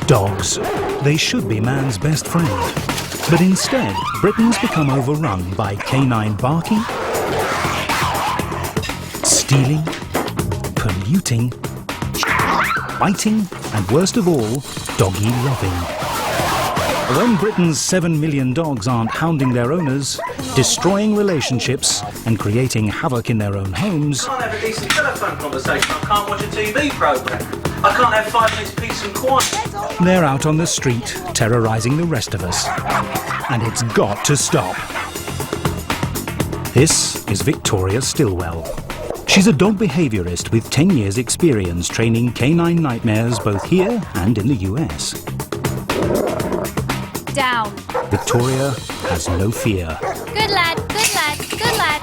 Dogs. They should be man's best friend. But instead, Britain's become overrun by canine barking, stealing, polluting, biting, and worst of all, doggy loving. When Britain's 7 million dogs aren't hounding their owners, destroying relationships, and creating havoc in their own homes, I can't have a decent telephone conversation, I can't watch a TV programme, I can't have 5 minutes peace and quiet. they're out on the street, terrorising the rest of us. And it's got to stop. This is Victoria Stilwell. She's a dog behaviourist with 10 years' experience training canine nightmares both here and in the US. Down. Victoria has no fear. Good lad, good lad, good lad.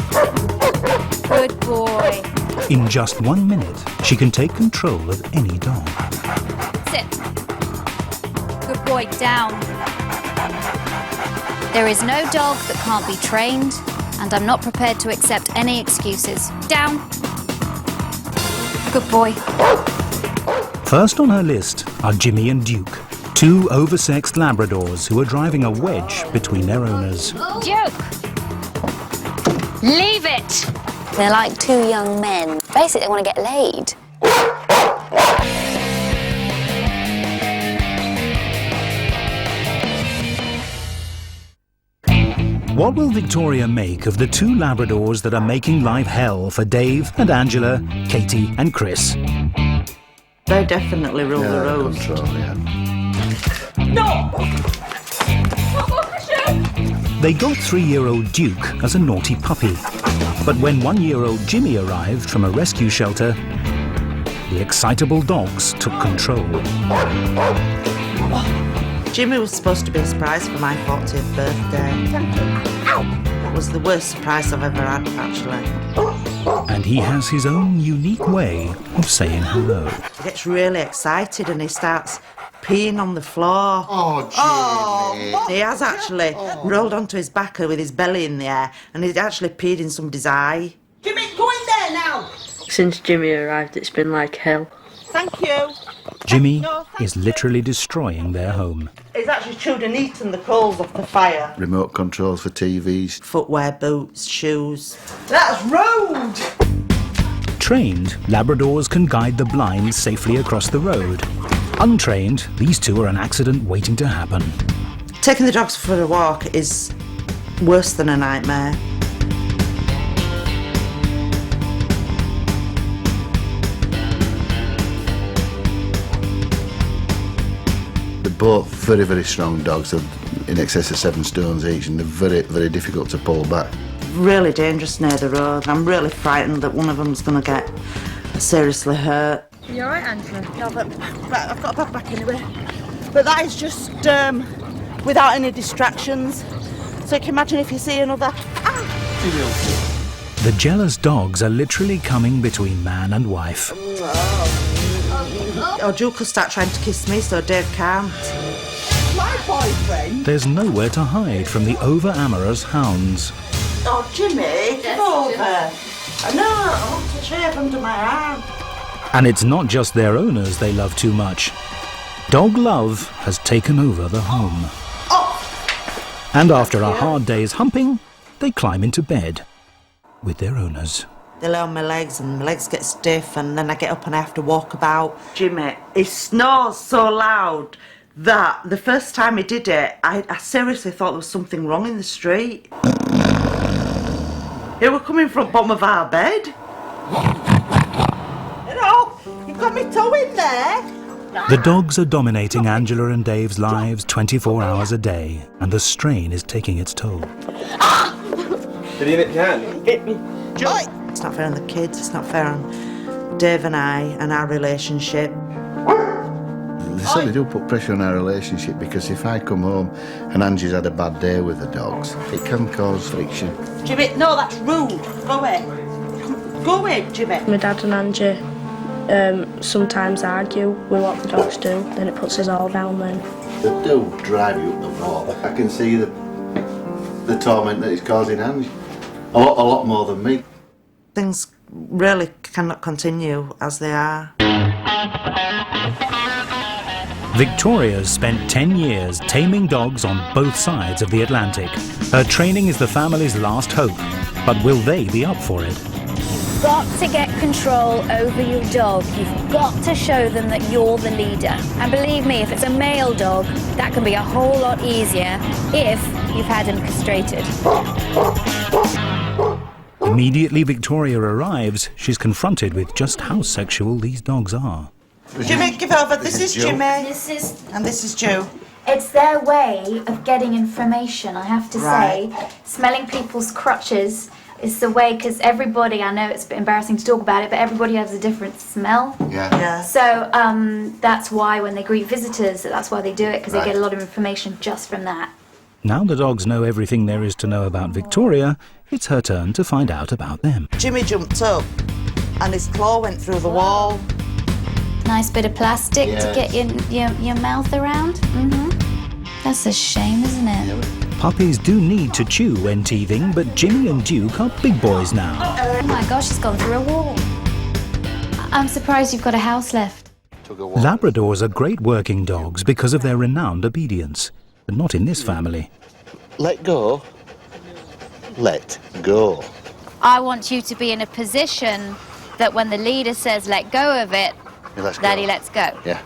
Good boy. In just 1 minute, she can take control of any dog. Sit. Good boy, down. There is no dog that can't be trained, and I'm not prepared to accept any excuses. Down. Good boy. First on her list are Jimmy and Duke, 2 oversexed Labradors who are driving a wedge between their owners. Duke! Leave it! They're like 2 young men. Basically, they want to get laid. What will Victoria make of the 2 Labradors that are making life hell for Dave and Angela, Katie and Chris? They definitely rule the roads. No! They got 3-year-old Duke as a naughty puppy. But when 1-year-old Jimmy arrived from a rescue shelter, the excitable dogs took control. Jimmy was supposed to be a surprise for my 40th birthday. It was the worst surprise I've ever had, actually. And he has his own unique way of saying hello. He gets really excited and he starts peeing on the floor. Oh, Jimmy. He has actually rolled onto his back with his belly in the air and he's actually peed in somebody's eye. Jimmy, go in there now. Since Jimmy arrived, it's been like hell. Thank you. Jimmy is literally destroying their home. He's actually chewed and eaten the coals off the fire. Remote controls for TVs. Footwear, boots, shoes. That's rude. Trained, Labradors can guide the blind safely across the road. Untrained, these 2 are an accident waiting to happen. Taking the dogs for a walk is worse than a nightmare. They're both very, very strong dogs. They're in excess of 7 stones each, and they're very, very difficult to pull back. Really dangerous near the road. I'm really frightened that one of them's going to get seriously hurt. You alright, Angela? No, but I've got a bag back anyway. But that is just without any distractions. So you can imagine if you see another... The jealous dogs are literally coming between man and wife. Or Duke will start trying to kiss me, so Dave can't. My boyfriend? There's nowhere to hide from the over-amorous hounds. Oh, Jimmy, come over. No, I want to shave under my arm. And it's not just their owners they love too much. Dog love has taken over the home. And after a hard day's humping, they climb into bed with their owners. They lay on my legs and my legs get stiff and then I get up and I have to walk about. Jimmy, he snores so loud that the first time he did it, I seriously thought there was something wrong in the street. It was coming from the bottom of our bed. You've got me toe in there. The dogs are dominating Angela and Dave's lives 24 hours a day, and the strain is taking its toll. Did he hit your hand? Hit me. It's not fair on the kids, it's not fair on Dave and I and our relationship. They certainly do put pressure on our relationship, because if I come home and Angie's had a bad day with the dogs, it can cause friction. Jimmy, no, that's rude. Go away. Go away, Jimmy. My dad and Angie sometimes argue with what the dogs do, then it puts us all down then. They do drive you up the wall. I can see the torment that it's causing Angie. A lot more than me. Things really cannot continue as they are. Victoria's spent 10 years taming dogs on both sides of the Atlantic. Her training is the family's last hope, but will they be up for it? You've got to get control over your dog. You've got to show them that you're the leader. And believe me, if it's a male dog, that can be a whole lot easier if you've had him castrated. Immediately Victoria arrives, she's confronted with just how sexual these dogs are. Jimmy, give over. This is Jimmy. This is... And this is Joe. It's their way of getting information, I have to say. Smelling people's crutches is the way, because everybody, I know it's a bit embarrassing to talk about it, but everybody has a different smell. Yeah. So that's why when they greet visitors, that's why they do it, because they get a lot of information just from that. Now the dogs know everything there is to know about Victoria, it's her turn to find out about them. Jimmy jumped up and his claw went through the wall. Nice bit of plastic to get your mouth around. That's a shame, isn't it? Puppies do need to chew when teething, but Jimmy and Duke are big boys now. Oh my gosh, it's gone through a wall. I'm surprised you've got a house left. Labradors are great working dogs because of their renowned obedience, but not in this family. Let go. Let go. I want you to be in a position that when the leader says let go of it, that he lets go. Yeah.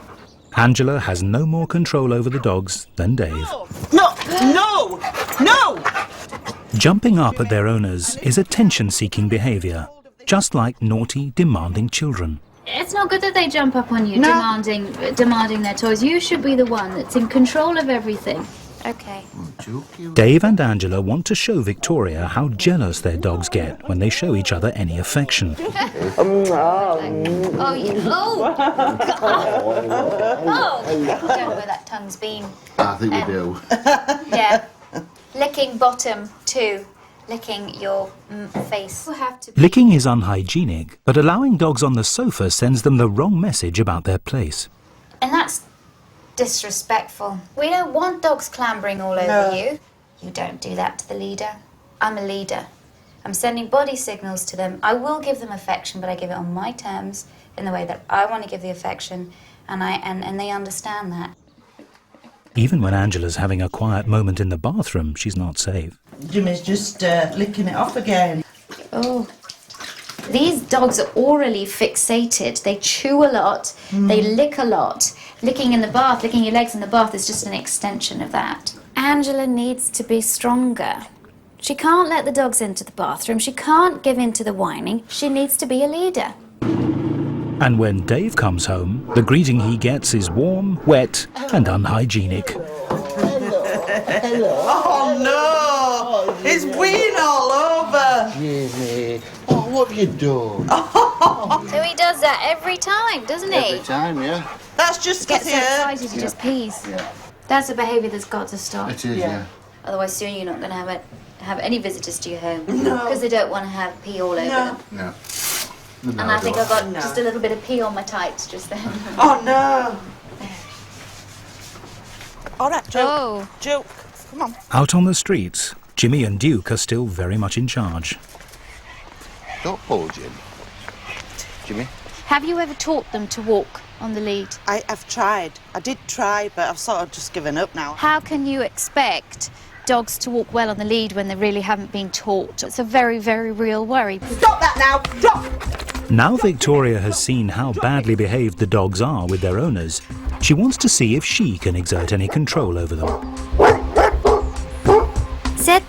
Angela has no more control over the dogs than Dave. No! No! No! Jumping up at their owners is attention-seeking behaviour, just like naughty, demanding children. It's not good that they jump up on you, demanding their toys. You should be the one that's in control of everything. Okay. Dave and Angela want to show Victoria how jealous their dogs get when they show each other any affection. Oh, yeah. Oh! Oh! I don't know where that tongue's been. I think we do. Yeah. Licking bottom too. Licking your face. Licking is unhygienic, but allowing dogs on the sofa sends them the wrong message about their place. And that's disrespectful. We don't want dogs clambering all over you. You don't do that to the leader. I'm a leader. I'm sending body signals to them. I will give them affection, but I give it on my terms, in the way that I want to give the affection, and they understand that. Even when Angela's having a quiet moment in the bathroom, she's not safe. Jimmy's just licking it off again. Oh. These dogs are orally fixated. They chew a lot, they lick a lot. Licking in the bath, licking your legs in the bath is just an extension of that. Angela needs to be stronger. She can't let the dogs into the bathroom. She can't give in to the whining. She needs to be a leader. And when Dave comes home, the greeting he gets is warm, wet, and unhygienic. Hello. Oh no! It's weeing all over! Jimmy. Oh, what have you done? So he does that every time, doesn't he? Every time, yeah. That's just Gets because so excited he just pees. Yeah. That's a behaviour that's got to stop. It is, yeah. Otherwise soon you're not going to have any visitors to your home. No. Because they don't want to have pee all over them. No. And I think I got just a little bit of pee on my tights just then. Oh no! Alright, Joke. Oh. Joke. Come on. Out on the streets, Jimmy and Duke are still very much in charge. Don't pull, Jim. Jimmy? Have you ever taught them to walk on the lead? I've tried. I did try, but I've sort of just given up now. How can you expect dogs to walk well on the lead when they really haven't been taught? It's a very, very real worry. Stop that now! Stop! Now Victoria has seen how badly behaved the dogs are with their owners, she wants to see if she can exert any control over them. Sit.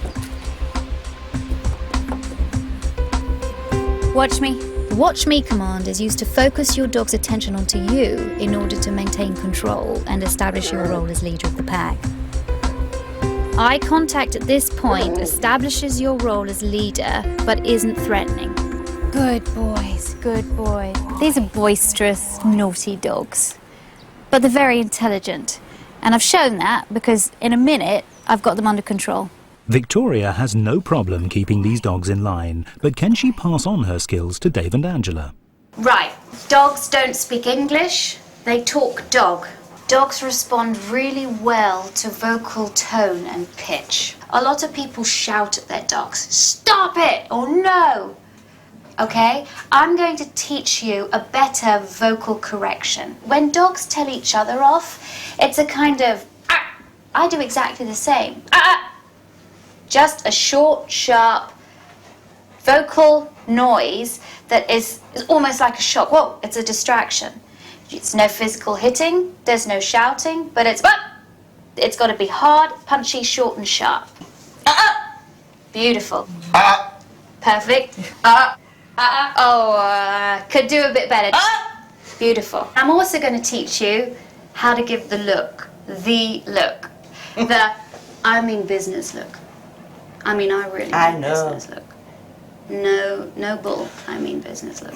Watch me. The Watch Me command is used to focus your dog's attention onto you in order to maintain control and establish your role as leader of the pack. Eye contact at this point establishes your role as leader, but isn't threatening. Good boys, good boys. These are boisterous, naughty dogs. But they're very intelligent. And I've shown that because in a minute, I've got them under control. Victoria has no problem keeping these dogs in line, but can she pass on her skills to Dave and Angela? Right, dogs don't speak English, they talk dog. Dogs respond really well to vocal tone and pitch. A lot of people shout at their dogs, "Stop it!" or "No!" okay? I'm going to teach you a better vocal correction. When dogs tell each other off, it's a kind of, ah. I do exactly the same. Ah. Just a short, sharp vocal noise that is almost like a shock. Whoa, it's a distraction. It's no physical hitting, there's no shouting, but it's got to be hard, punchy, short and sharp. Beautiful. Perfect. Could do a bit better. Beautiful. I'm also going to teach you how to give the look. The look. I mean business look. I mean I really mean business look. No bull. I mean business look.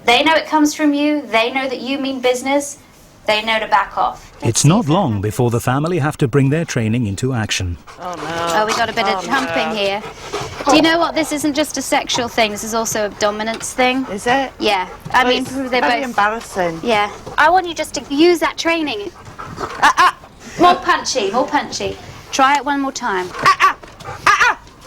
They know it comes from you. They know that you mean business. They know to back off. It's not long before the family have to bring their training into action. Oh, no. Oh, we got a bit of humping here. Do you know what? This isn't just a sexual thing. This is also a dominance thing. Is it? Yeah. I mean, they're very both embarrassing. Yeah. I want you just to use that training. More punchy, more punchy. Try it one more time.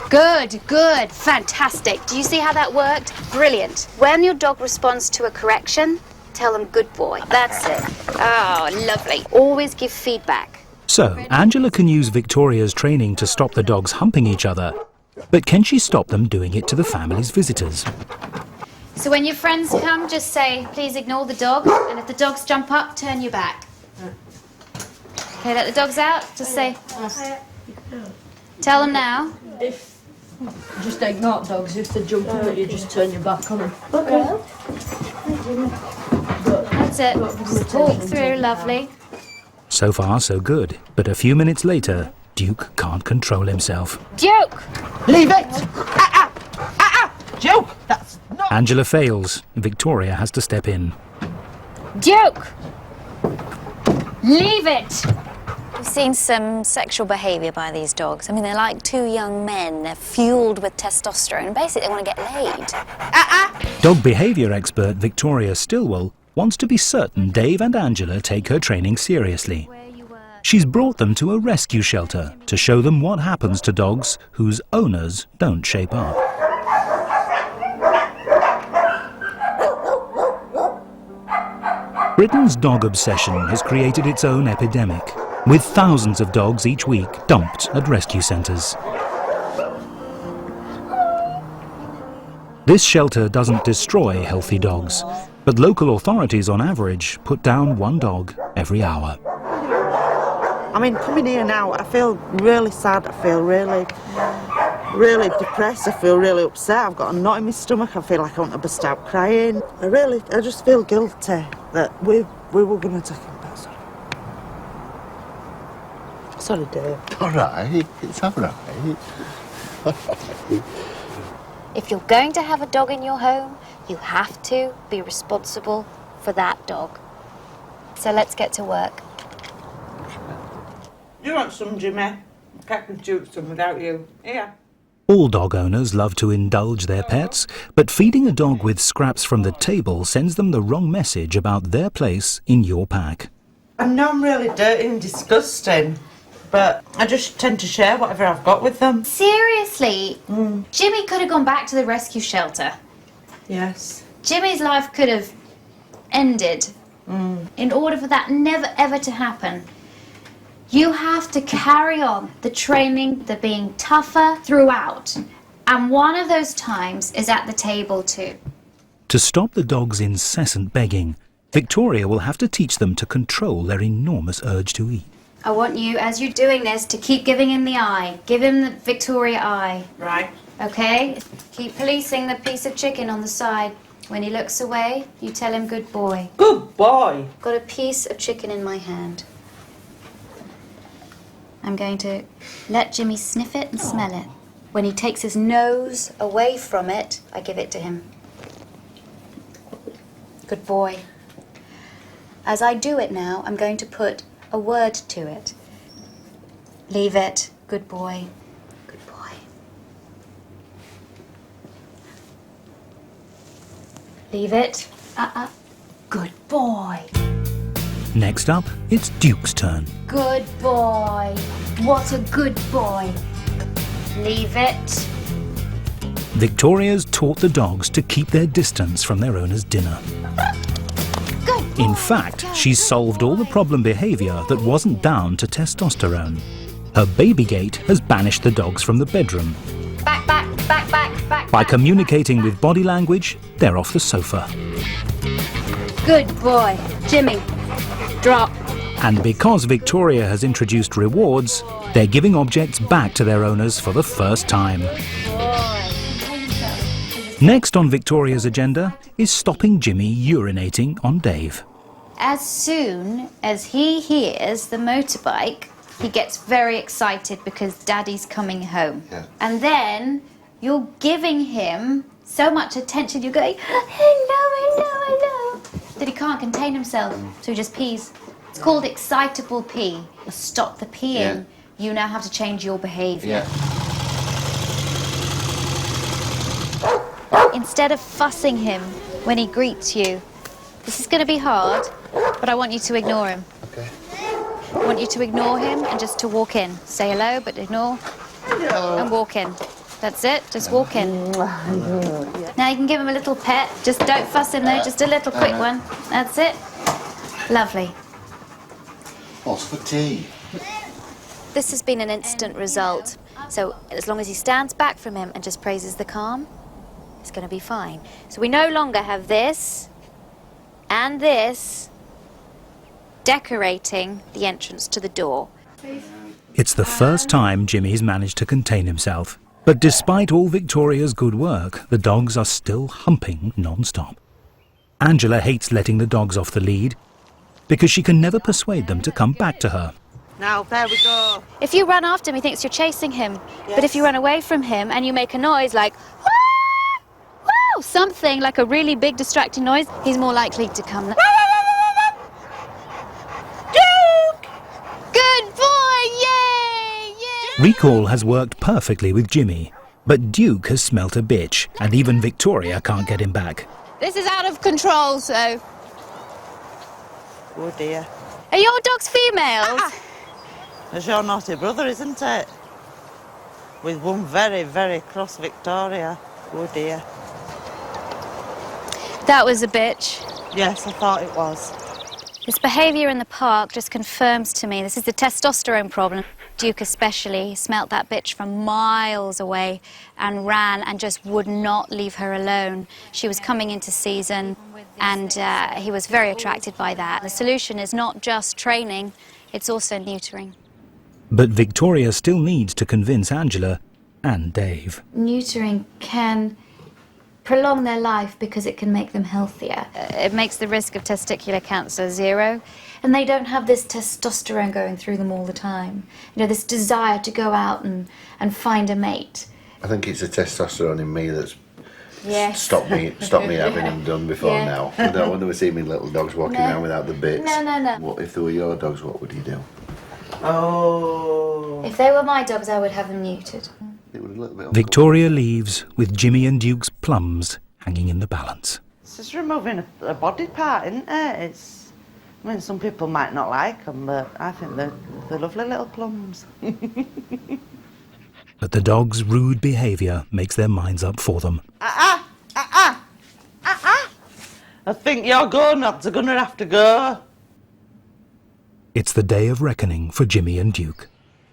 Good, good, fantastic. Do you see how that worked? Brilliant. When your dog responds to a correction, tell them good boy. That's it. Oh, lovely. Always give feedback. So, Angela can use Victoria's training to stop the dogs humping each other, but can she stop them doing it to the family's visitors? So when your friends come, just say, please ignore the dog, and if the dogs jump up, turn your back. Okay, let the dogs out. Just say, tell them now. Just ignore dogs. If they jump on it, you just turn your back on them. Okay. That's it. Just walk through, lovely. So far, so good. But a few minutes later, Duke can't control himself. Duke! Leave it! Duke! That's not... Angela fails. Victoria has to step in. Duke! Leave it! We've seen some sexual behaviour by these dogs. I mean, they're like two young men. They're fueled with testosterone. Basically, they want to get laid. Dog behaviour expert Victoria Stilwell wants to be certain Dave and Angela take her training seriously. She's brought them to a rescue shelter to show them what happens to dogs whose owners don't shape up. Britain's dog obsession has created its own epidemic, with thousands of dogs each week dumped at rescue centres. This shelter doesn't destroy healthy dogs, but local authorities on average put down one dog every hour. I mean, coming here now, I feel really sad. I feel really depressed. I feel really upset. I've got a knot in my stomach. I feel like I want to burst out crying. I just feel guilty that we were going to take him back. Sorry, Dave. All right, it's all right. If you're going to have a dog in your home, you have to be responsible for that dog. So let's get to work. You want some, Jimmy? I can't do some without you. Here. All dog owners love to indulge their pets, but feeding a dog with scraps from the table sends them the wrong message about their place in your pack. I know I'm really dirty and disgusting, but I just tend to share whatever I've got with them. Seriously, Jimmy could have gone back to the rescue shelter. Yes. Jimmy's life could have ended in order for that never ever to happen. You have to carry on the training, the being tougher throughout. And one of those times is at the table too. To stop the dog's incessant begging, Victoria will have to teach them to control their enormous urge to eat. I want you, as you're doing this, to keep giving him the eye. Give him the Victoria eye. Right. Okay? Keep policing the piece of chicken on the side. When he looks away, you tell him good boy. Good boy. Got a piece of chicken in my hand. I'm going to let Jimmy sniff it and smell it. When he takes his nose away from it, I give it to him. Good boy. As I do it now, I'm going to put a word to it. Leave it. Good boy. Good boy. Leave it. Good boy. Next up, it's Duke's turn. Good boy. What a good boy. Leave it. Victoria's taught the dogs to keep their distance from their owner's dinner. In fact, she's solved all the problem behaviour that wasn't down to testosterone. Her baby gate has banished the dogs from the bedroom. Back, back, back, back, back. By communicating with body language, they're off the sofa. Good boy. Jimmy, drop. And because Victoria has introduced rewards, they're giving objects back to their owners for the first time. Next on Victoria's agenda is stopping Jimmy urinating on Dave. As soon as he hears the motorbike, he gets very excited because Daddy's coming home. Yeah. And then you're giving him so much attention, you're going, hello, that he can't contain himself, so he just pees. It's called excitable pee. Stop the peeing. Yeah. You now have to change your behaviour. Instead of fussing him when he greets you, this is going to be hard, but I want you to ignore him. Okay. I want you to ignore him and just to walk in. Say hello, but ignore. Hello. And walk in. That's it, just walk in. Now you can give him a little pet. Just don't fuss him though, just a little quick one. That's it. Lovely. What's for tea? This has been an instant result. So as long as he stands back from him and just praises the calm, it's going to be fine. So we no longer have this and this decorating the entrance to the door. It's the first time Jimmy's managed to contain himself. But despite all Victoria's good work, the dogs are still humping non-stop. Angela hates letting the dogs off the lead because she can never persuade them to come back to her. Now, there we go. If you run after him, he thinks you're chasing him. Yes. But if you run away from him and you make a noise like, "Wah! Wow!" something like a really big distracting noise, he's more likely to come. Duke! Good boy! Yay! Yay! Recall has worked perfectly with Jimmy, but Duke has smelt a bitch, and even Victoria can't get him back. This is out of control, so... Oh dear. Are your dogs females? It's your naughty brother, isn't it? With one very, very cross Victoria. Oh dear. That was a bitch. Yes, I thought it was. This behaviour in the park just confirms to me this is the testosterone problem. Duke especially smelt that bitch from miles away and ran and just would not leave her alone. She was coming into season and he was very attracted by that. The solution is not just training, it's also neutering. But Victoria still needs to convince Angela and Dave. Neutering can prolong their life because it can make them healthier. It makes the risk of testicular cancer 0. And they don't have this testosterone going through them all the time. You know, this desire to go out and find a mate. I think it's the testosterone in me that's Yes. stopped me having them done before Yeah. now. I don't want to see me little dogs walking No. around without the bits. No. What if they were your dogs? What would you do? Oh. If they were my dogs, I would have them neutered. It was a little bit. Victoria leaves with Jimmy and Duke's plums hanging in the balance. It's just removing a body part, isn't it? I mean, some people might not like them, but I think they're lovely little plums. But the dog's rude behaviour makes their minds up for them. I think your go-nuts are gonna have to go. It's the day of reckoning for Jimmy and Duke.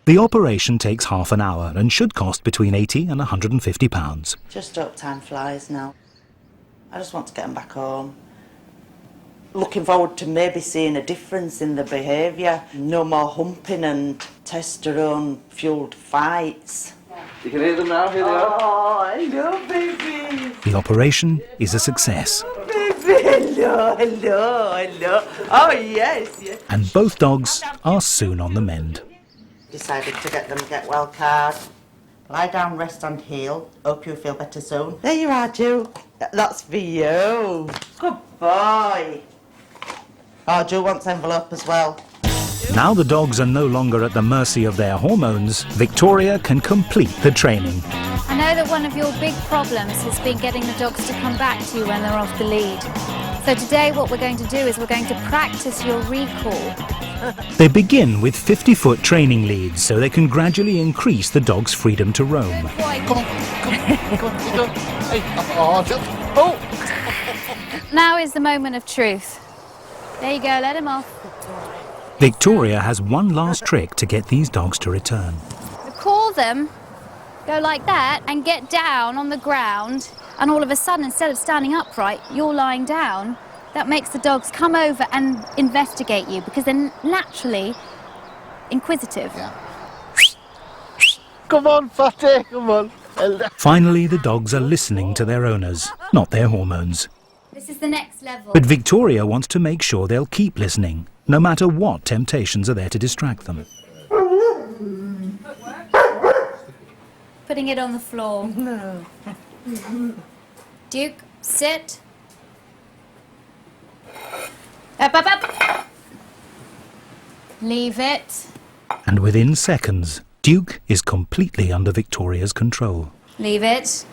The operation takes half an hour and should cost between £80 and £150. Just hope time flies now. I just want to get them back home. Looking forward to maybe seeing a difference in the behaviour. No more humping and testosterone-fuelled fights. You can hear them now, here they are. Oh, hello, baby. The operation is a success, Baby, hello. Oh, yes. and both dogs are soon on the mend. Decided to get them get well card. Lie down, rest and heal. Hope you feel better soon. There you are, Joe. That's for you. Good boy. Oh, Joe wants envelope as well. Now the dogs are no longer at the mercy of their hormones, Victoria can complete the training. I know that one of your big problems has been getting the dogs to come back to you when they're off the lead. So today what we're going to do is we're going to practice your recall. They begin with 50-foot training leads so they can gradually increase the dog's freedom to roam. Come on, come on, come on. Hey, Now is the moment of truth. There you go, let him off. Victoria has one last trick to get these dogs to return. Call them, go like that, and get down on the ground, and all of a sudden, instead of standing upright, you're lying down. That makes the dogs come over and investigate you, because they're naturally inquisitive. Yeah. Come on, fatty, come on. Finally, the dogs are listening to their owners, not their hormones. This is the next level. But Victoria wants to make sure they'll keep listening, no matter what temptations are there to distract them. Putting it on the floor. No. Duke, sit. Up, up, up. Leave it. And within seconds, Duke is completely under Victoria's control. Leave it.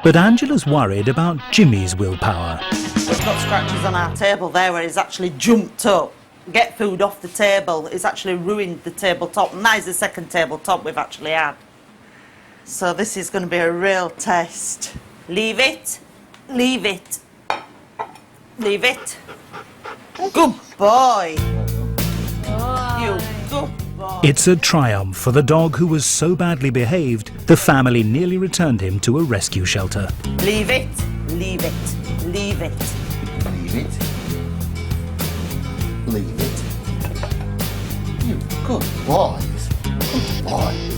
But Angela's worried about Jimmy's willpower. We've got scratches on our table there where he's actually jumped up, get food off the table. It's actually ruined the tabletop, and that is the second tabletop we've actually had. So this is going to be a real test. Leave it. Leave it. Leave it. Good boy. You good boy. It's a triumph for the dog who was so badly behaved, the family nearly returned him to a rescue shelter. Leave it. Leave it. Leave it. Leave it. Leave it. You good boys. Good boys.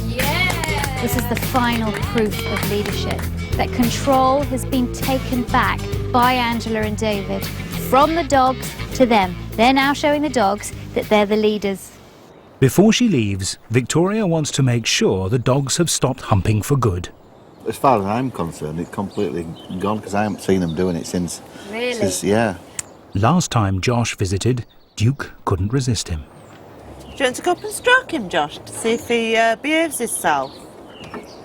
This is the final proof of leadership, that control has been taken back by Angela and David, from the dogs to them. They're now showing the dogs that they're the leaders. Before she leaves, Victoria wants to make sure the dogs have stopped humping for good. As far as I'm concerned, it's completely gone because I haven't seen them doing it since. Really? Yeah. Last time Josh visited, Duke couldn't resist him. Do you want to go up and stroke him, Josh, to see if he behaves himself?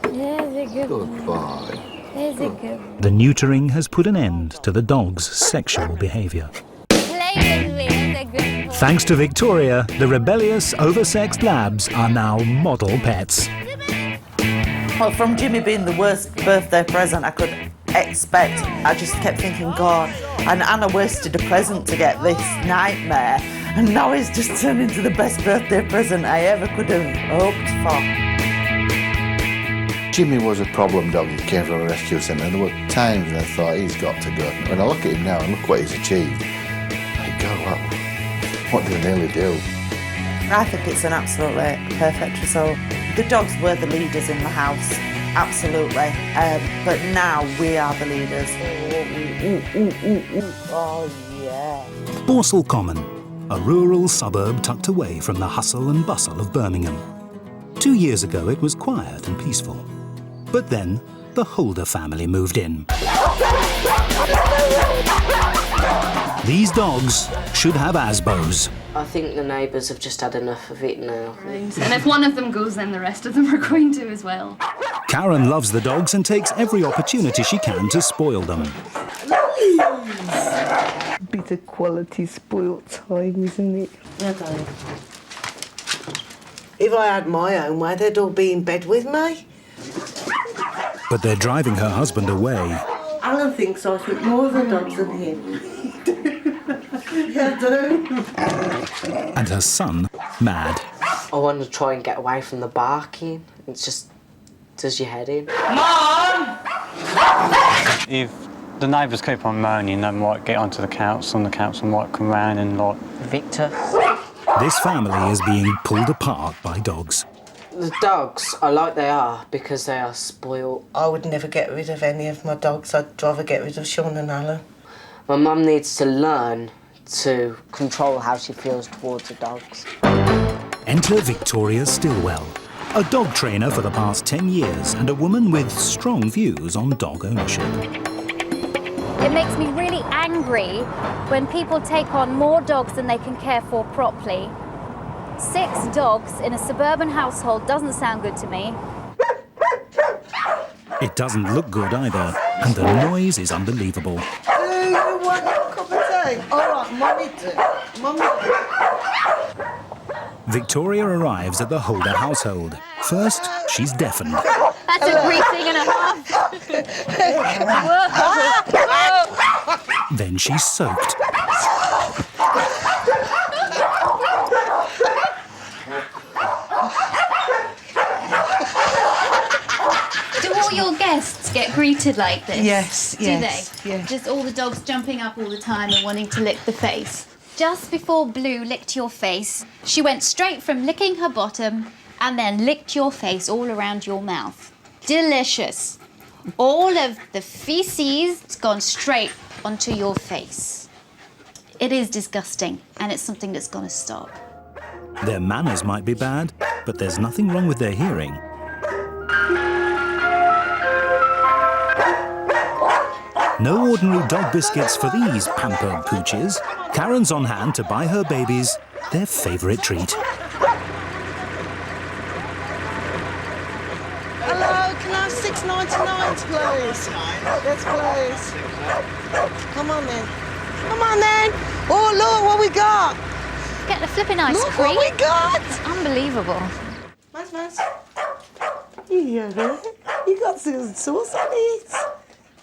There's a good Good boy. There's a good The neutering has put an end to the dog's sexual behaviour. Play with me, there's a good boy. Thanks to Victoria, the rebellious, oversexed labs are now model pets. Well, from Jimmy being the worst birthday present I could expect, I just kept thinking, God, and Anna wasted a present to get this nightmare, and now he's just turned into the best birthday present I ever could have hoped for. Jimmy was a problem dog. He came from a rescue centre. There were times when I thought he's got to go. When I look at him now and look what he's achieved, I go, what did he nearly do? I think it's an absolutely perfect result. The dogs were the leaders in the house, absolutely. But now we are the leaders. Oh, yeah. Borsal Common, a rural suburb tucked away from the hustle and bustle of Birmingham. 2 years ago it was quiet and peaceful. But then the Holder family moved in. These dogs should have ASBOs. I think the neighbours have just had enough of it now. And if one of them goes, then the rest of them are going to as well. Karen loves the dogs and takes every opportunity she can to spoil them. Bit of quality spoilt time, isn't it? If I had my own way, they'd all be in bed with me. But they're driving her husband away. Alan thinks I think more of the dogs than him. Yeah, I do. And her son mad. I want to try and get away from the barking. It just does your head in. Mom! If the neighbours keep on moaning, they might get onto the council, and the council might come round and Victor. This family is being pulled apart by dogs. The dogs are like they are because they are spoiled. I would never get rid of any of my dogs. I'd rather get rid of Sean and Alan. My mum needs to learn to control how she feels towards the dogs. Enter Victoria Stilwell, a dog trainer for the past 10 years and a woman with strong views on dog ownership. It makes me really angry when people take on more dogs than they can care for properly. 6 dogs in a suburban household doesn't sound good to me. It doesn't look good either, and the noise is unbelievable. Do you want me? All right, Mummy do. Mummy do. Victoria arrives at the Holder household. First, she's deafened. That's a greeting and a half. Then she's soaked. Do all your guests get greeted like this? Yes, Do yes, they? yes. Just all the dogs jumping up all the time and wanting to lick the face. Just before Blue licked your face, she went straight from licking her bottom and then licked your face all around your mouth. Delicious. All of the feces has gone straight onto your face. It is disgusting, and it's something that's going to stop. Their manners might be bad, but there's nothing wrong with their hearing. No ordinary dog biscuits for these pampered pooches. Karen's on hand to buy her babies their favourite treat. Hello, can I have $6.99, please? Yes, please. Come on then. Come on then. Oh, look what we got. Get the flipping ice Look cream. what we got. Unbelievable. Maz. You got it. You got some sauce on it.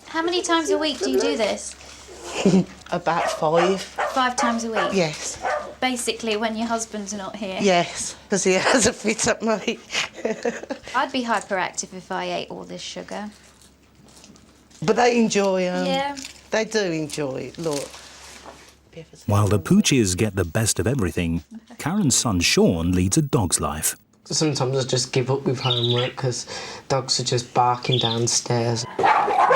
How many times a week do you do this? About 5. 5 times a week? Yes. Basically, when your husband's not here. Yes, because he has a fit up me. I'd be hyperactive if I ate all this sugar. But they enjoy them. Yeah. They do enjoy it, look. While the pooches get the best of everything, Karen's son Sean leads a dog's life. Sometimes I just give up with homework because dogs are just barking downstairs.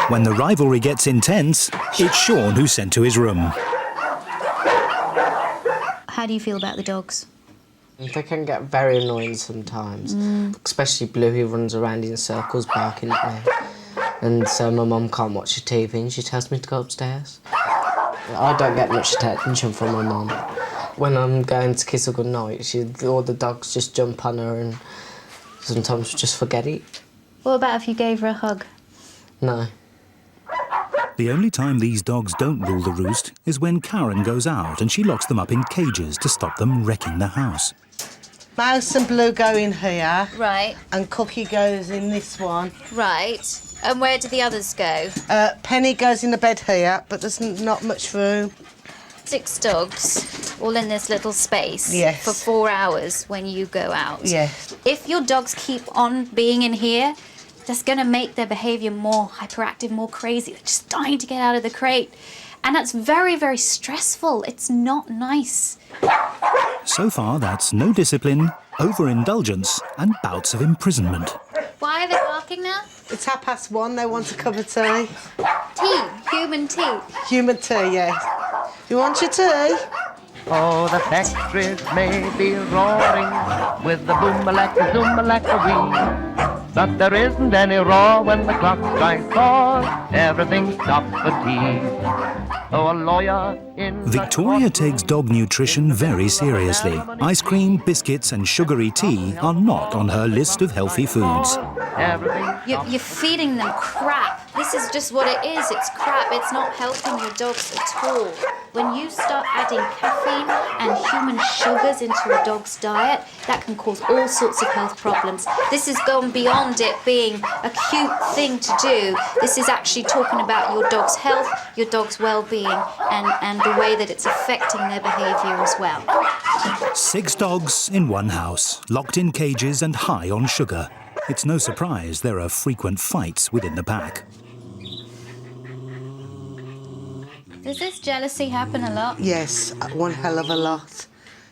When the rivalry gets intense, it's Sean who's sent to his room. How do you feel about the dogs? They can get very annoying sometimes, especially Blue, who runs around in circles barking at me. And so my mum can't watch the TV and she tells me to go upstairs. I don't get much attention from my mum. When I'm going to kiss her goodnight, all the dogs just jump on her and sometimes we just forget it. What about if you gave her a hug? No. The only time these dogs don't rule the roost is when Karen goes out and she locks them up in cages to stop them wrecking the house. Mouse and Blue go in here. Right. And Cookie goes in this one. Right. And where do the others go? Penny goes in the bed here, but there's not much room. 6 dogs, all in this little space. Yes. For 4 hours when you go out. Yes. If your dogs keep on being in here, that's going to make their behaviour more hyperactive, more crazy. They're just dying to get out of the crate. And that's very, very stressful. It's not nice. So far, that's no discipline, overindulgence, and bouts of imprisonment. Why are they barking now? It's 1:30. They want a cup of tea. Tea. Human tea. Human tea, yes. You want your tea? Oh, the factories may be roaring with the boom-a-lacka, zoom-a-lacka-wee. But there isn't any roar when the clock strikes 4. Everything stops for tea. Oh, a lawyer in Victoria takes dog nutrition very seriously. Ice cream, biscuits and sugary tea are not on her list of healthy foods. You're feeding them crap. This is just what it is. It's crap. It's not helping your dogs at all. When you start adding caffeine and human sugars into a dog's diet, that can cause all sorts of health problems. This has gone beyond it being a cute thing to do. This is actually talking about your dog's health, your dog's well-being, and the way that it's affecting their behaviour as well. 6 dogs in one house, locked in cages and high on sugar. It's no surprise there are frequent fights within the pack. Does this jealousy happen a lot? Yes, one hell of a lot.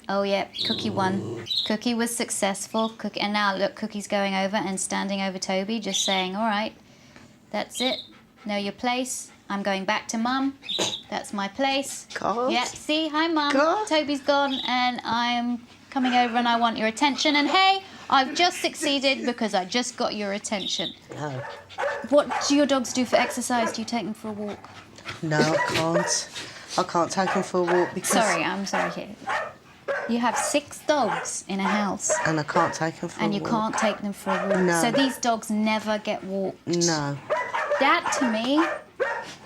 Oh, yeah, Cookie won. Cookie was successful. And now, look, Cookie's going over and standing over Toby, just saying, all right, that's it. Know your place. I'm going back to Mum. That's my place. God. Yeah, see? Hi, Mum. God. Toby's gone, and I'm coming over and I want your attention. And, hey, I've just succeeded because I just got your attention. No. What do your dogs do for exercise? Do you take them for a walk? No, I can't. I can't take them for a walk because... Sorry, I'm sorry here. You have 6 dogs in a house. And I can't take them for a walk. And you can't take them for a walk. No. So these dogs never get walked. No. That, to me,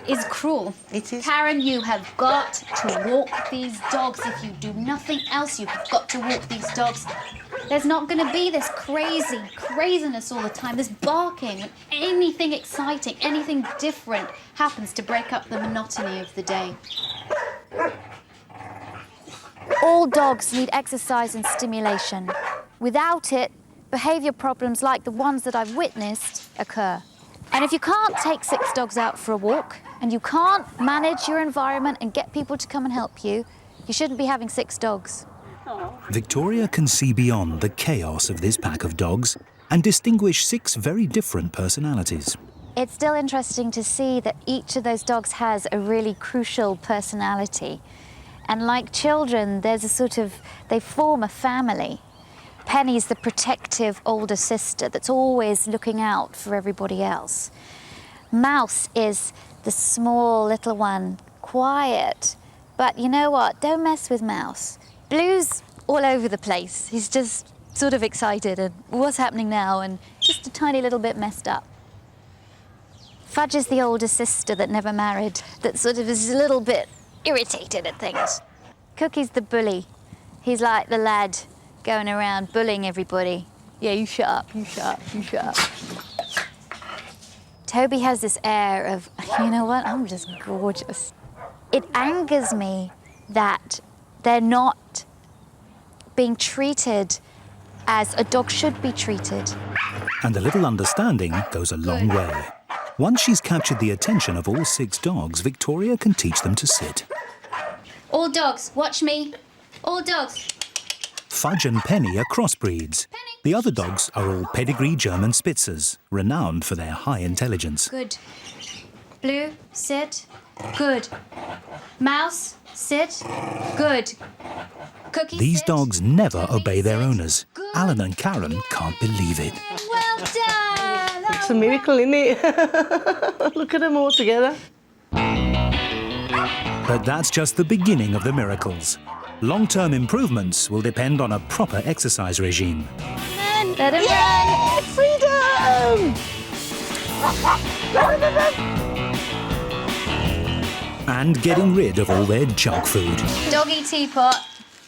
is cruel. It is. Karen, you have got to walk these dogs. If you do nothing else, you have got to walk these dogs. There's not going to be this craziness all the time, this barking. When anything exciting, anything different happens to break up the monotony of the day. All dogs need exercise and stimulation. Without it, behaviour problems like the ones that I've witnessed occur. And if you can't take 6 dogs out for a walk, and you can't manage your environment and get people to come and help you, you shouldn't be having 6 dogs. Victoria can see beyond the chaos of this pack of dogs and distinguish 6 very different personalities. It's still interesting to see that each of those dogs has a really crucial personality. And like children, there's a sort of, they form a family. Penny's the protective older sister that's always looking out for everybody else. Mouse is the small little one, quiet. But you know what? Don't mess with Mouse. Blue's all over the place. He's just sort of excited and what's happening now and just a tiny little bit messed up. Fudge is the older sister that never married, that sort of is a little bit irritated at things. Cookie's the bully. He's like the lad going around bullying everybody. Yeah, you shut up, you shut up, you shut up. Toby has this air of, you know what, I'm just gorgeous. It angers me that they're not being treated as a dog should be treated. And a little understanding goes a long way. Once she's captured the attention of all 6 dogs, Victoria can teach them to sit. All dogs, watch me. All dogs. Fudge and Penny are crossbreeds. The other dogs are all pedigree German Spitzers, renowned for their high intelligence. Good. Blue, sit. Good. Mouse, sit. Good. Cookie, These sit. dogs never Toby, obey their sit. owners. Good. Alan and Karen can't believe it. Well done. It's a miracle, isn't it? Look at them all together. But that's just the beginning of the miracles. Long-term improvements will depend on a proper exercise regime. Let him run. Freedom! And getting rid of all their junk food. Doggy teapot.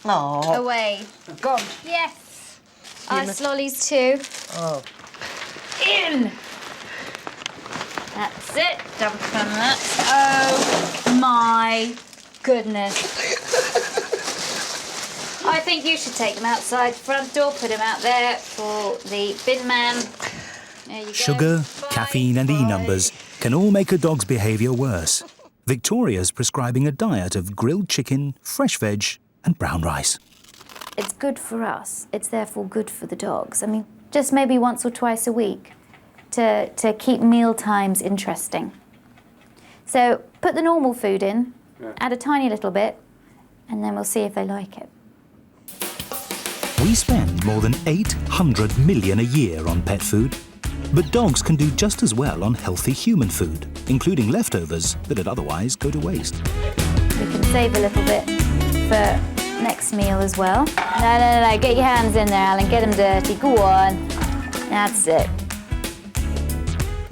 Oh. Away. Gone. Yes. Ice lollies too. Oh. In. That's it. Double from that. Oh my goodness. I think you should take them outside front door, put them out there for the bin man. There you go. Sugar, Bye. caffeine and E-numbers can all make a dog's behaviour worse. Victoria's prescribing a diet of grilled chicken, fresh veg and brown rice. It's good for us. It's therefore good for the dogs. I mean, just maybe once or twice a week to keep meal times interesting. So put the normal food in, add a tiny little bit, and then we'll see if they like it. We spend more than 800 million a year on pet food. But dogs can do just as well on healthy human food, including leftovers that'd otherwise go to waste. We can save a little bit for next meal as well. No, get your hands in there, Alan, get them dirty, go on. That's it.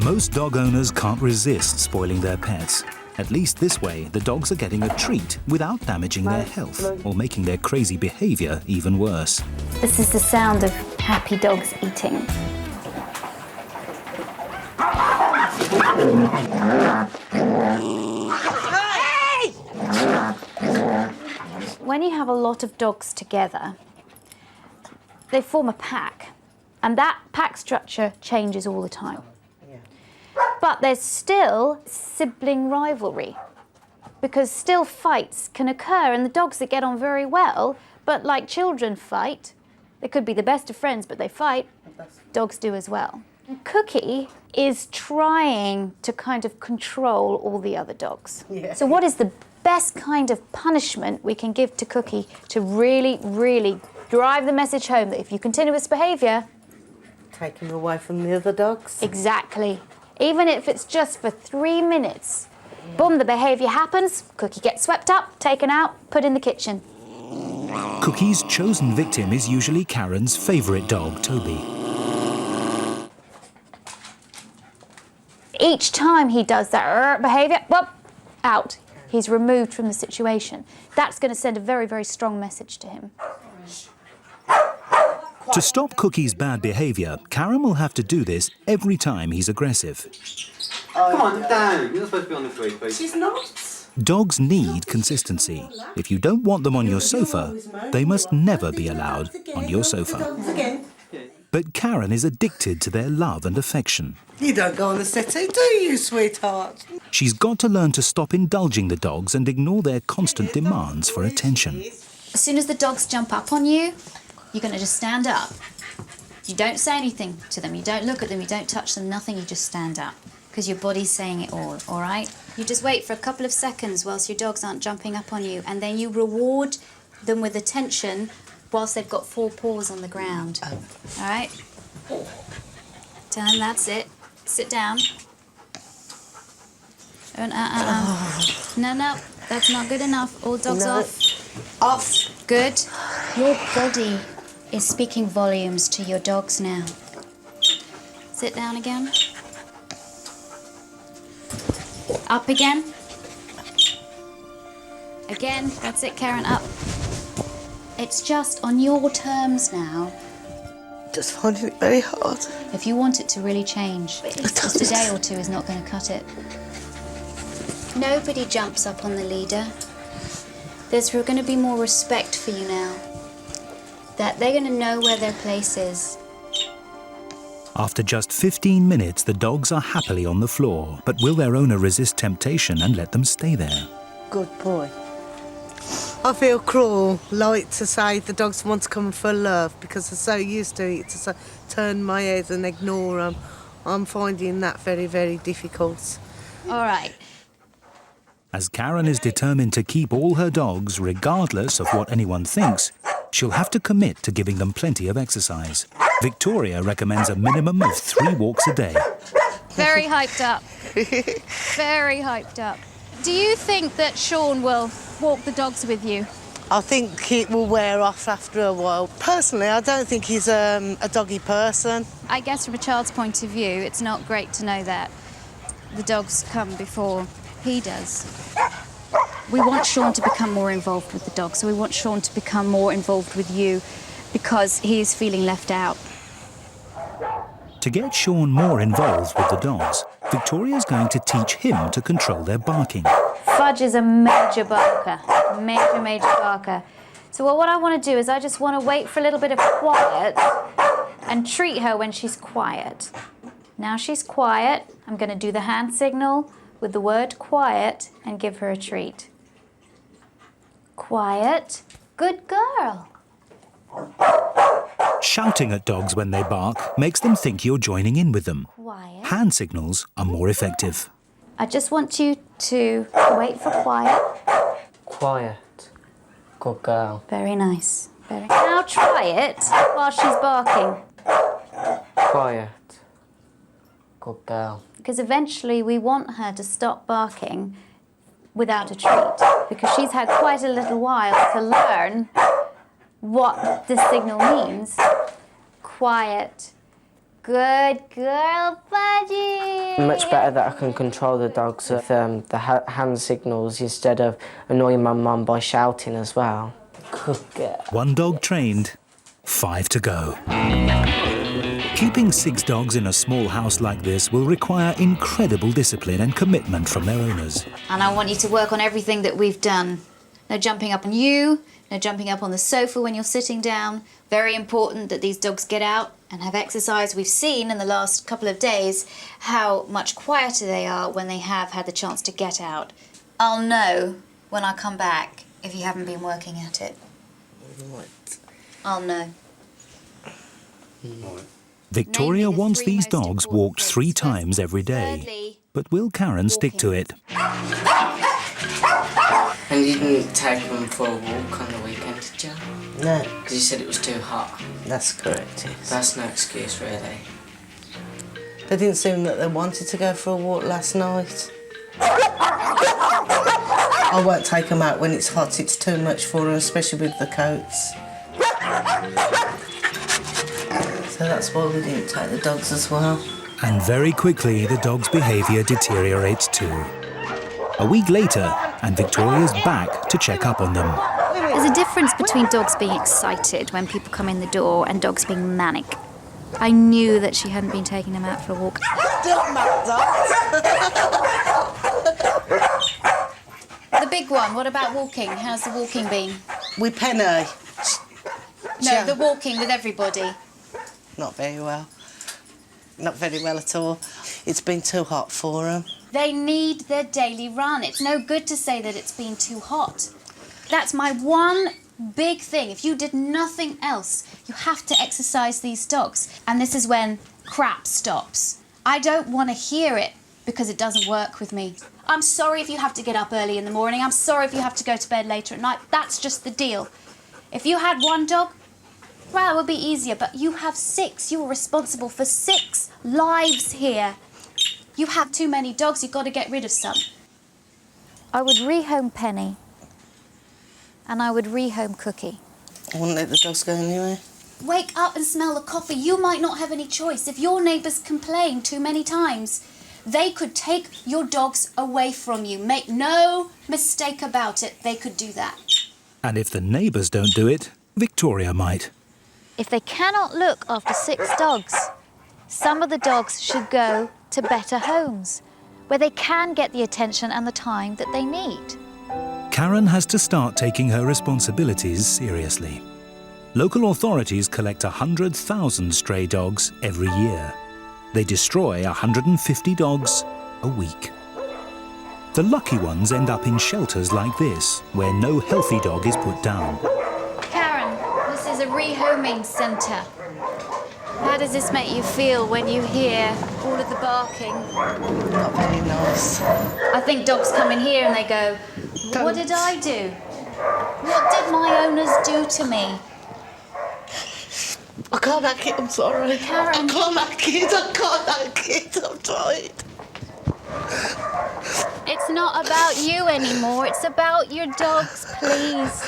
Most dog owners can't resist spoiling their pets. At least this way, the dogs are getting a treat without damaging their health or making their crazy behaviour even worse. This is the sound of happy dogs eating. Hey! When you have a lot of dogs together, they form a pack, and that pack structure changes all the time. But there's still sibling rivalry, because still fights can occur, and the dogs that get on very well, but like children fight, they could be the best of friends, but they fight, dogs do as well. Cookie is trying to kind of control all the other dogs. Yeah. So what is the best kind of punishment we can give to Cookie to really, really drive the message home that if you continue this behaviour... Take him away from the other dogs. Exactly. Even if it's just for 3 minutes. Boom, the behaviour happens, Cookie gets swept up, taken out, put in the kitchen. Cookie's chosen victim is usually Karen's favourite dog, Toby. each time he does that behaviour, well, out. He's removed from the situation. That's going to send a very, very strong message to him. To stop Cookie's bad behaviour, Karen will have to do this every time he's aggressive. Come on, down. You're not supposed to be on the free, please. She's not. Dogs need consistency. If you don't want them on your sofa, they must never be allowed on your sofa. But Karen is addicted to their love and affection. You don't go on the settee, do you, sweetheart? She's got to learn to stop indulging the dogs and ignore their constant demands for attention. As soon as the dogs jump up on you, you're going to just stand up. You don't say anything to them, you don't look at them, you don't touch them, nothing, you just stand up. Because your body's saying it all right? You just wait for a couple of seconds whilst your dogs aren't jumping up on you, and then you reward them with attention whilst they've got 4 paws on the ground. All right? Done, that's it. Sit down. No, that's not good enough. All dogs off. Off. Good. Your body is speaking volumes to your dogs now. Sit down again. Up again. Again, that's it, Karen, up. It's just on your terms now. Just finding it very hard. If you want it to really change, just a day or 2 is not going to cut it. Nobody jumps up on the leader. There's going to be more respect for you now. That they're going to know where their place is. After just 15 minutes, the dogs are happily on the floor. But will their owner resist temptation and let them stay there? Good boy. I feel cruel, like to say the dogs want to come for love because they're so used to it, to turn my head and ignore them. I'm finding that very, very difficult. All right. As Karen is determined to keep all her dogs, regardless of what anyone thinks, she'll have to commit to giving them plenty of exercise. Victoria recommends a minimum of 3 walks a day. Very hyped up. Very hyped up. Do you think that Sean will walk the dogs with you? I think it will wear off after a while. Personally, I don't think he's a doggy person. I guess from a child's point of view, it's not great to know that the dogs come before he does. We want Sean to become more involved with the dogs, so we want Sean to become more involved with you because he is feeling left out. To get Sean more involved with the dogs, Victoria's going to teach him to control their barking. Fudge is a major barker. Major barker. So what I want to do is I just want to wait for a little bit of quiet and treat her when she's quiet. Now she's quiet, I'm going to do the hand signal with the word quiet and give her a treat. Quiet. Good girl. Shouting at dogs when they bark makes them think you're joining in with them. Quiet. Hand signals are more effective. I just want you to wait for quiet. Quiet. Good girl. Very nice. Now try it while she's barking. Quiet. Good girl. Because eventually we want her to stop barking without a treat, because she's had quite a little while to learn what this signal means. Quiet. Good girl, Budgie. Much better that I can control the dogs with the hand signals instead of annoying my mum by shouting as well. Good girl. 1 dog trained, 5 to go. Keeping 6 dogs in a small house like this will require incredible discipline and commitment from their owners. And I want you to work on everything that we've done. No jumping up on you, no jumping up on the sofa when you're sitting down. Very important that these dogs get out and have exercise. We've seen in the last couple of days how much quieter they are when they have had the chance to get out. I'll know when I come back if you haven't been working at it. Right. I'll know. Victoria wants these dogs walked 3 times every day. But will Karen stick to it? And you didn't take them for a walk on the weekend, did you? No. Because you said it was too hot. That's correct, yes. That's no excuse, really. They didn't seem that they wanted to go for a walk last night. I won't take them out when it's hot, it's too much for them, especially with the coats. So that's why we didn't take the dogs as well. And very quickly, the dog's behaviour deteriorates too. A week later, and Victoria's back to check up on them. There's a difference between dogs being excited when people come in the door and dogs being manic. I knew that she hadn't been taking them out for a walk. The big one, what about walking? How's the walking been? With Penny. No, the walking with everybody. Not very well. Not very well at all. It's been too hot for them. They need their daily run. It's no good to say that it's been too hot. That's my one big thing. If you did nothing else, you have to exercise these dogs. And this is when crap stops. I don't want to hear it because it doesn't work with me. I'm sorry if you have to get up early in the morning. I'm sorry if you have to go to bed later at night. That's just the deal. If you had one dog, well, it would be easier, but you have 6. You are responsible for 6 lives here. You have too many dogs, you've got to get rid of some. I would rehome Penny, and I would rehome Cookie. I wouldn't let the dogs go anywhere. Wake up and smell the coffee. You might not have any choice. If your neighbours complain too many times, they could take your dogs away from you. Make no mistake about it, they could do that. And if the neighbours don't do it, Victoria might. If they cannot look after 6 dogs, some of the dogs should go to better homes, where they can get the attention and the time that they need. Karen has to start taking her responsibilities seriously. Local authorities collect 100,000 stray dogs every year. They destroy 150 dogs a week. The lucky ones end up in shelters like this, where no healthy dog is put down. Karen, this is a rehoming centre. How does this make you feel when you hear all of the barking? Not very nice. I think dogs come in here and they go, what did I do? What did my owners do to me? I can't hack it, I'm sorry. Karen. I can't hack it, I'm tired. It's not about you anymore, it's about your dogs, please.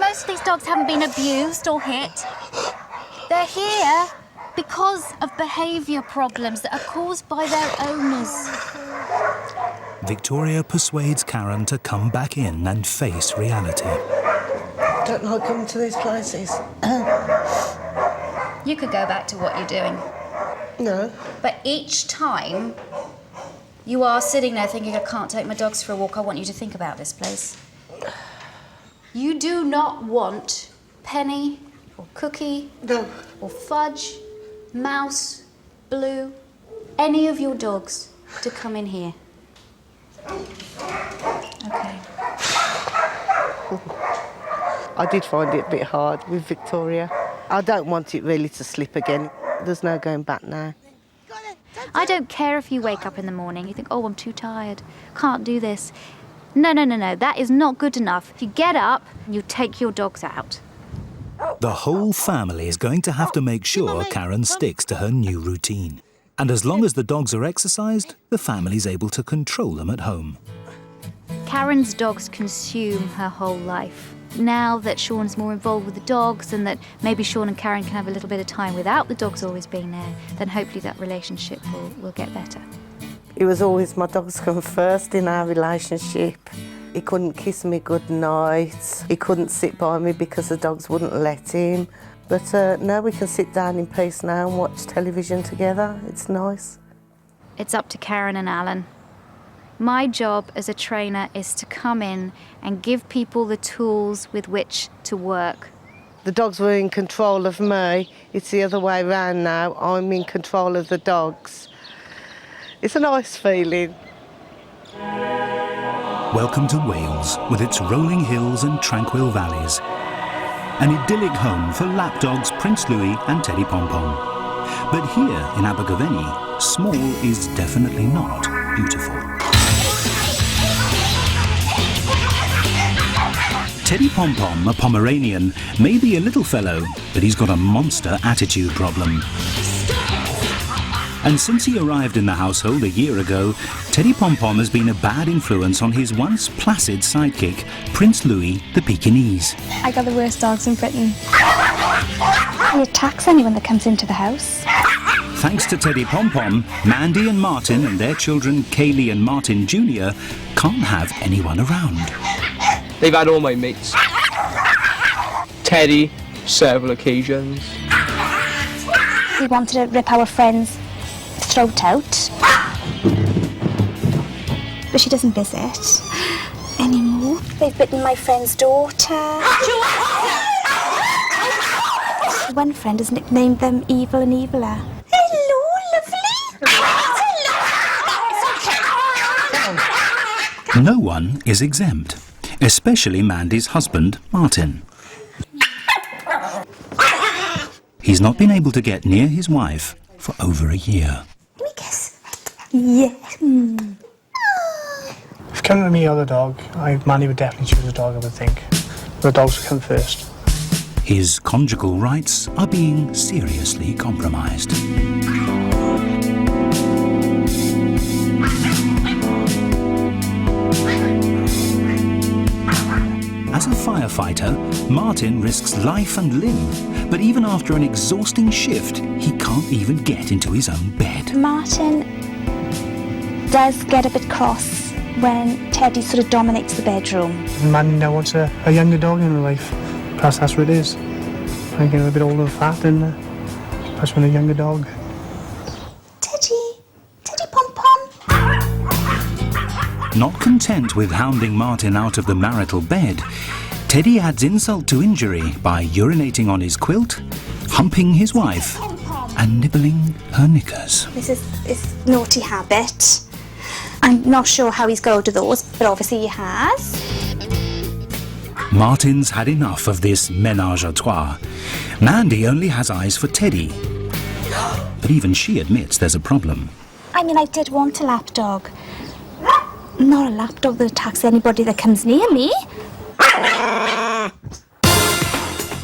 Most of these dogs haven't been abused or hit. They're here because of behaviour problems that are caused by their owners. Victoria persuades Karen to come back in and face reality. I don't like coming to these places. You could go back to what you're doing. No. But each time you are sitting there thinking, I can't take my dogs for a walk, I want you to think about this place. You do not want Penny or Cookie or Fudge, Mouse, Blue, any of your dogs to come in here. Okay. I did find it a bit hard with Victoria. I don't want it really to slip again. There's no going back now. I don't care if you wake up in the morning, you think, oh, I'm too tired, can't do this. No, that is not good enough. You get up and you take your dogs out. The whole family is going to have to make sure Karen sticks to her new routine. And as long as the dogs are exercised, the family's able to control them at home. Karen's dogs consume her whole life. Now that Sean's more involved with the dogs and that maybe Sean and Karen can have a little bit of time without the dogs always being there, then hopefully that relationship will get better. It was always my dogs come first in our relationship. He couldn't kiss me goodnight. He couldn't sit by me because the dogs wouldn't let him. But now we can sit down in peace now and watch television together. It's nice. It's up to Karen and Alan. My job as a trainer is to come in and give people the tools with which to work. The dogs were in control of me. It's the other way around now. I'm in control of the dogs. It's a nice feeling. Welcome to Wales, with its rolling hills and tranquil valleys. An idyllic home for lapdogs Prince Louis and Teddy Pom Pom. But here in Abergavenny, small is definitely not beautiful. Teddy Pom Pom, a Pomeranian, may be a little fellow, but he's got a monster attitude problem. And since he arrived in the household a year ago, Teddy Pom Pom has been a bad influence on his once placid sidekick, Prince Louis the Pekinese. I got the worst dogs in Britain. He attacks anyone that comes into the house. thanks to Teddy Pom-Pom, Mandy and Martin and their children Kaylee and Martin Jr. can't have anyone around. They've had all my mates. Teddy, several occasions. We wanted to rip our friend's throat out. But she doesn't visit anymore. They've bitten my friend's daughter. One friend has nicknamed them Evil and Eviler. Hello, lovely. No one is exempt, especially Mandy's husband, Martin. He's not been able to get near his wife for over a year. Let me guess. Yes. If coming to me or the dog, Mandy would definitely choose a dog, I would think. The dogs would come first. His conjugal rights are being seriously compromised. As a firefighter, Martin risks life and limb, but even after an exhausting shift, he can't even get into his own bed. Martin does get a bit cross when Teddy sort of dominates the bedroom. Mandy now wants a younger dog in her life. Perhaps that's what it is. I'm getting a bit older and fat, and perhaps want a younger dog. Teddy Pom-Pom. Not content with hounding Martin out of the marital bed, Teddy adds insult to injury by urinating on his quilt, humping his wife, and nibbling her knickers. This is naughty habit. I'm not sure how he's go to those, but obviously he has. Martin's had enough of this ménage à trois. Mandy only has eyes for Teddy. But even she admits there's a problem. I mean, I did want a lapdog. Not a lapdog that attacks anybody that comes near me.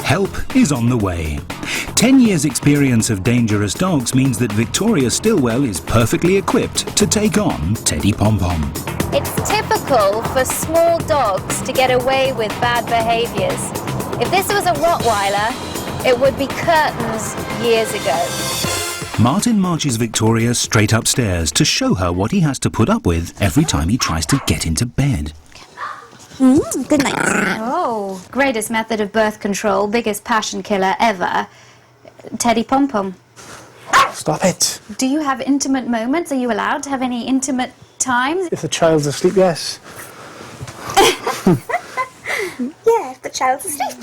Help is on the way. 10 years' experience of dangerous dogs means that Victoria Stilwell is perfectly equipped to take on Teddy Pom-Pom. It's typical for small dogs to get away with bad behaviours. If this was a Rottweiler, it would be curtains years ago. Martin marches Victoria straight upstairs to show her what he has to put up with every time he tries to get into bed. Good night. Oh, greatest method of birth control, biggest passion killer ever. Teddy Pom-Pom. Stop it. Do you have intimate moments? Are you allowed to have any intimate times? If the child's asleep, yes. Yeah, if the child's asleep.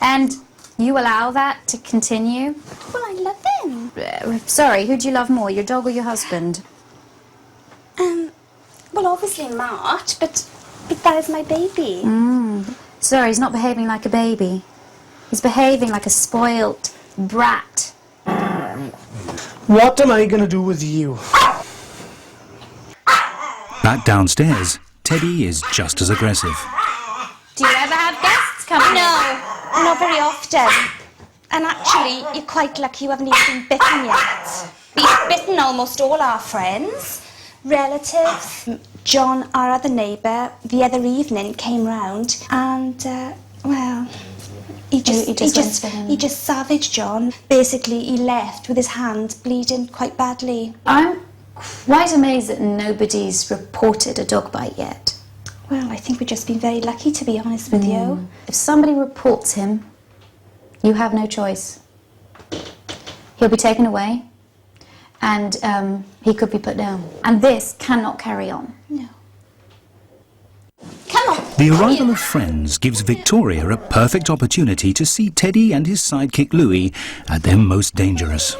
And you allow that to continue? Well, I love him. Sorry, who do you love more, your dog or your husband? Well, obviously Mart, but that is my baby. Sorry, he's not behaving like a baby. He's behaving like a spoilt brat. What am I going to do with you? Back downstairs, Teddy is just as aggressive. Do you ever have guests coming in? No, not very often. And actually, you're quite lucky you haven't even been bitten yet. We've bitten almost all our friends, relatives. John, our other neighbour, the other evening came round and, well, he just savaged John. Basically, he left with his hand bleeding quite badly. I'm quite amazed that nobody's reported a dog bite yet. Well, I think we've just been very lucky, to be honest with you. If somebody reports him, you have no choice. He'll be taken away, and he could be put down. And this cannot carry on. No. Come on. The arrival of friends gives Victoria a perfect opportunity to see Teddy and his sidekick Louis at their most dangerous.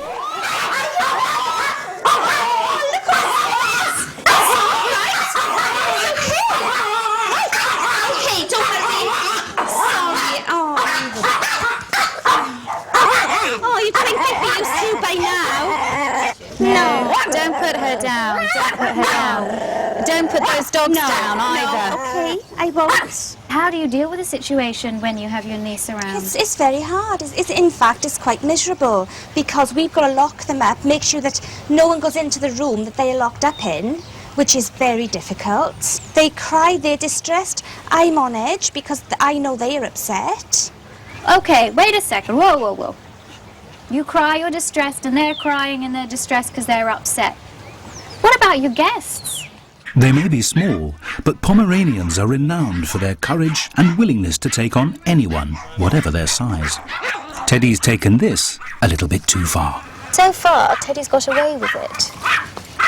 No, don't put her down. Don't put her down. Don't put those dogs down either. No, okay, I won't. How do you deal with a situation when you have your niece around? It's very hard. In fact, it's quite miserable because we've got to lock them up, make sure that no one goes into the room that they are locked up in, which is very difficult. They cry, they're distressed. I'm on edge because I know they are upset. Okay, wait a second. Whoa, whoa, whoa. You cry, you're distressed, and they're crying and they're distressed because they're upset. What about your guests? They may be small, but Pomeranians are renowned for their courage and willingness to take on anyone, whatever their size. Teddy's taken this a little bit too far. So far, Teddy's got away with it.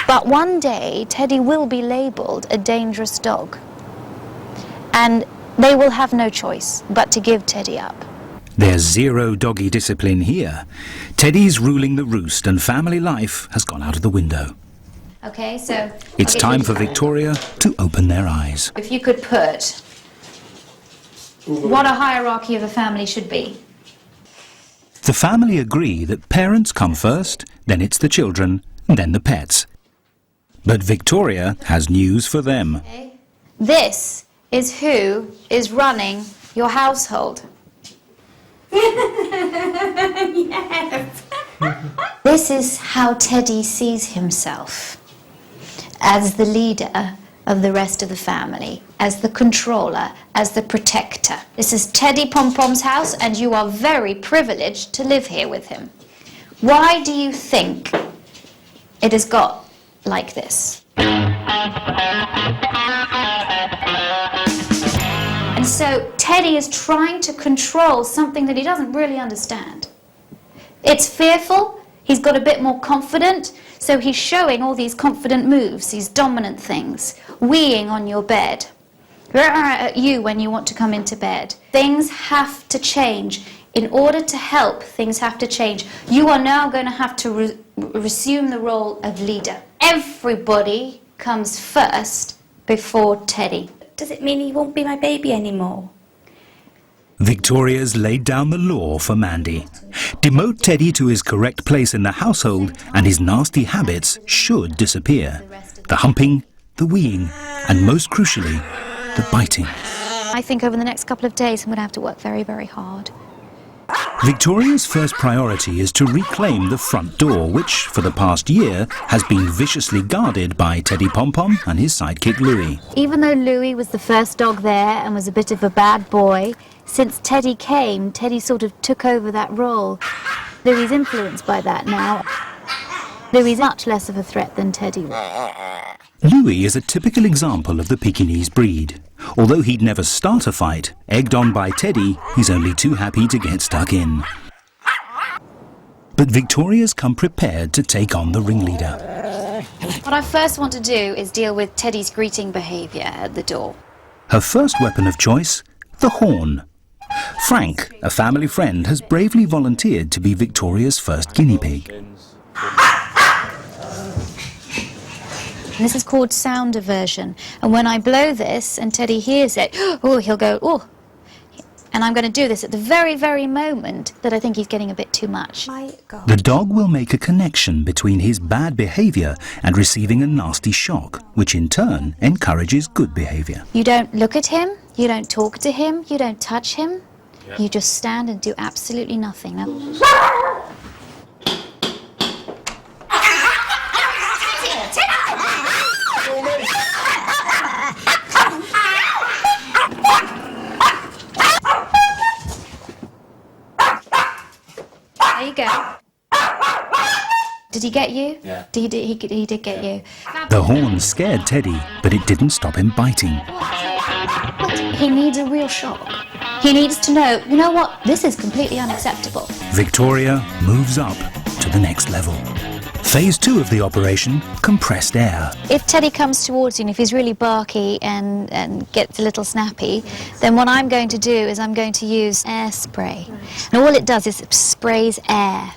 But one day, Teddy will be labelled a dangerous dog. And they will have no choice but to give Teddy up. There's zero doggy discipline here. Teddy's ruling the roost and family life has gone out of the window. Okay, so... It's time for Victoria to open their eyes. If you could put what a hierarchy of a family should be. The family agree that parents come first, then it's the children, and then the pets. But Victoria has news for them. Okay. This is who is running your household. Yes. This is how Teddy sees himself. As the leader of the rest of the family, as the controller, as the protector. This is Teddy Pom-Pom's house, and you are very privileged to live here with him. Why do you think it has got like this? And so Teddy is trying to control something that he doesn't really understand. It's fearful, he's got a bit more confident, so he's showing all these confident moves, these dominant things, weeing on your bed, at you when you want to come into bed. Things have to change. In order to help, things have to change. You are now going to have to resume the role of leader. Everybody comes first before Teddy. Does it mean he won't be my baby anymore? Victoria's laid down the law for Mandy. Demote Teddy to his correct place in the household and his nasty habits should disappear. The humping, the weeing, and most crucially, the biting. I think over the next couple of days I'm going to have to work very, very hard. Victoria's first priority is to reclaim the front door, which, for the past year, has been viciously guarded by Teddy Pom-Pom and his sidekick Louis. Even though Louis was the first dog there and was a bit of a bad boy, since Teddy came, Teddy sort of took over that role. Louis is influenced by that now. Louis is much less of a threat than Teddy was. Louis is a typical example of the Pekinese breed. Although he'd never start a fight, egged on by Teddy, he's only too happy to get stuck in. But Victoria's come prepared to take on the ringleader. What I first want to do is deal with Teddy's greeting behaviour at the door. Her first weapon of choice, the horn. Frank, a family friend, has bravely volunteered to be Victoria's first guinea pig. This is called sound aversion. And when I blow this and Teddy hears it, oh, he'll go, oh. And I'm going to do this at the very, very moment that I think he's getting a bit too much. The dog will make a connection between his bad behaviour and receiving a nasty shock, which in turn encourages good behaviour. You don't look at him, you don't talk to him, you don't touch him. Yep. You just stand and do absolutely nothing. Now, there you go. Did he get you? Yeah. He did get you. The horn scared Teddy, but it didn't stop him biting. He needs a real shock. He needs to know, you know what, this is completely unacceptable. Victoria moves up to the next level. Phase 2 of the operation, compressed air. If Teddy comes towards you and if he's really barky and gets a little snappy, then what I'm going to do is I'm going to use air spray. And all it does is it sprays air.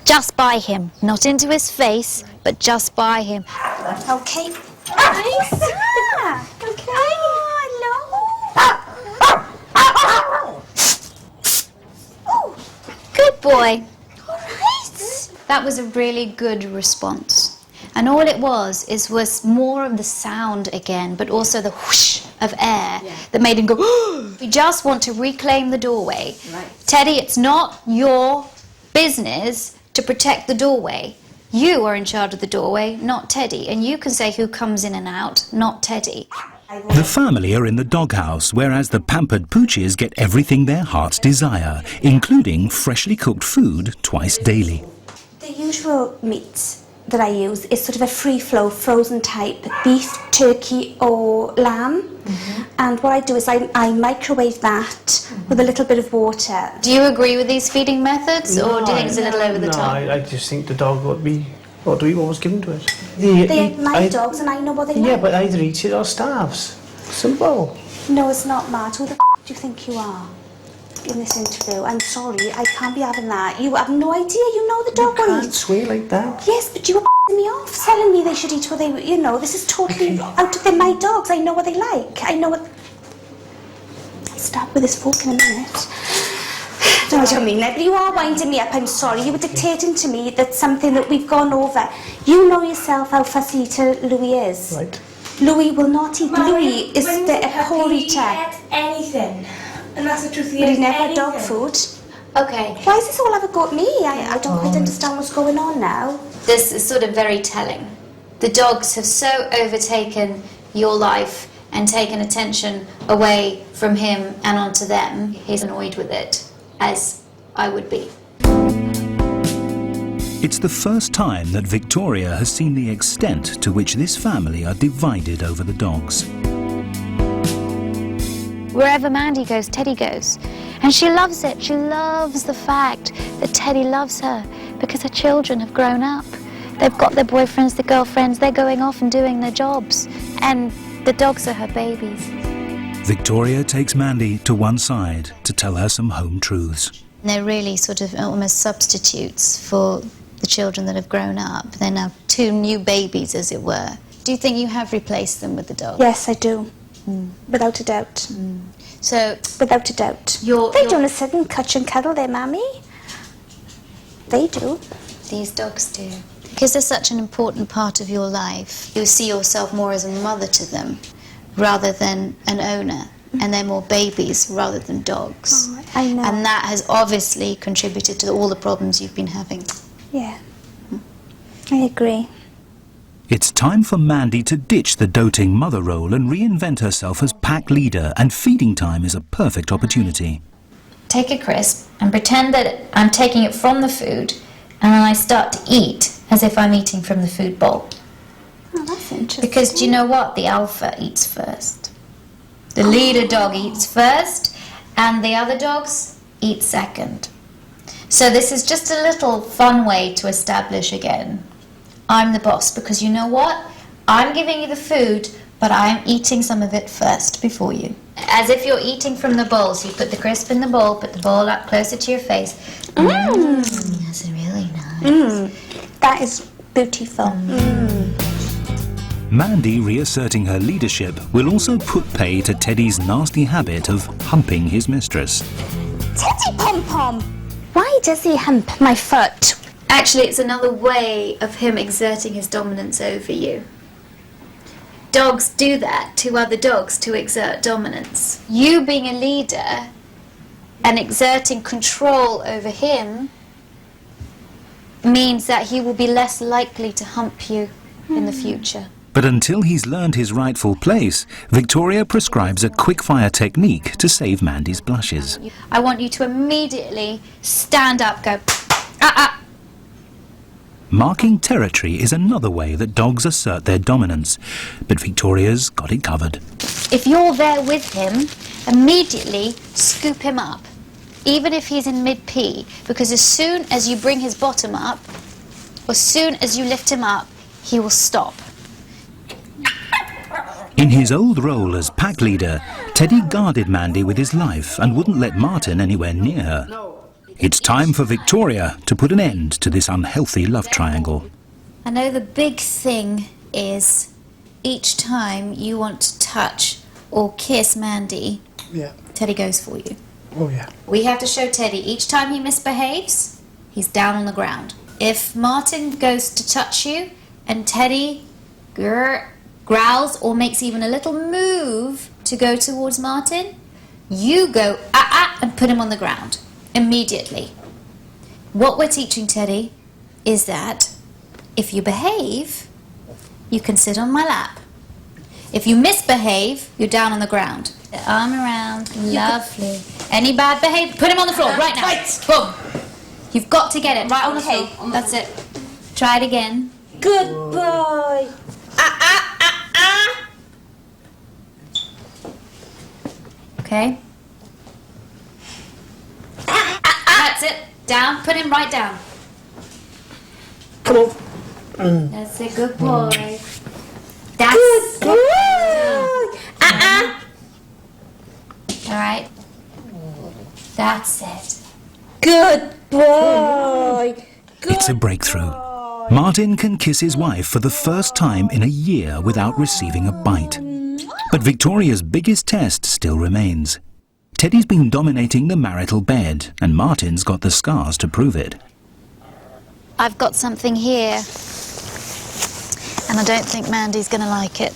Just by him, not into his face, but just by him. Okay. Nice. Okay. Oh, good boy. All right. That was a really good response. And all it was more of the sound again, but also the whoosh of air that made him go, we just want to reclaim the doorway. Right. Teddy, it's not your business to protect the doorway. You are in charge of the doorway, not Teddy. And you can say who comes in and out, not Teddy. The family are in the doghouse, whereas the pampered pooches get everything their hearts desire, including freshly cooked food twice daily. The usual meats that I use is sort of a free flow, frozen type, beef, turkey or lamb. And what I do is I microwave that with a little bit of water. Do you agree with these feeding methods, or do you think it's a little over the top? I just think the dog ought to eat what was given to it. They're my dogs and I know what they like. Yeah, but either eats it or starves. Simple. No, it's not, Matt. Who the do you think you are in this interview? I'm sorry, I can't be having that. You have no idea. You know the dog will eat. You can't swear like that. Yes, but you were me off, telling me they should eat what they, you know, this is totally out of my dogs. I know what they like. I know what... I'll start with this fork in a minute. No, I don't mean that, but you are winding me up. I'm sorry. You were dictating to me that's something that we've gone over. You know yourself how fussy eater Louis is. Right. Louis will not eat. Mummy, Louis is a poor eater. Anything. And that's the truth. But he never had dog food. Okay. Why does this all have a go at me? I don't quite understand what's going on now. This is sort of very telling. The dogs have so overtaken your life and taken attention away from him and onto them. He's annoyed with it, as I would be. It's the first time that Victoria has seen the extent to which this family are divided over the dogs. Wherever Mandy goes, Teddy goes. And she loves it. She loves the fact that Teddy loves her because her children have grown up. They've got their boyfriends, their girlfriends, they're going off and doing their jobs. And the dogs are her babies. Victoria takes Mandy to one side to tell her some home truths. They're really sort of almost substitutes for the children that have grown up. They're now two new babies, as it were. Do you think you have replaced them with the dogs? Yes, I do. Without a doubt. So, without a doubt. They don't sit and catch and cuddle their mammy. They do. These dogs do. Because they're such an important part of your life. You see yourself more as a mother to them rather than an owner. And they're more babies rather than dogs. Oh, I know. And that has obviously contributed to all the problems you've been having. Yeah. I agree. It's time for Mandy to ditch the doting mother role and reinvent herself as pack leader, and feeding time is a perfect opportunity. Take a crisp and pretend that I'm taking it from the food, and then I start to eat as if I'm eating from the food bowl. Oh, that's interesting. Because do you know what? The alpha eats first. The leader dog eats first, and the other dogs eat second. So this is just a little fun way to establish again, I'm the boss, because you know what? I'm giving you the food, but I'm eating some of it first before you. As if you're eating from the bowl. So you put the crisp in the bowl, put the bowl up closer to your face. That's really nice. That is beautiful. Mandy, reasserting her leadership, will also put pay to Teddy's nasty habit of humping his mistress. Teddy Pom-Pom! Why does he hump my foot? Actually, it's another way of him exerting his dominance over you. Dogs do that to other dogs to exert dominance. You being a leader and exerting control over him means that he will be less likely to hump you in the future. But until he's learned his rightful place, Victoria prescribes a quick-fire technique to save Mandy's blushes. I want you to immediately stand up, go, Marking territory is another way that dogs assert their dominance, but Victoria's got it covered. If you're there with him, immediately scoop him up, even if he's in mid-pee, because as soon as you bring his bottom up, or as soon as you lift him up, he will stop. In his old role as pack leader, Teddy guarded Mandy with his life and wouldn't let Martin anywhere near her. It's time for Victoria to put an end to this unhealthy love triangle. I know the big thing is each time you want to touch or kiss Mandy, Teddy goes for you. Oh, yeah. We have to show Teddy each time he misbehaves, he's down on the ground. If Martin goes to touch you and Teddy growls or makes even a little move to go towards Martin, you go and put him on the ground immediately. What we're teaching Teddy is that if you behave, you can sit on my lap. If you misbehave, you're down on the ground. The arm around, lovely. Any bad behavior, put him on the floor right now. Right. Boom. You've got to get it right on the floor. That's it. Try it again. Good boy. Okay. That's it. Down. Put him right down. Come on. That's a good boy. That's good boy. All right. That's it. Good boy. It's a breakthrough. Martin can kiss his wife for the first time in a year without receiving a bite. But Victoria's biggest test still remains. Teddy's been dominating the marital bed, and Martin's got the scars to prove it. I've got something here, and I don't think Mandy's going to like it.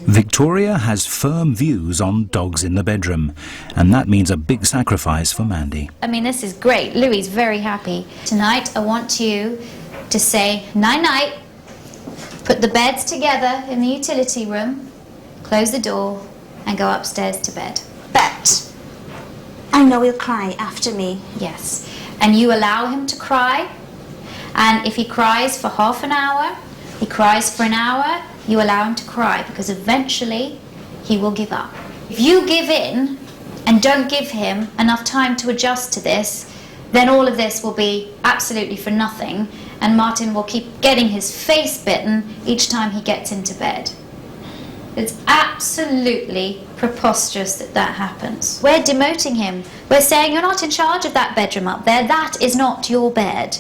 Victoria has firm views on dogs in the bedroom, and that means a big sacrifice for Mandy. I mean, this is great. Louie's very happy. Tonight, I want you to say night-night, put the beds together in the utility room, close the door, and go upstairs to bed. But I know he'll cry after me. Yes. And you allow him to cry, and if he cries for half an hour, he cries for an hour, you allow him to cry, because eventually he will give up. If you give in and don't give him enough time to adjust to this, then all of this will be absolutely for nothing, and Martin will keep getting his face bitten each time he gets into bed. It's absolutely preposterous that that happens. We're demoting him. We're saying you're not in charge of that bedroom up there. That is not your bed.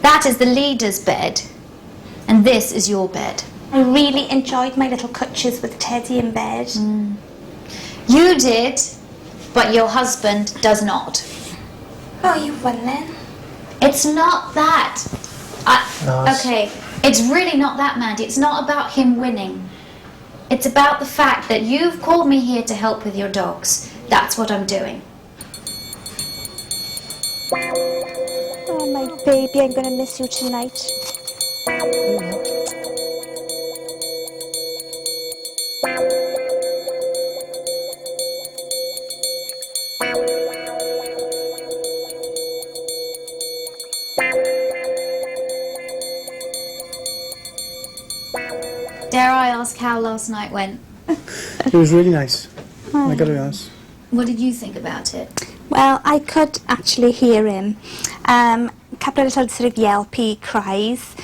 That is the leader's bed. And this is your bed. I really enjoyed my little cutches with Teddy in bed. You did, but your husband does not. Oh, you won then? It's not that. Nice. Okay, it's really not that, Mandy. It's not about him winning. It's about the fact that you've called me here to help with your dogs. That's what I'm doing. Oh, my baby, I'm going to miss you tonight. Dare I ask how last night went? It was really nice. I gotta be honest. What did you think about it? Well, I could actually hear him. A couple of little sort of yelpy cries,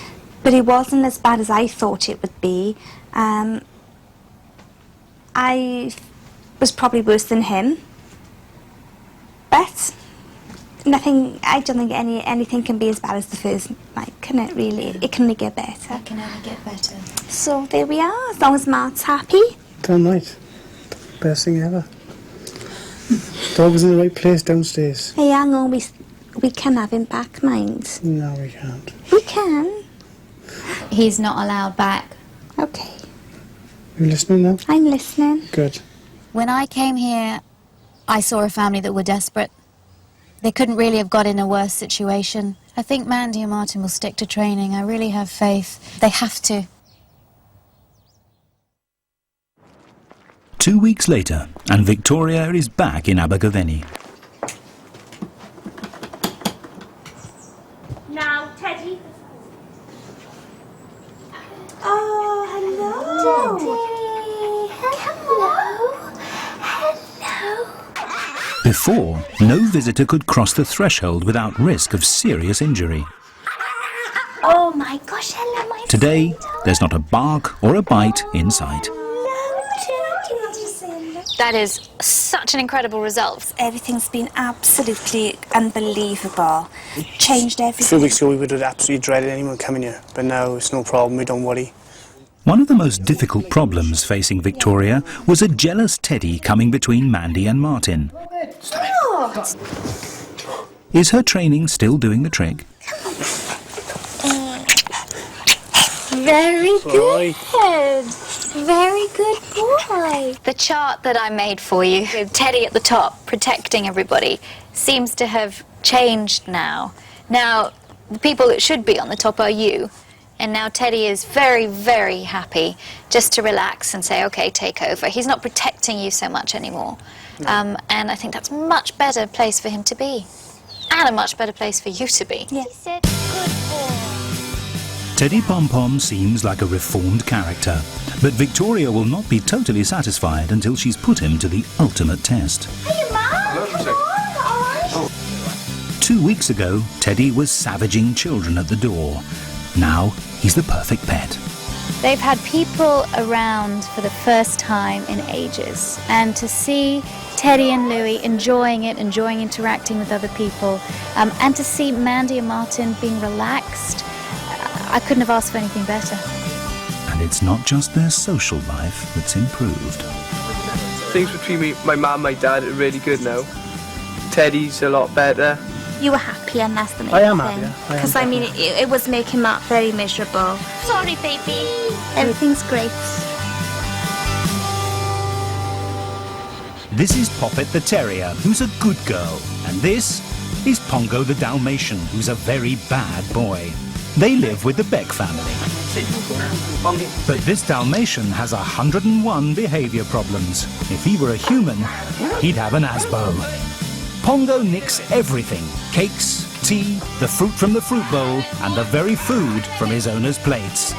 but it wasn't as bad as I thought it would be. I was probably worse than him, but nothing. I don't think anything can be as bad as the first night, can it? Really, it can only get better. It can only get better. So there we are. As long as Mart's happy. Damn right. Best thing ever. Dog was in the right place downstairs. Hey, hang on. We can have him back, mind. No, we can't. We can. He's not allowed back. Okay. You listening now? I'm listening. Good. When I came here, I saw a family that were desperate. They couldn't really have got in a worse situation. I think Mandy and Martin will stick to training. I really have faith. They have to. 2 weeks later, and Victoria is back in Abergavenny. Now, Teddy. Oh, hello. Hello. Before, no visitor could cross the threshold without risk of serious injury. Oh my gosh, hello, my Today, there's not a bark or a bite in sight. That is such an incredible result. Everything's been absolutely unbelievable. Changed A everything. few weeks ago we would have absolutely dreaded anyone coming here, but now it's no problem, we don't worry. One of the most difficult problems facing Victoria was a jealous Teddy coming between Mandy and Martin. What? Is her training still doing the trick? Very good. Very good boy. The chart that I made for you, with Teddy at the top, protecting everybody, seems to have changed now. Now, the people that should be on the top are you And now Teddy is very, very happy just to relax and say, okay, take over. He's not protecting you so much anymore. And I think that's a much better place for him to be. And a much better place for you to be. Yes. Teddy Pom-Pom seems like a reformed character, but Victoria will not be totally satisfied until she's put him to the ultimate test. Hey, Mum! Come on! 2 weeks ago, Teddy was savaging children at the door. Now, he's the perfect pet. They've had people around for the first time in ages, and to see Teddy and Louie enjoying it, enjoying interacting with other people, and to see Mandy and Martin being relaxed, I couldn't have asked for anything better. And it's not just their social life that's improved. Things between my mum and my dad are really good now. Teddy's a lot better. You were happy, and that's the main I am thing. happier. Because I mean, it was making Matt very miserable. Sorry, baby. Everything's great. This is Poppet the Terrier, who's a good girl. And this is Pongo the Dalmatian, who's a very bad boy. They live with the Beck family. But this Dalmatian has 101 behaviour problems. If he were a human, he'd have an ASBO. Pongo nicks everything: cakes, tea, the fruit from the fruit bowl, and the very food from his owner's plates.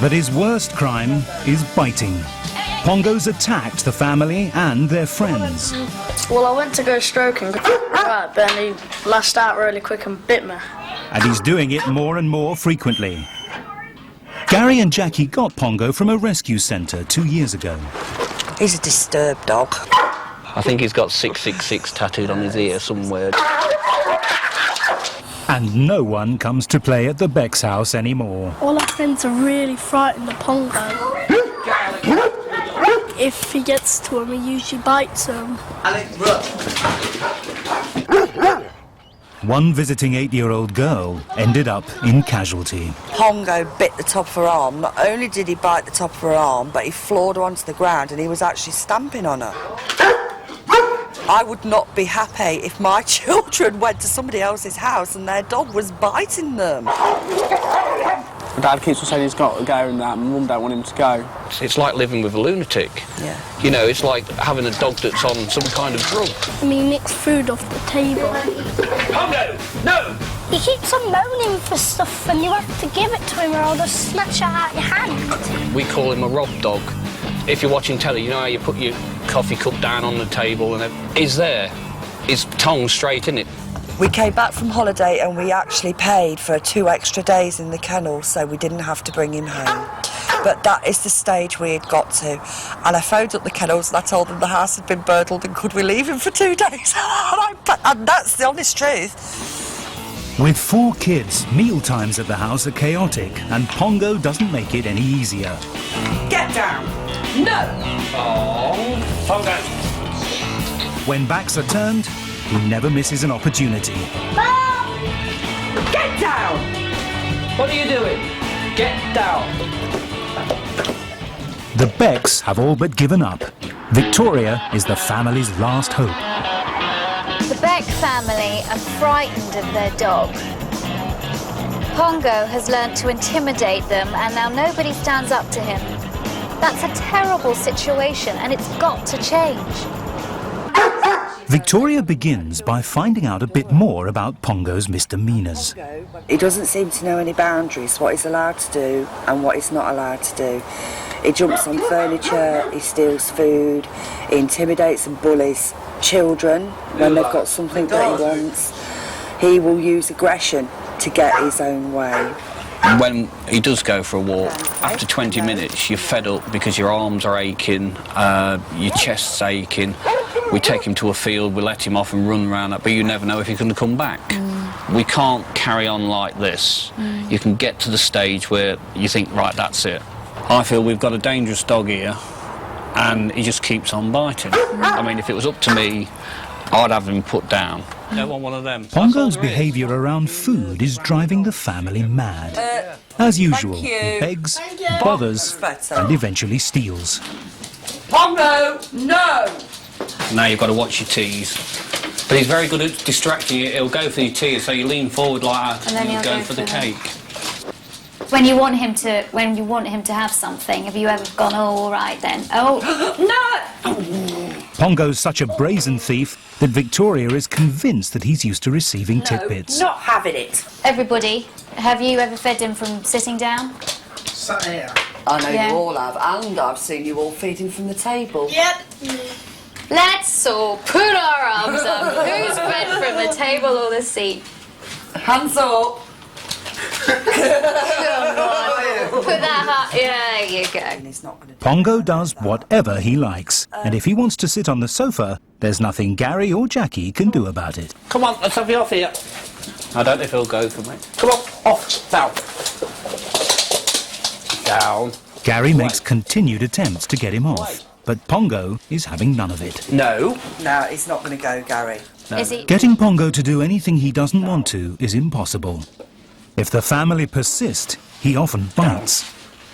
But his worst crime is biting. Pongo's attacked the family and their friends. Well, I went to go stroking, right, then he lashed out really quick and bit me. And he's doing it more and more frequently. Gary and Jackie got Pongo from a rescue centre 2 years ago. He's a disturbed dog. I think he's got 666 tattooed on his ear somewhere. And no one comes to play at the Beck's house anymore. All our friends are really frightened of Pongo. If he gets to him, he usually bites him. One visiting 8-year-old girl ended up in casualty. Pongo bit the top of her arm. Not only did he bite the top of her arm, but he floored her onto the ground and he was actually stamping on her. I would not be happy if my children went to somebody else's house and their dog was biting them. My dad keeps on saying he's got to go and that, and Mum don't want him to go. It's like living with a lunatic. Yeah. You know, it's like having a dog that's on some kind of drug. I mean, he nicks food off the table. Pongo, no! He keeps on moaning for stuff and you have to give it to him or I'll just snatch it out of your hand. We call him a rob dog. If you're watching telly, you know how you put your coffee cup down on the table and he's there. His tongue's straight in it. We came back from holiday and we actually paid for 2 extra days in the kennel so we didn't have to bring him home. But that is the stage we had got to. And I phoned up the kennels and I told them the house had been burgled and could we leave him for 2 days? And that's the honest truth. With 4 kids, meal times at the house are chaotic and Pongo doesn't make it any easier. Get down! No! Oh, Pongo! When backs are turned, he never misses an opportunity. Mom! Get down! What are you doing? Get down! The Becks have all but given up. Victoria is the family's last hope. The Beck family are frightened of their dog. Pongo has learnt to intimidate them and now nobody stands up to him. That's a terrible situation and it's got to change. Victoria begins by finding out a bit more about Pongo's misdemeanours. He doesn't seem to know any boundaries, what he's allowed to do and what he's not allowed to do. He jumps on furniture, he steals food, he intimidates and bullies children when they've got something that he wants. He will use aggression to get his own way. When he does go for a walk, after 20 minutes you're fed up because your arms are aching, your chest's aching. We take him to a field, we let him off and run around that, but you never know if he's going to come back. We can't carry on like this. You can get to the stage where you think, right, that's it. I feel we've got a dangerous dog here and he just keeps on biting. I mean, if it was up to me, I'd have him put down. Don't want one of them. Pongo's behaviour around food is driving the family mad. As usual, he begs, bothers, and eventually steals. Pongo, no! Now you've got to watch your teas. But he's very good at distracting you. He'll go for your tea, so you lean forward like that And then and he'll go go for the for them. cake. When you want him to have something, have you ever gone, oh, all right then? Oh, no! Pongo's such a brazen thief that Victoria is convinced that he's used to receiving tidbits. Not having it. Everybody, have you ever fed him from sitting down? Sat here. I know Yeah. you all have, and I've seen you all feeding from the table. Yep. Let's all put our arms up. Who's fed from the table or the seat? Hands up. Come on. Put that heart. Yeah, there you go. Pongo does whatever he likes, and if he wants to sit on the sofa, there's nothing Gary or Jackie can do about it. Come on, let's have you off here. I don't know if he'll go for me. Come on, off, down. Down. Gary makes continued attempts to get him off, but Pongo is having none of it. No. No, it's not going to go, Gary. Is he? Getting Pongo to do anything he doesn't want to is impossible. If the family persist, he often bites.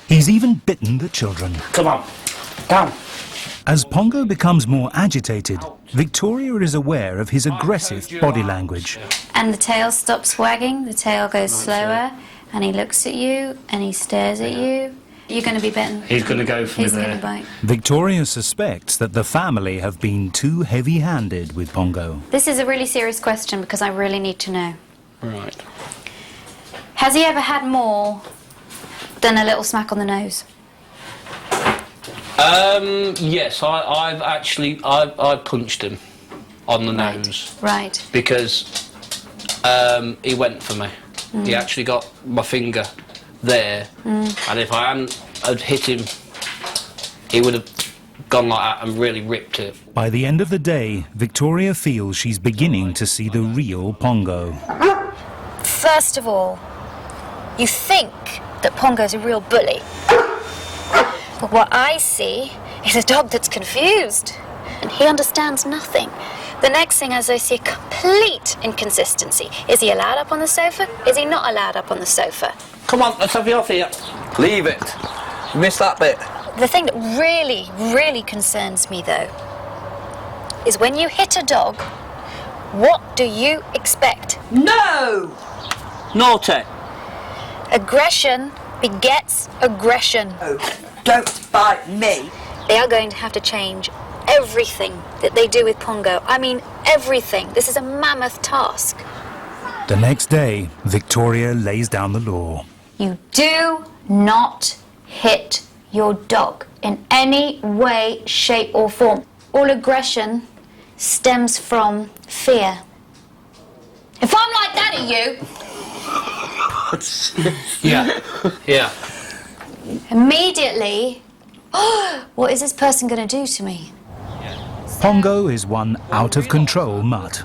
He's even bitten the children. Come on, down. As Pongo becomes more agitated, Victoria is aware of his aggressive body language. And the tail stops wagging, the tail goes slower, and he looks at you, and he stares at you. You're going to be bitten. He's going to go for me He's there. going to bite. Victoria suspects that the family have been too heavy-handed with Pongo. This is a really serious question because I really need to know. Right. Has he ever had more than a little smack on the nose? Yes, I punched him on the nose. Right. Because he went for me. Mm. He actually got my finger there, and if I hadn't had hit him, he would have gone like that and really ripped it. By the end of the day, Victoria feels she's beginning to see the real Pongo. First of all, you think that Pongo's a real bully. But what I see is a dog that's confused, and he understands nothing. The next thing is I see a complete inconsistency. Is he allowed up on the sofa? Is he not allowed up on the sofa? Come on, let's have you off here. Leave it. You missed that bit. The thing that really, really concerns me, though, is when you hit a dog, what do you expect? No! Naughty. Aggression begets aggression. Oh, don't bite me. They are going to have to change everything that they do with Pongo. I mean, everything. This is a mammoth task. The next day, Victoria lays down the law. You do not hit your dog in any way, shape or form. All aggression stems from fear. If I'm like that at you, Yeah. immediately, what is this person going to do to me? Pongo is one out-of-control mutt.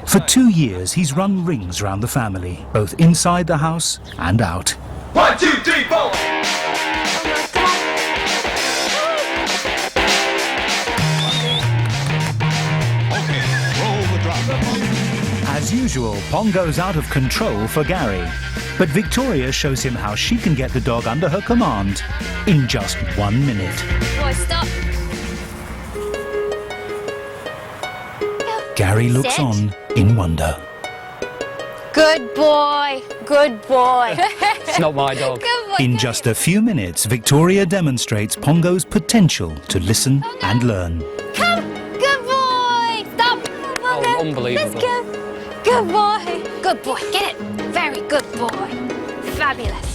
For 2 years, he's run rings around the family, both inside the house and out. 1, 2, 3, 4. As usual, Pongo's out of control for Gary. But Victoria shows him how she can get the dog under her command in just 1 minute. Boy, stop. Gary looks Sit. on in wonder. Good boy. Good boy. It's not my dog. Good boy. In just a few minutes, Victoria demonstrates Pongo's potential to listen and learn. Come. Good boy. Stop. Oh, unbelievable. Let's go. Good boy. Good boy. Get it. Very good boy. Fabulous.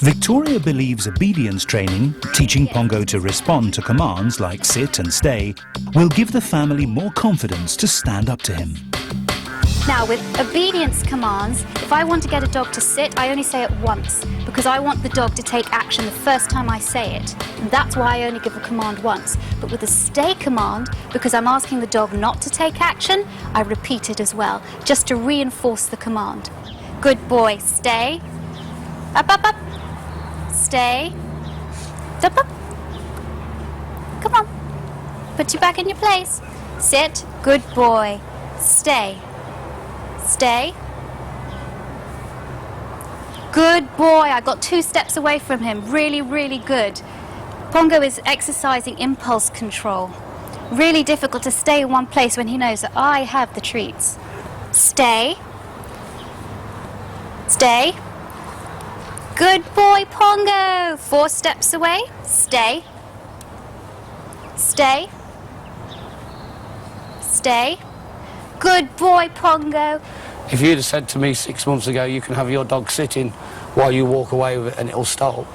Victoria believes obedience training, teaching Pongo to respond to commands like sit and stay, will give the family more confidence to stand up to him. Now, with obedience commands, if I want to get a dog to sit, I only say it once, because I want the dog to take action the first time I say it. And that's why I only give a command once. But with a stay command, because I'm asking the dog not to take action, I repeat it as well, just to reinforce the command. Good boy, stay. Up, up, up. Stay. Up, up. Come on. Put you back in your place. Sit. Good boy. Stay. Stay. Good boy. I got 2 steps away from him. Really, really good. Pongo is exercising impulse control. Really difficult to stay in one place when he knows that I have the treats. Stay. Stay. Good boy, Pongo. 4 steps away. Stay. Stay. Stay. Good boy, Pongo. If you'd have said to me 6 months ago, you can have your dog sitting while you walk away with it and it'll stop,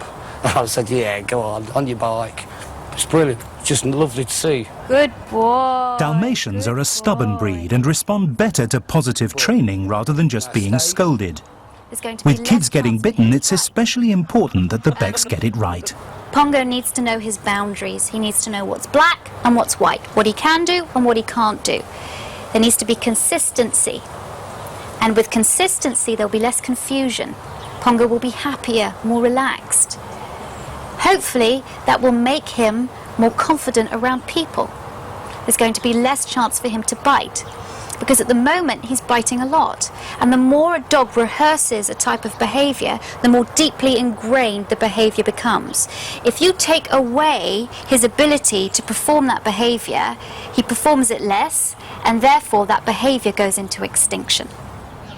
I'd have said, yeah, go on your bike. It's brilliant. Just lovely to see. Good boy. Dalmatians are a stubborn breed and respond better to positive training rather than just being scolded. With kids getting bitten, it's especially important that the Becks get it right. Pongo needs to know his boundaries. He needs to know what's black and what's white, what he can do and what he can't do. There needs to be consistency. And with consistency, there'll be less confusion. Pongo will be happier, more relaxed. Hopefully, that will make him more confident around people. There's going to be less chance for him to bite, because at the moment he's biting a lot. And the more a dog rehearses a type of behaviour, the more deeply ingrained the behaviour becomes. If you take away his ability to perform that behaviour, he performs it less, and therefore that behaviour goes into extinction.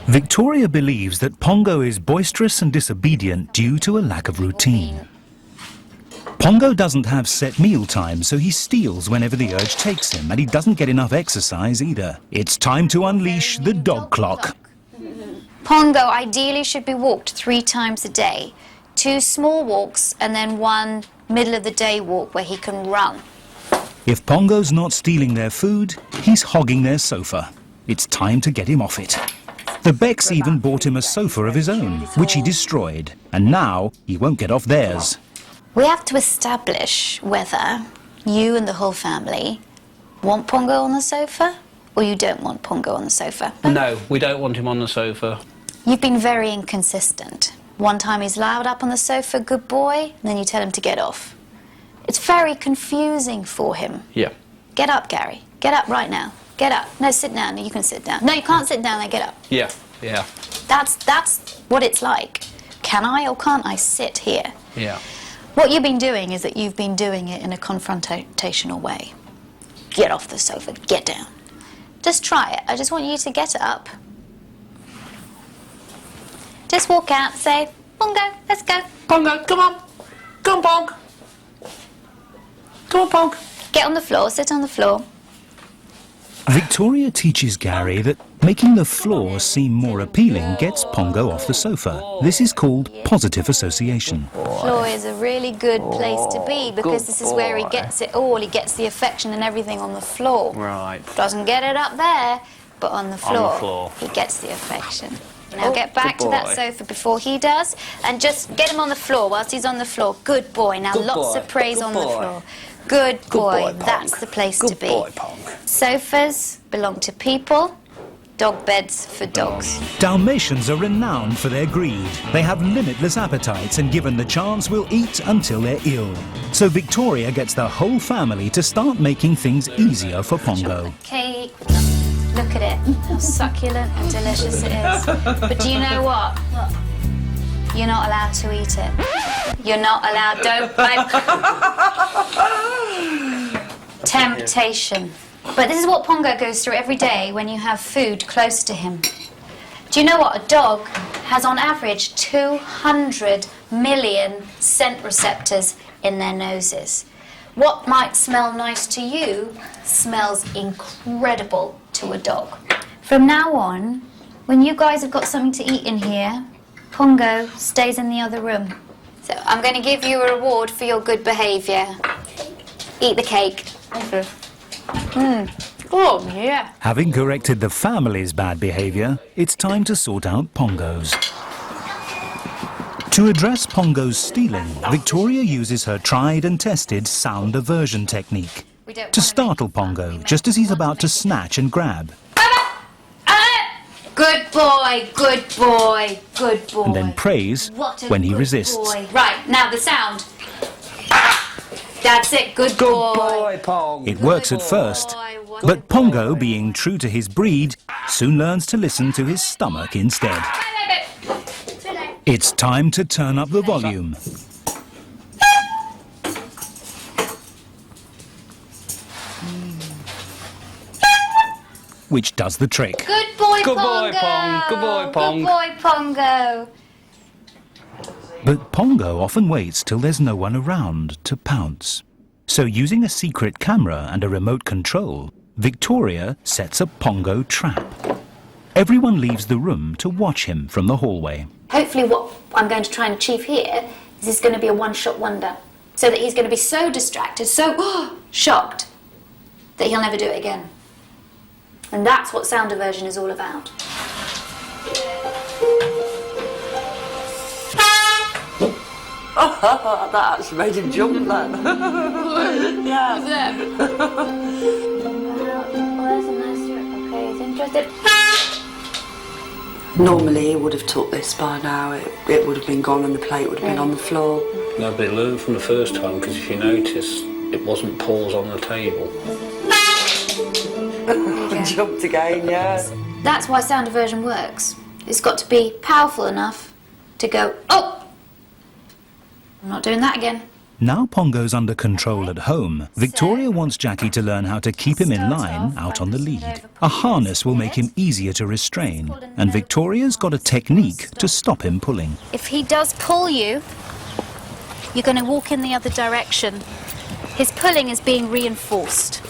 Victoria believes that Pongo is boisterous and disobedient due to a lack of routine. Pongo doesn't have set meal times, so he steals whenever the urge takes him, and he doesn't get enough exercise either. It's time to unleash the dog clock. Pongo ideally should be walked 3 times a day. 2 small walks and then 1 middle of the day walk where he can run. If Pongo's not stealing their food, he's hogging their sofa. It's time to get him off it. The Becks even bought him a sofa of his own, which he destroyed, and now he won't get off theirs. We have to establish whether you and the whole family want Pongo on the sofa or you don't want Pongo on the sofa. No, we don't want him on the sofa. You've been very inconsistent. One time he's loud up on the sofa, good boy, and then you tell him to get off. It's very confusing for him. Yeah. Get up, Gary. Get up right now. Get up. No, sit down. You can sit down. No, you can't sit down, then get up. Yeah, yeah. That's what it's like. Can I or can't I sit here? Yeah. What you've been doing is that you've been doing it in a confrontational way. Get off the sofa, get down. Just try it. I just want you to get up. Just walk out, say, Pongo, let's go. Pongo, come on. Come on, Pong. Come on, Pong. Get on the floor, sit on the floor. Victoria teaches Gary that making the floor seem more appealing gets Pongo off the sofa. This is called positive association. Floor is a really good place to be because this is where he gets it all. He gets the affection and everything on the floor. Right. Doesn't get it up there, but on the floor, On the floor. he gets the affection. Now get back to that sofa before he does and just get him on the floor whilst he's on the floor. Good boy. Now lots of praise on the floor. Good boy. That's the place to be. Good boy, Pong. Sofas belong to people, dog beds for dogs. Dalmatians are renowned for their greed. They have limitless appetites and given the chance will eat until they're ill. So Victoria gets the whole family to start making things easier for Pongo. Cake. Look at it. How succulent and delicious it is. But do you know what? You're not allowed to eat it. You're not allowed. Don't bite. Temptation. But this is what Pongo goes through every day when you have food close to him. Do you know what? A dog has on average 200 million scent receptors in their noses. What might smell nice to you smells incredible to a dog. From now on, when you guys have got something to eat in here, Pongo stays in the other room. So I'm going to give you a reward for your good behaviour. Eat the cake. Oh, yeah. Having corrected the family's bad behaviour, it's time to sort out Pongo's. To address Pongo's stealing, Victoria uses her tried and tested sound aversion technique to startle Pongo just as he's about to snatch and grab. Good boy, good boy, good boy. And then praise when he resists. Boy. Right, now the sound. That's it, good boy. Pong. It works at first, but Pongo, being true to his breed, soon learns to listen to his stomach instead. It's time to turn up the volume. Which does the trick. Good boy, Good Pongo. boy, Pong. Good boy, Pong. Good boy, Pongo. But Pongo often waits till there's no one around to pounce. So using a secret camera and a remote control, Victoria sets a Pongo trap. Everyone leaves the room to watch him from the hallway. Hopefully what I'm going to try and achieve here is this going to be a one-shot wonder. So that he's going to be so distracted, so shocked, that he'll never do it again. And that's what sound aversion is all about. Oh, that actually made him jump then. Yeah. Okay, he's interested. Normally he would have took this by now. It would have been gone and the plate would have been on the floor. No, but learn from the first time, because if you notice, it wasn't paws on the table. Jumped again, yeah. That's why sound aversion works. It's got to be powerful enough to go, oh! I'm not doing that again. Now Pongo's under control at home, Victoria wants Jackie to learn how to keep him in line out on the lead. A harness will make him easier to restrain, and Victoria's got a technique to stop him pulling. If he does pull you, you're going to walk in the other direction. His pulling is being reinforced,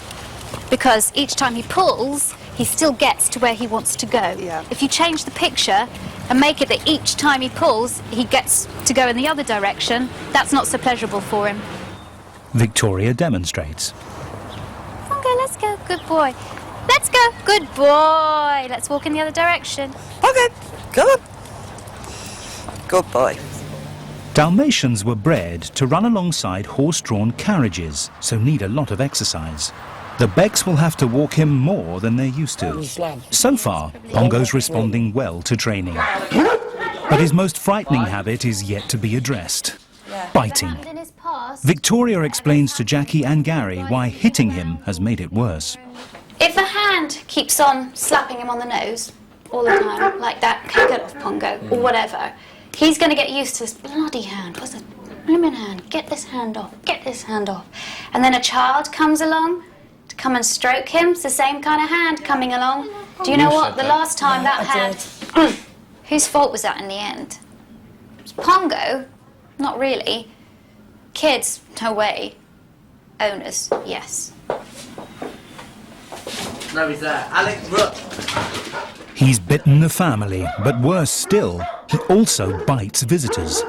because each time he pulls, he still gets to where he wants to go. Yeah. If you change the picture and make it that each time he pulls, he gets to go in the other direction, that's not so pleasurable for him. Victoria demonstrates. Pongo, let's go. Good boy. Let's go. Good boy. Let's walk in the other direction. Okay, come on. Good boy. Dalmatians were bred to run alongside horse-drawn carriages, so need a lot of exercise. The Becks will have to walk him more than they're used to. So far, Pongo's responding well to training. But his most frightening habit is yet to be addressed. Biting. Victoria explains to Jackie and Gary why hitting him has made it worse. If a hand keeps on slapping him on the nose all the time, like that cut off Pongo, or whatever, he's going to get used to this bloody hand. What's it? Blooming hand. Get this hand off. Get this hand off. And then a child comes along to come and stroke him. It's the same kind of hand coming along. Do you know what? The last time that hand... Whose fault was that in the end? It was Pongo? Not really. Kids? No way. Owners? Yes. No, he's there. Alex, look. He's bitten the family, but worse still, he also bites visitors.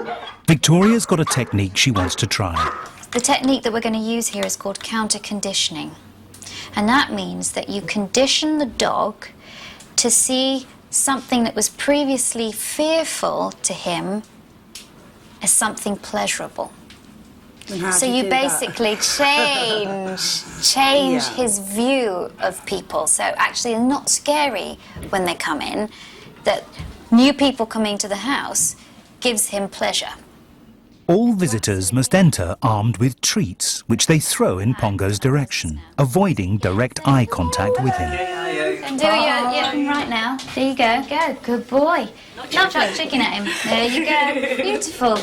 Victoria's got a technique she wants to try. The technique that we're going to use here is called counter-conditioning. And that means that you condition the dog to see something that was previously fearful to him as something pleasurable. So you basically change his view of people. So actually not scary when they come in, that new people coming to the house gives him pleasure. All visitors must enter armed with treats, which they throw in Pongo's direction, avoiding direct eye contact with him. And do your right now. There you go. Go. Good boy. Chuck chicken at him. There you go. Beautiful.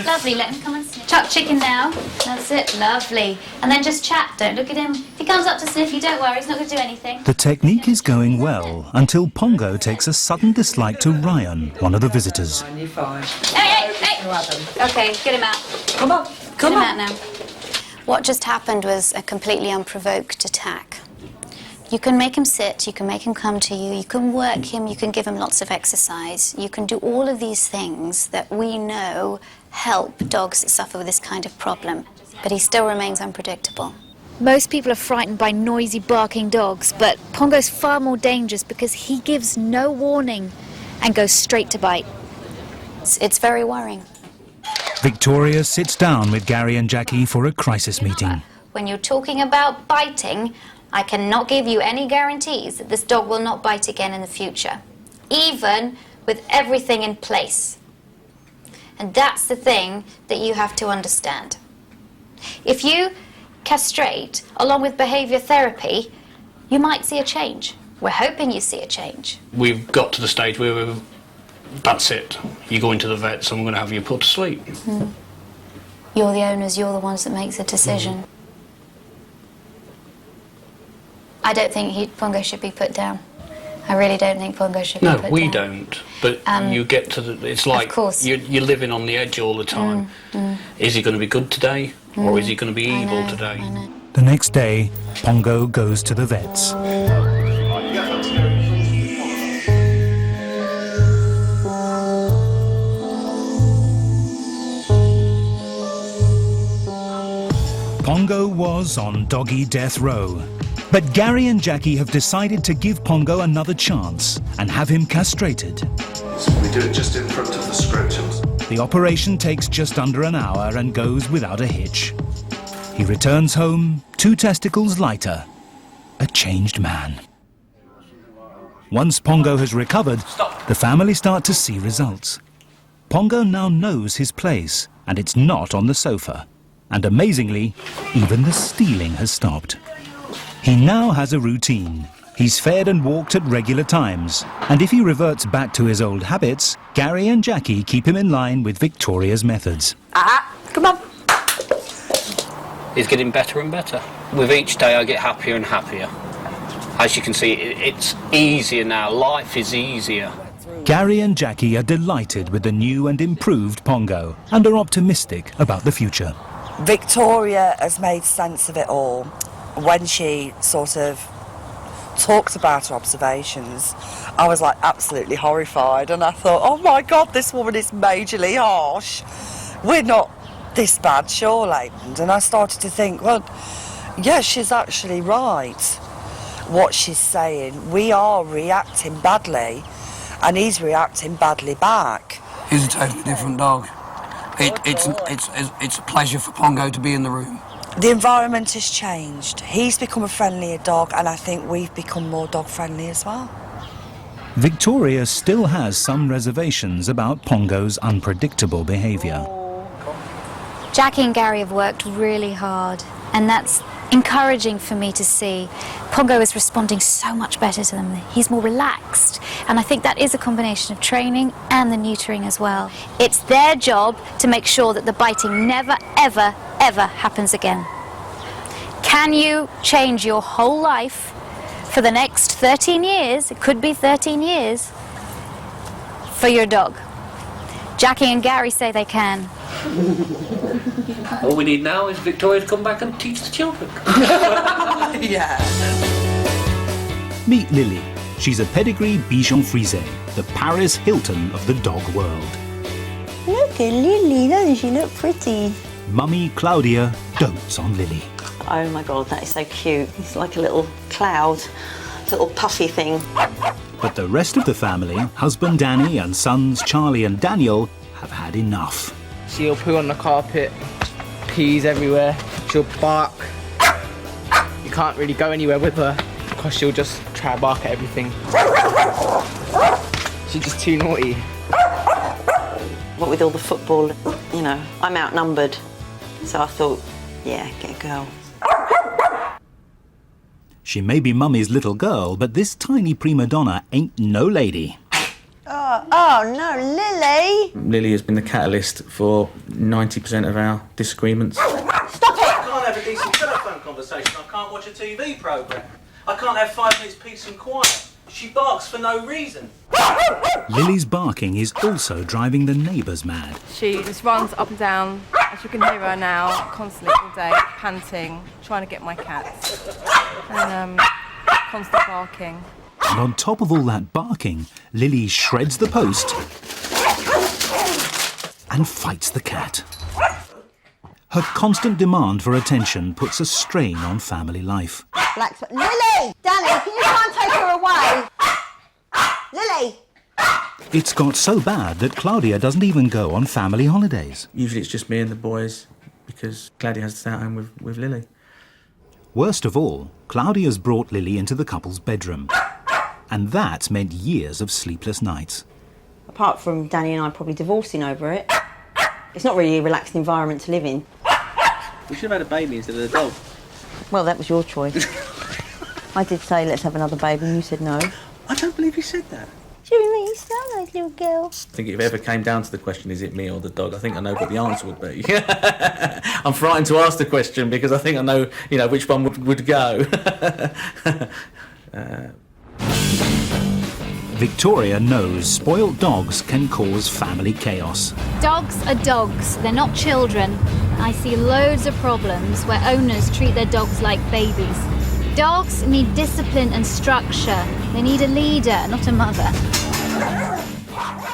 Lovely. Let him come and sniff. Chuck chicken now. That's it. Lovely. And then just chat. Don't look at him. If he comes up to sniff you, don't worry. He's not going to do anything. The technique is going well until Pongo takes a sudden dislike to Ryan, one of the visitors. You're fine. Hey! Okay, get him out. Come on. Get him out now. What just happened was a completely unprovoked attack. You can make him sit, you can make him come to you, you can work him, you can give him lots of exercise. You can do all of these things that we know help dogs that suffer with this kind of problem. But he still remains unpredictable. Most people are frightened by noisy barking dogs, but Pongo's far more dangerous because he gives no warning and goes straight to bite. It's very worrying. Victoria sits down with Gary and Jackie for a crisis meeting. When you're talking about biting, I cannot give you any guarantees that this dog will not bite again in the future, even with everything in place. And that's the thing that you have to understand. If you castrate along with behaviour therapy, you might see a change. We're hoping you see a change. We've got to the stage where that's it. You go into the vet, so I'm going to have you put to sleep. You're the owners, you're the ones that make the decision. I don't think Pongo should be put down. I really don't think Pongo should be put down. No, we don't. But you get to the... It's like you're living on the edge all the time. Is he going to be good today? Or is he going to be evil today? The next day, Pongo goes to the vets. Pongo was on doggy death row. But Gary and Jackie have decided to give Pongo another chance and have him castrated. So we do it just in front of the scrotums. The operation takes just under an hour and goes without a hitch. He returns home, 2 testicles lighter, a changed man. Once Pongo has recovered, the family start to see results. Pongo now knows his place, and it's not on the sofa. And amazingly, even the stealing has stopped. He now has a routine. He's fed and walked at regular times. And if he reverts back to his old habits, Gary and Jackie keep him in line with Victoria's methods. Come on. It's getting better and better. With each day I get happier and happier. As you can see, it's easier now. Life is easier. Gary and Jackie are delighted with the new and improved Pongo and are optimistic about the future. Victoria has made sense of it all. When she sort of talked about her observations, I was like absolutely horrified, and I thought, oh my God, this woman is majorly harsh. We're not this bad, surely. And I started to think, well, yeah, she's actually right. What she's saying, we are reacting badly, and he's reacting badly back. He's a totally different dog. It's a pleasure for Pongo to be in the room. The environment has changed. He's become a friendlier dog, and I think we've become more dog-friendly as well. Victoria still has some reservations about Pongo's unpredictable behaviour. Jackie and Gary have worked really hard, and that's encouraging for me to see. Pongo is responding so much better to them. He's more relaxed, and I think that is a combination of training and the neutering as well. It's their job to make sure that the biting never, ever, ever happens again. Can you change your whole life for the next 13 years, it could be 13 years, for your dog? Jackie and Gary say they can. All we need now is Victoria to come back and teach the children. Yeah. Meet Lily. She's a pedigree Bichon Frise, the Paris Hilton of the dog world. Look at Lily, doesn't she look pretty? Mummy Claudia dotes on Lily. Oh my God, that is so cute. It's like a little cloud, little puffy thing. But the rest of the family, husband Danny and sons Charlie and Daniel, have had enough. She'll poo on the carpet, pees everywhere, she'll bark. You can't really go anywhere with her because she'll just try to bark at everything. She's just too naughty. What with all the football, you know, I'm outnumbered. So I thought, yeah, get a girl. She may be Mummy's little girl, but this tiny prima donna ain't no lady. Oh no, Lily! Lily has been the catalyst for 90% of our disagreements. Stop it! I can't have a decent telephone conversation. I can't watch a TV programme. I can't have 5 minutes peace and quiet. She barks for no reason. Lily's barking is also driving the neighbours mad. She just runs up and down, as you can hear her now, constantly all day, panting, trying to get my cats. And constant barking. And on top of all that barking, Lily shreds the post and fights the cat. Her constant demand for attention puts a strain on family life. Lily! Danny, can you try and take her away? Lily! It's got so bad that Claudia doesn't even go on family holidays. Usually it's just me and the boys because Claudia has to stay at home with Lily. Worst of all, Claudia's brought Lily into the couple's bedroom. And that's meant years of sleepless nights. Apart from Danny and I probably divorcing over it, it's not really a relaxed environment to live in. We should have had a baby instead of a dog. Well, that was your choice. I did say let's have another baby and you said no. I don't believe you said that. Do you mean you sound like a little girl? I think if it ever came down to the question, is it me or the dog, I think I know what the answer would be. I'm frightened to ask the question because I think I know, which one would go. Victoria knows spoilt dogs can cause family chaos. Dogs are dogs, they're not children. I see loads of problems where owners treat their dogs like babies. Dogs need discipline and structure. They need a leader, not a mother.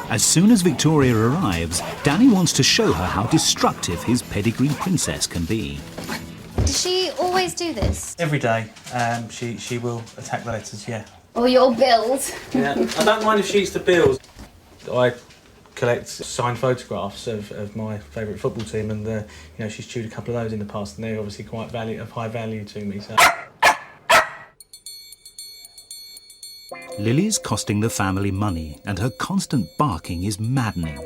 As soon as Victoria arrives, Danny wants to show her how destructive his pedigree princess can be. Does she always do this? Every day, she will attack the letters, yeah. Or your bills? Yeah, I don't mind if she eats the bills. I collect signed photographs of my favourite football team, and you know, she's chewed a couple of those in the past, and they're obviously quite of high value to me. So. Lily's costing the family money, and her constant barking is maddening.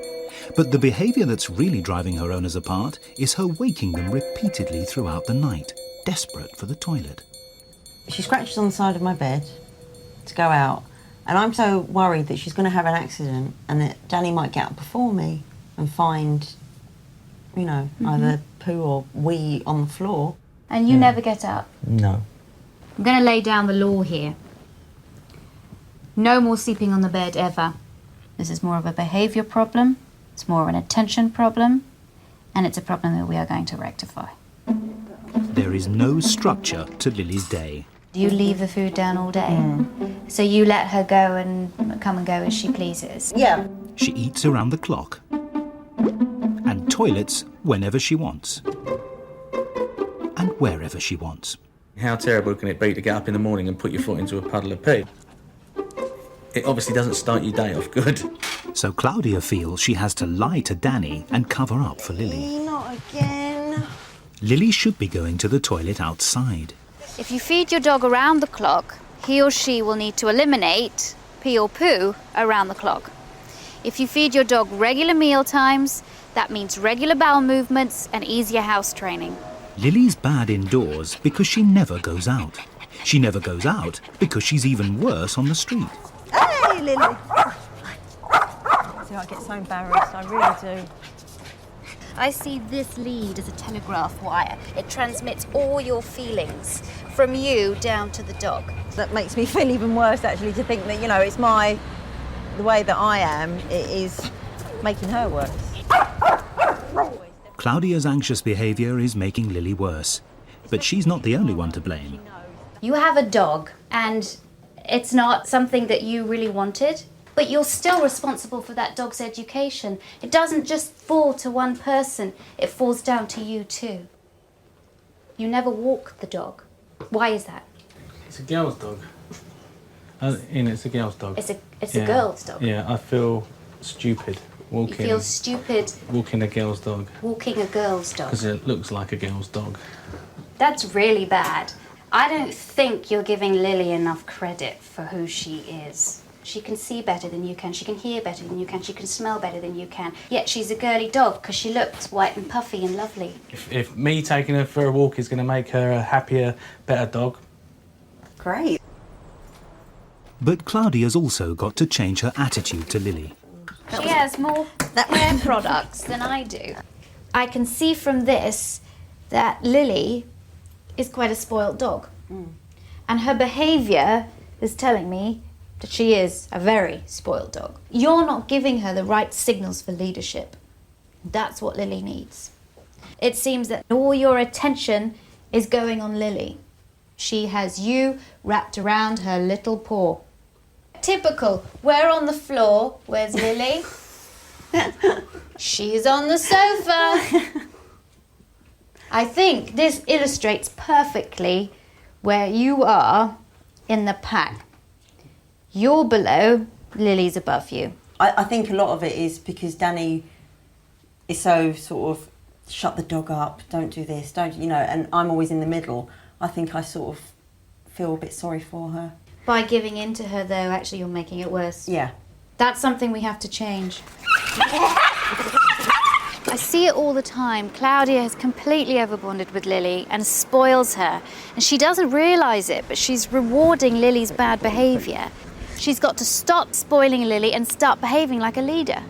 But the behaviour that's really driving her owners apart is her waking them repeatedly throughout the night, desperate for the toilet. She scratches on the side of my bed to go out, and I'm so worried that she's going to have an accident and that Danny might get up before me and find, you know, either poo or wee on the floor. And you never get up? No. I'm going to lay down the law here. No more sleeping on the bed ever. This is more of a behaviour problem, it's more of an attention problem, and it's a problem that we are going to rectify. There is no structure to Lily's day. You leave the food down all day, so you let her go and come and go as she pleases. Yeah. She eats around the clock and toilets whenever she wants and wherever she wants. How terrible can it be to get up in the morning and put your foot into a puddle of pee? It obviously doesn't start your day off good. So Claudia feels she has to lie to Danny and cover up for Lily. Not again. Lily should be going to the toilet outside. If you feed your dog around the clock, he or she will need to eliminate pee or poo around the clock. If you feed your dog regular meal times, that means regular bowel movements and easier house training. Lily's bad indoors because she never goes out. She never goes out because she's even worse on the street. Hey, Lily! See, I get so embarrassed, I really do. I see this lead as a telegraph wire. It transmits all your feelings from you down to the dog. That makes me feel even worse, actually, to think that, you know, it's the way that I am, it is making her worse. Claudia's anxious behaviour is making Lily worse, but she's not the only one to blame. You have a dog, and it's not something that you really wanted, but you're still responsible for that dog's education. It doesn't just fall to one person, it falls down to you too. You never walk the dog. Why is that? It's a girl's dog. It's a girl's dog. It's a girl's dog. Yeah, I feel stupid walking. You feel stupid walking a girl's dog. Walking a girl's dog. Because it looks like a girl's dog. That's really bad. I don't think you're giving Lily enough credit for who she is. She can see better than you can, she can hear better than you can, she can smell better than you can. Yet she's a girly dog because she looks white and puffy and lovely. If me taking her for a walk is going to make her a happier, better dog. Great. But Claudia's also got to change her attitude to Lily. She has more hair products than I do. I can see from this that Lily is quite a spoilt dog. And her behaviour is telling me that she is a very spoiled dog. You're not giving her the right signals for leadership. That's what Lily needs. It seems that all your attention is going on Lily. She has you wrapped around her little paw. Typical. We're on the floor. Where's Lily? She's on the sofa. I think this illustrates perfectly where you are in the pack. You're below, Lily's above you. I think a lot of it is because Danny is so sort of shut the dog up, don't do this, don't, you know, and I'm always in the middle. I think I sort of feel a bit sorry for her. By giving in to her, though, actually you're making it worse. Yeah. That's something we have to change. I see it all the time. Claudia has completely overbonded with Lily and spoils her. And she doesn't realise it, but she's rewarding Lily's bad behaviour. She's got to stop spoiling Lily and start behaving like a leader.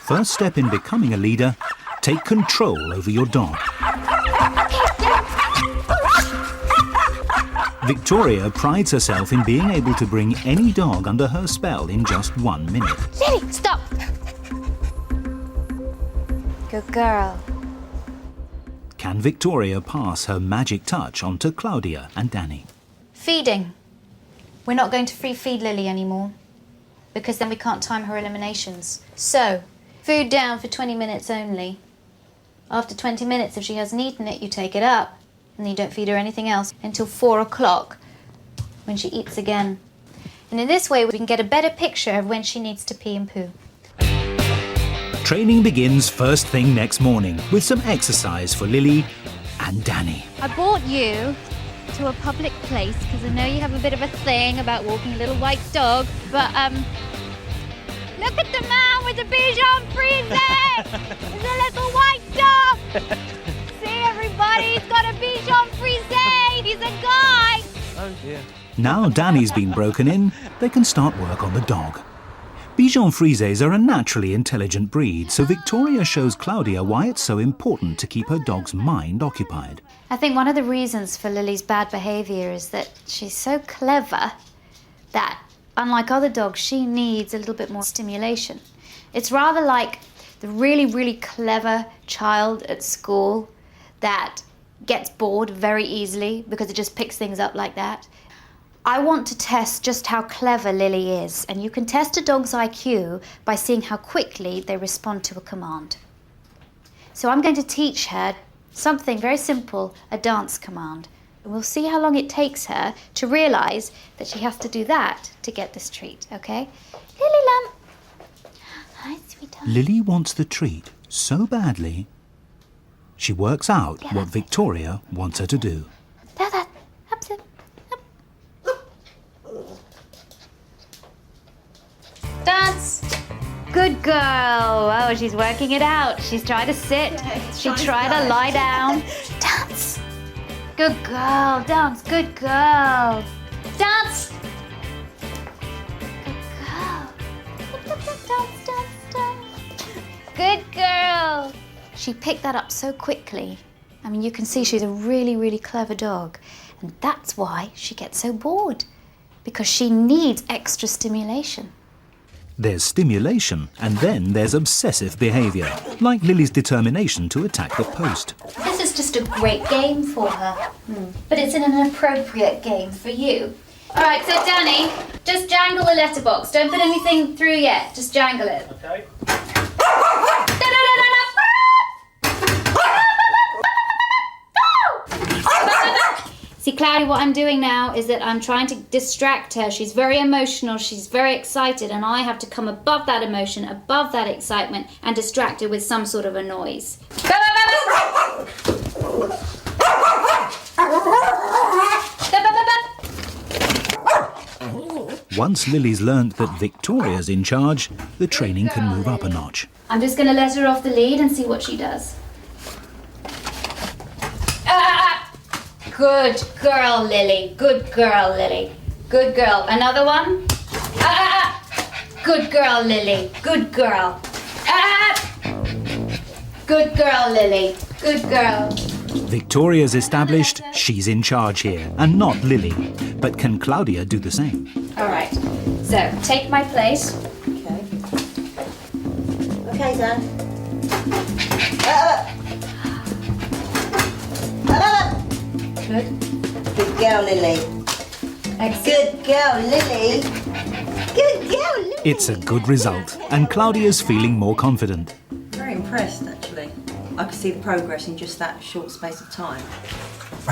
First step in becoming a leader, take control over your dog. Victoria prides herself in being able to bring any dog under her spell in just 1 minute. Lily, stop! Good girl. Can Victoria pass her magic touch on to Claudia and Danny? Feeding. We're not going to free feed Lily anymore, because then we can't time her eliminations. So, food down for 20 minutes only. After 20 minutes, if she hasn't eaten it, you take it up, and you don't feed her anything else until 4 o'clock, when she eats again. And in this way, we can get a better picture of when she needs to pee and poo. Training begins first thing next morning with some exercise for Lily and Danny. I brought you to a public place because I know you have a bit of a thing about walking a little white dog, but look at the man with the Bichon Frise! He's a little white dog! See everybody, he's got a Bichon Frise! He's a guy! Oh dear. Now Danny's been broken in, they can start work on the dog. Bichon Frises are a naturally intelligent breed, so Victoria shows Claudia why it's so important to keep her dog's mind occupied. I think one of the reasons for Lily's bad behaviour is that she's so clever that, unlike other dogs, she needs a little bit more stimulation. It's rather like the really, really clever child at school that gets bored very easily because it just picks things up like that. I want to test just how clever Lily is, and you can test a dog's IQ by seeing how quickly they respond to a command. So I'm going to teach her something very simple, a dance command. And we'll see how long it takes her to realise that she has to do that to get this treat, okay? Lily lamb. Hi, sweetheart. Lily wants the treat so badly, she works out what Victoria wants her to do. Dance! Good girl. Oh, she's working it out. She's tried to sit. She tried to lie down. Dance! Good girl. Dance. Good girl. Dance! Good girl. Dance, dance, dance. Good girl. She picked that up so quickly. I mean, you can see she's a really, really clever dog. And that's why she gets so bored. Because she needs extra stimulation. There's stimulation, and then there's obsessive behaviour, like Lily's determination to attack the post. This is just a great game for her, but it's an inappropriate game for you. All right, so Danny, just jangle the letterbox. Don't put anything through yet, just jangle it. Okay. See, Claudia, what I'm doing now is that I'm trying to distract her. She's very emotional, she's very excited, and I have to come above that emotion, above that excitement, and distract her with some sort of a noise. Once Lily's learned that Victoria's in charge, the training can move up a notch. I'm just going to let her off the lead and see what she does. Good girl, Lily. Good girl, Lily. Good girl. Another one. Good girl, Lily. Good girl. Good girl, Lily. Good girl. Victoria's established she's in charge here, and not Lily. But can Claudia do the same? All right. So, take my place. Okay. Okay, then. Good. Good girl, Lily. Good girl, Lily. Good girl, Lily. It's a good result, and Claudia's feeling more confident. Very impressed, actually. I could see the progress in just that short space of time.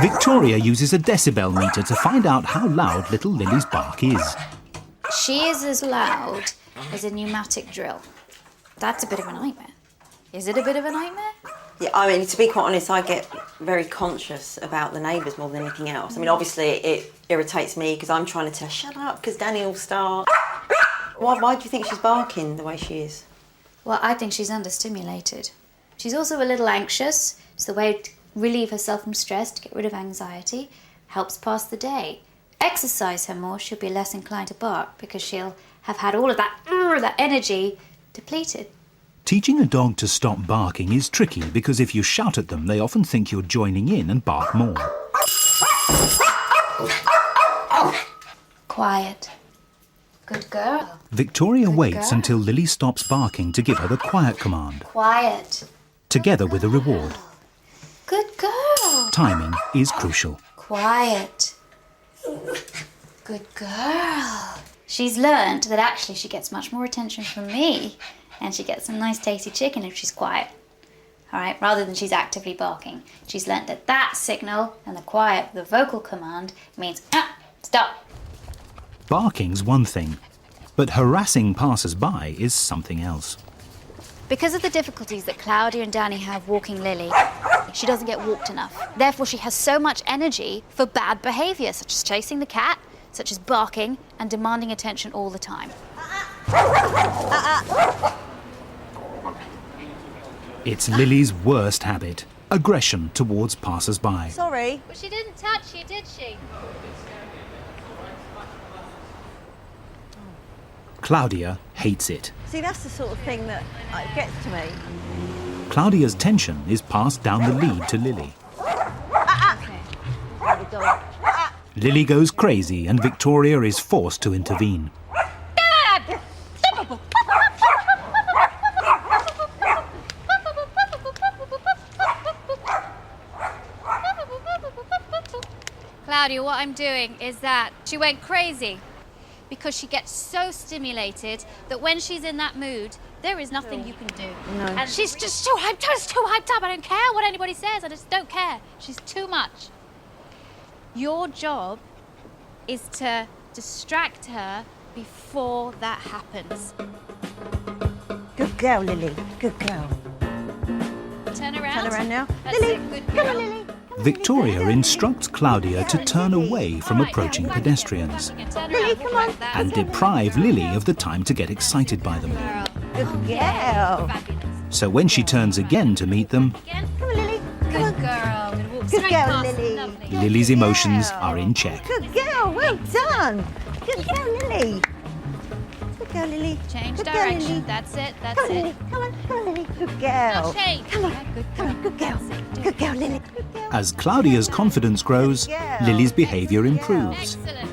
Victoria uses a decibel meter to find out how loud little Lily's bark is. She is as loud as a pneumatic drill. That's a bit of a nightmare. Is it a bit of a nightmare? Yeah, I mean, to be quite honest, I get very conscious about the neighbours more than anything else. I mean, obviously, it irritates me because I'm trying to tell her, shut up, because Danny will start. Why do you think she's barking the way she is? Well, I think she's understimulated. She's also a little anxious. It's the way to relieve herself from stress, to get rid of anxiety. Helps pass the day. Exercise her more, she'll be less inclined to bark because she'll have had all of that energy depleted. Teaching a dog to stop barking is tricky because if you shout at them, they often think you're joining in and bark more. Quiet. Good girl. Victoria Good waits girl. until Lily stops barking to give her the quiet command, Quiet. together with a reward. Good girl. Timing is crucial. Quiet. Good girl. She's learned that actually she gets much more attention from me and she gets some nice tasty chicken if she's quiet. All right, rather than she's actively barking. She's learnt that that signal and the quiet, the vocal command means stop. Barking's one thing, but harassing passers-by is something else. Because of the difficulties that Claudia and Danny have walking Lily, she doesn't get walked enough. Therefore, she has so much energy for bad behaviour, such as chasing the cat, such as barking and demanding attention all the time. It's Lily's worst habit, aggression towards passers-by. Sorry. But she didn't touch you, did she? Claudia hates it. See, that's the sort of thing that gets to me. Claudia's tension is passed down the lead to Lily. Lily goes crazy and Victoria is forced to intervene. Dad! Claudia, what I'm doing is that she went crazy because she gets so stimulated that when she's in that mood, there is nothing you can do. No. And she's just too hyped up, too hyped up. I don't care what anybody says, I just don't care. She's too much. Your job is to distract her before that happens. Good girl, Lily. Good girl. Turn around. Turn around now. That's Lily, it. Good come girl. on, Lily. Victoria instructs Claudia to turn away from approaching pedestrians Lily, come on. and deprive Lily of the time to get excited by them. Good girl. So when she turns again to meet them, Come on, Lily. Good girl. Good Straight girl, past. Lily. Lovely. Lily's emotions are in check. Good girl. Well done. Good girl, Lily. Good girl, Lily. Change Good girl, direction. Lily. That's it. That's Come on, it. Lily. Come on, Lily. Good Now girl. change. Come on. Good Come on, good girl. Good girl, Lily. Good girl. As Claudia's confidence grows, Lily's behaviour improves. Excellent.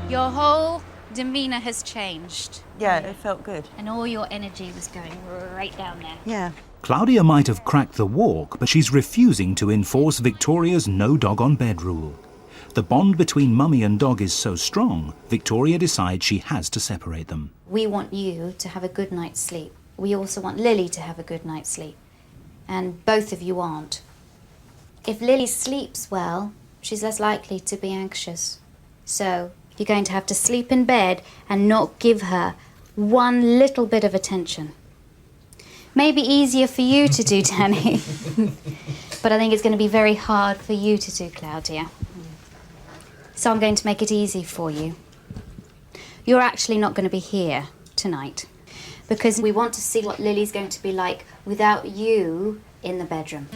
Your whole demeanour has changed. Yeah, it felt good. And all your energy was going right down there. Yeah. Claudia might have cracked the walk, but she's refusing to enforce Victoria's no dog on bed rule. The bond between mummy and dog is so strong, Victoria decides she has to separate them. We want you to have a good night's sleep. We also want Lily to have a good night's sleep. And both of you aren't. If Lily sleeps well, she's less likely to be anxious. So, you're going to have to sleep in bed and not give her one little bit of attention. Maybe easier for you to do, Danny. But I think it's going to be very hard for you to do, Claudia. So I'm going to make it easy for you. You're actually not going to be here tonight because we want to see what Lily's going to be like without you in the bedroom.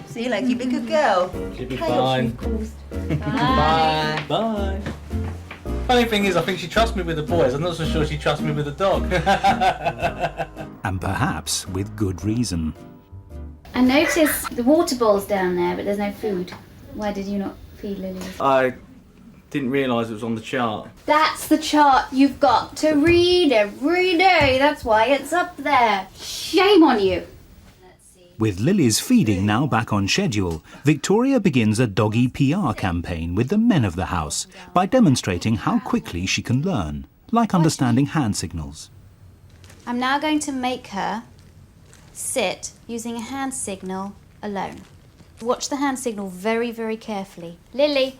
See you later. You be a good girl. She'll be fine. Bye. Bye. Funny thing is, I think she trusts me with the boys. I'm not so sure she trusts me with the dog. And perhaps with good reason. I noticed the water bowl's down there, but there's no food. Why did you not feed Lily? I didn't realise it was on the chart. That's the chart you've got to read every day. That's why it's up there. Shame on you. With Lily's feeding now back on schedule, Victoria begins a doggy PR campaign with the men of the house by demonstrating how quickly she can learn, like understanding hand signals. I'm now going to make her sit using a hand signal alone. Watch the hand signal very, very carefully. Lily.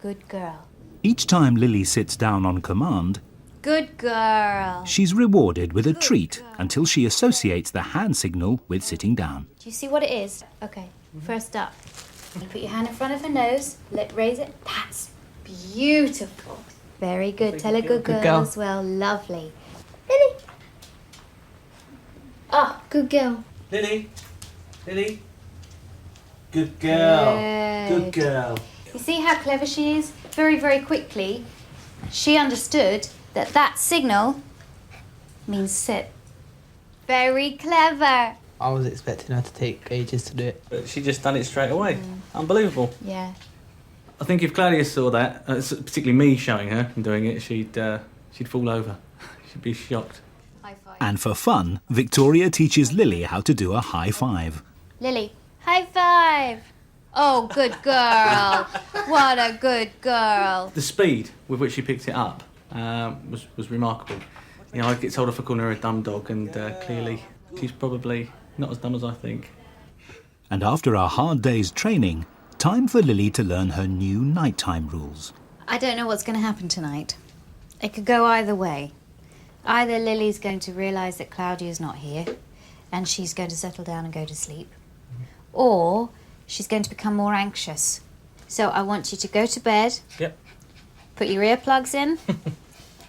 Good girl. Each time Lily sits down on command, Good girl. she's rewarded with a treat until she associates the hand signal with sitting down. Do you see what it is? Okay, first up. You put your hand in front of her nose, raise it. That's beautiful. Very good. Tell her good girl as well. Lovely. Lily. Oh, good girl. Lily. Lily. Good girl. Good girl. You see how clever she is? Very, very quickly, she understood that that signal means sit. Very clever. I was expecting her to take ages to do it. But she just done it straight away. Unbelievable. Yeah. I think if Claudia saw that, particularly me showing her and doing it, she'd fall over. She'd be shocked. And for fun, Victoria teaches Lily how to do a high five. Lily, high five. Oh, good girl. What a good girl. The speed with which she picked it up was remarkable. You know, I get told off for calling her a dumb dog, and clearly she's probably not as dumb as I think. And after a hard day's training, time for Lily to learn her new nighttime rules. I don't know what's going to happen tonight. It could go either way. Either Lily's going to realise that Claudia's not here and she's going to settle down and go to sleep, or she's going to become more anxious. So I want you to go to bed, put your earplugs in,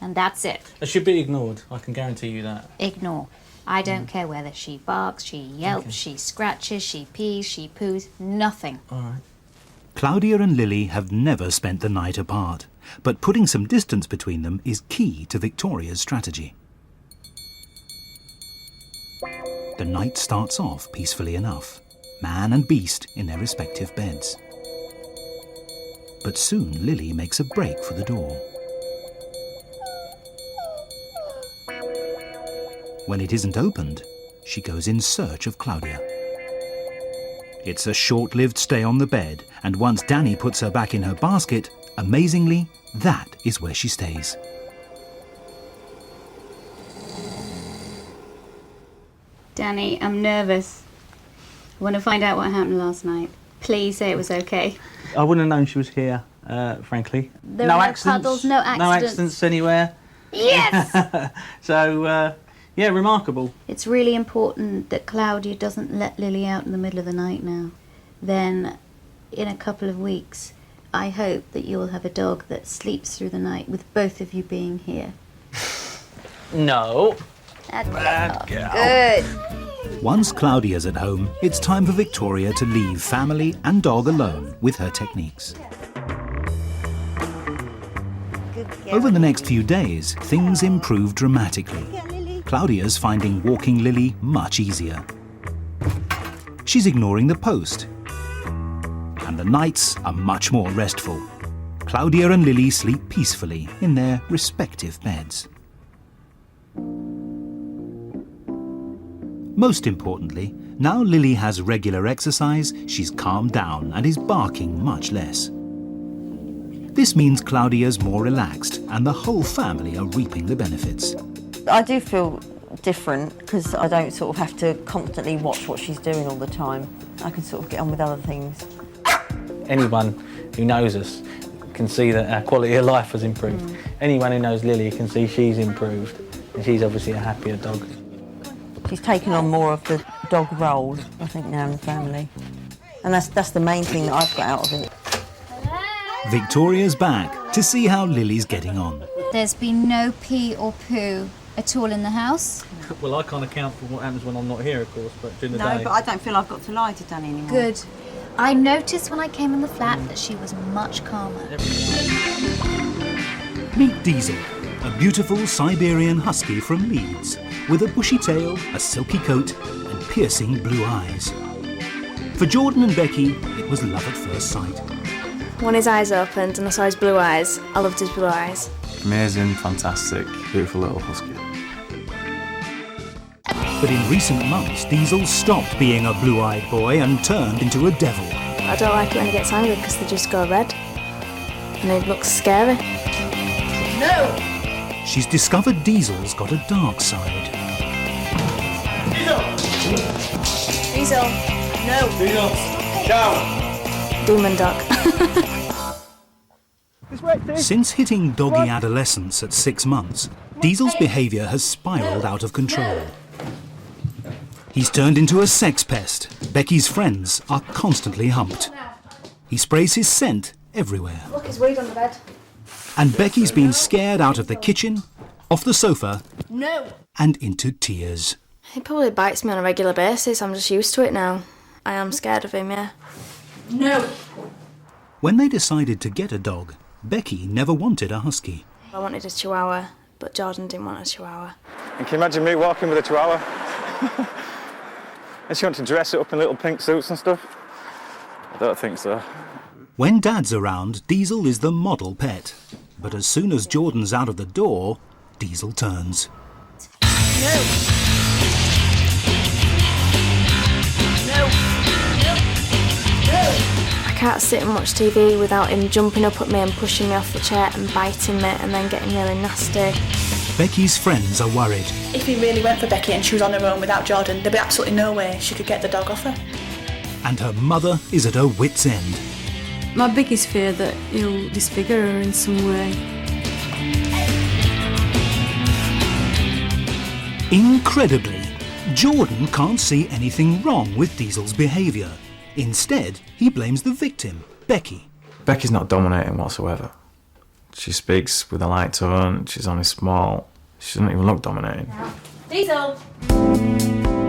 and that's it. It should be ignored, I can guarantee you that. Ignore. I don't care whether she barks, she yelps, she scratches, she pees, she poos, nothing. All right. Claudia and Lily have never spent the night apart, but putting some distance between them is key to Victoria's strategy. The night starts off peacefully enough, man and beast in their respective beds. But soon Lily makes a break for the door. When it isn't opened, she goes in search of Claudia. It's a short-lived stay on the bed, and once Danny puts her back in her basket, amazingly, that is where she stays. Danny, I'm nervous. I want to find out what happened last night. Please say it was okay. I wouldn't have known she was here, frankly. There were no puddles, no accidents. No accidents anywhere. Yes! So, yeah, remarkable. It's really important that Claudia doesn't let Lily out in the middle of the night now. Then, in a couple of weeks, I hope that you'll have a dog that sleeps through the night with both of you being here. No. Bad girl. Good. Once Claudia's at home, it's time for Victoria to leave family and dog alone with her techniques. Over the next few days, things improve dramatically. Claudia's finding walking Lily much easier. She's ignoring the post. And the nights are much more restful. Claudia and Lily sleep peacefully in their respective beds. Most importantly, now Lily has regular exercise, she's calmed down and is barking much less. This means Claudia's more relaxed and the whole family are reaping the benefits. I do feel different because I don't sort of have to constantly watch what she's doing all the time. I can sort of get on with other things. Anyone who knows us can see that our quality of life has improved. Anyone who knows Lily can see she's improved, and she's obviously a happier dog. She's taken on more of the dog role, I think, now in the family. And that's the main thing that I've got out of it. Victoria's back to see how Lily's getting on. There's been no pee or poo at all in the house? Well, I can't account for what happens when I'm not here, of course, but during the day... No, but I don't feel I've got to lie to Danny anymore. Good. I noticed when I came in the flat that she was much calmer. Meet Diesel, a beautiful Siberian Husky from Leeds, with a bushy tail, a silky coat, and piercing blue eyes. For Jordan and Becky, it was love at first sight. When his eyes opened and I saw his blue eyes, I loved his blue eyes. Amazing, fantastic, beautiful little husky. But in recent months, Diesel stopped being a blue-eyed boy and turned into a devil. I don't like it when he gets angry because they just go red. And it looks scary. No! She's discovered Diesel's got a dark side. Diesel! No! Diesel! Down! Demon dog. Since hitting doggy adolescence at 6 months, Diesel's behaviour has spiralled out of control. He's turned into a sex pest. Becky's friends are constantly humped. He sprays his scent everywhere. Look, his weed on the bed. And Becky's been scared out of the kitchen, off the sofa, No! and into tears. He probably bites me on a regular basis. I'm just used to it now. I am scared of him, yeah. No! When they decided to get a dog, Becky never wanted a husky. I wanted a chihuahua, but Jordan didn't want a chihuahua. And can you imagine me walking with a chihuahua? And she wants to dress it up in little pink suits and stuff? I don't think so. When Dad's around, Diesel is the model pet. But as soon as Jordan's out of the door, Diesel turns. I can't sit and watch TV without him jumping up at me and pushing me off the chair and biting me and then getting really nasty. Becky's friends are worried. If he really went for Becky and she was on her own without Jordan, there'd be absolutely no way she could get the dog off her. And her mother is at her wit's end. My biggest fear that he'll disfigure her in some way. Incredibly, Jordan can't see anything wrong with Diesel's behaviour. Instead, he blames the victim, Becky. Becky's not dominating whatsoever. She speaks with a light tone, she's only small, she doesn't even look dominating. Diesel!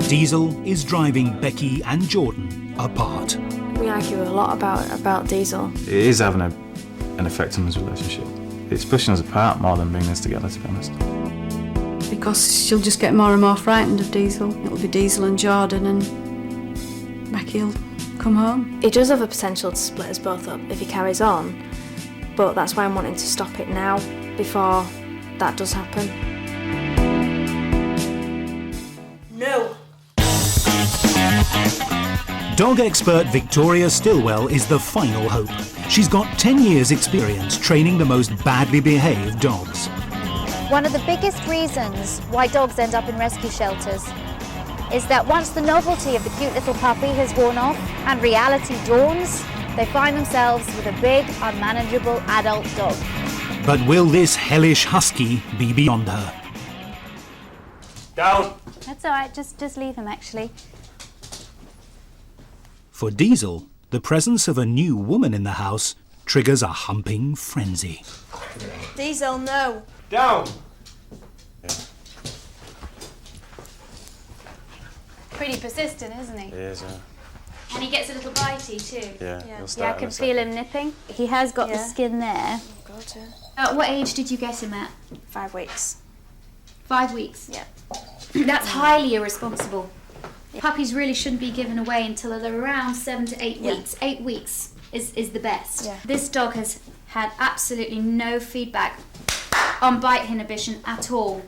Diesel is driving Becky and Jordan apart. We argue a lot about Diesel. It is having an effect on this relationship. It's pushing us apart more than bringing us together, to be honest. Because she'll just get more and more frightened of Diesel. It'll be Diesel and Jordan and Becky'll come home. He does have a potential to split us both up if he carries on, but that's why I'm wanting to stop it now, before that does happen. No. Dog expert Victoria Stilwell is the final hope. She's got 10 years' experience training the most badly behaved dogs. One of the biggest reasons why dogs end up in rescue shelters is that once the novelty of the cute little puppy has worn off and reality dawns, they find themselves with a big, unmanageable adult dog. But will this hellish husky be beyond her? Down! That's all right, just leave him, actually. For Diesel, the presence of a new woman in the house triggers a humping frenzy. Diesel, no. Down! Pretty persistent, isn't he? He is, yeah. And he gets a little bitey too. Yeah, I can feel him nipping. He has got the skin there. At what age did you get him at? 5 weeks. 5 weeks? Yeah. That's highly irresponsible. Puppies really shouldn't be given away until they're around 7 to 8 weeks. 8 weeks is the best. Yeah. This dog has had absolutely no feedback on bite inhibition at all.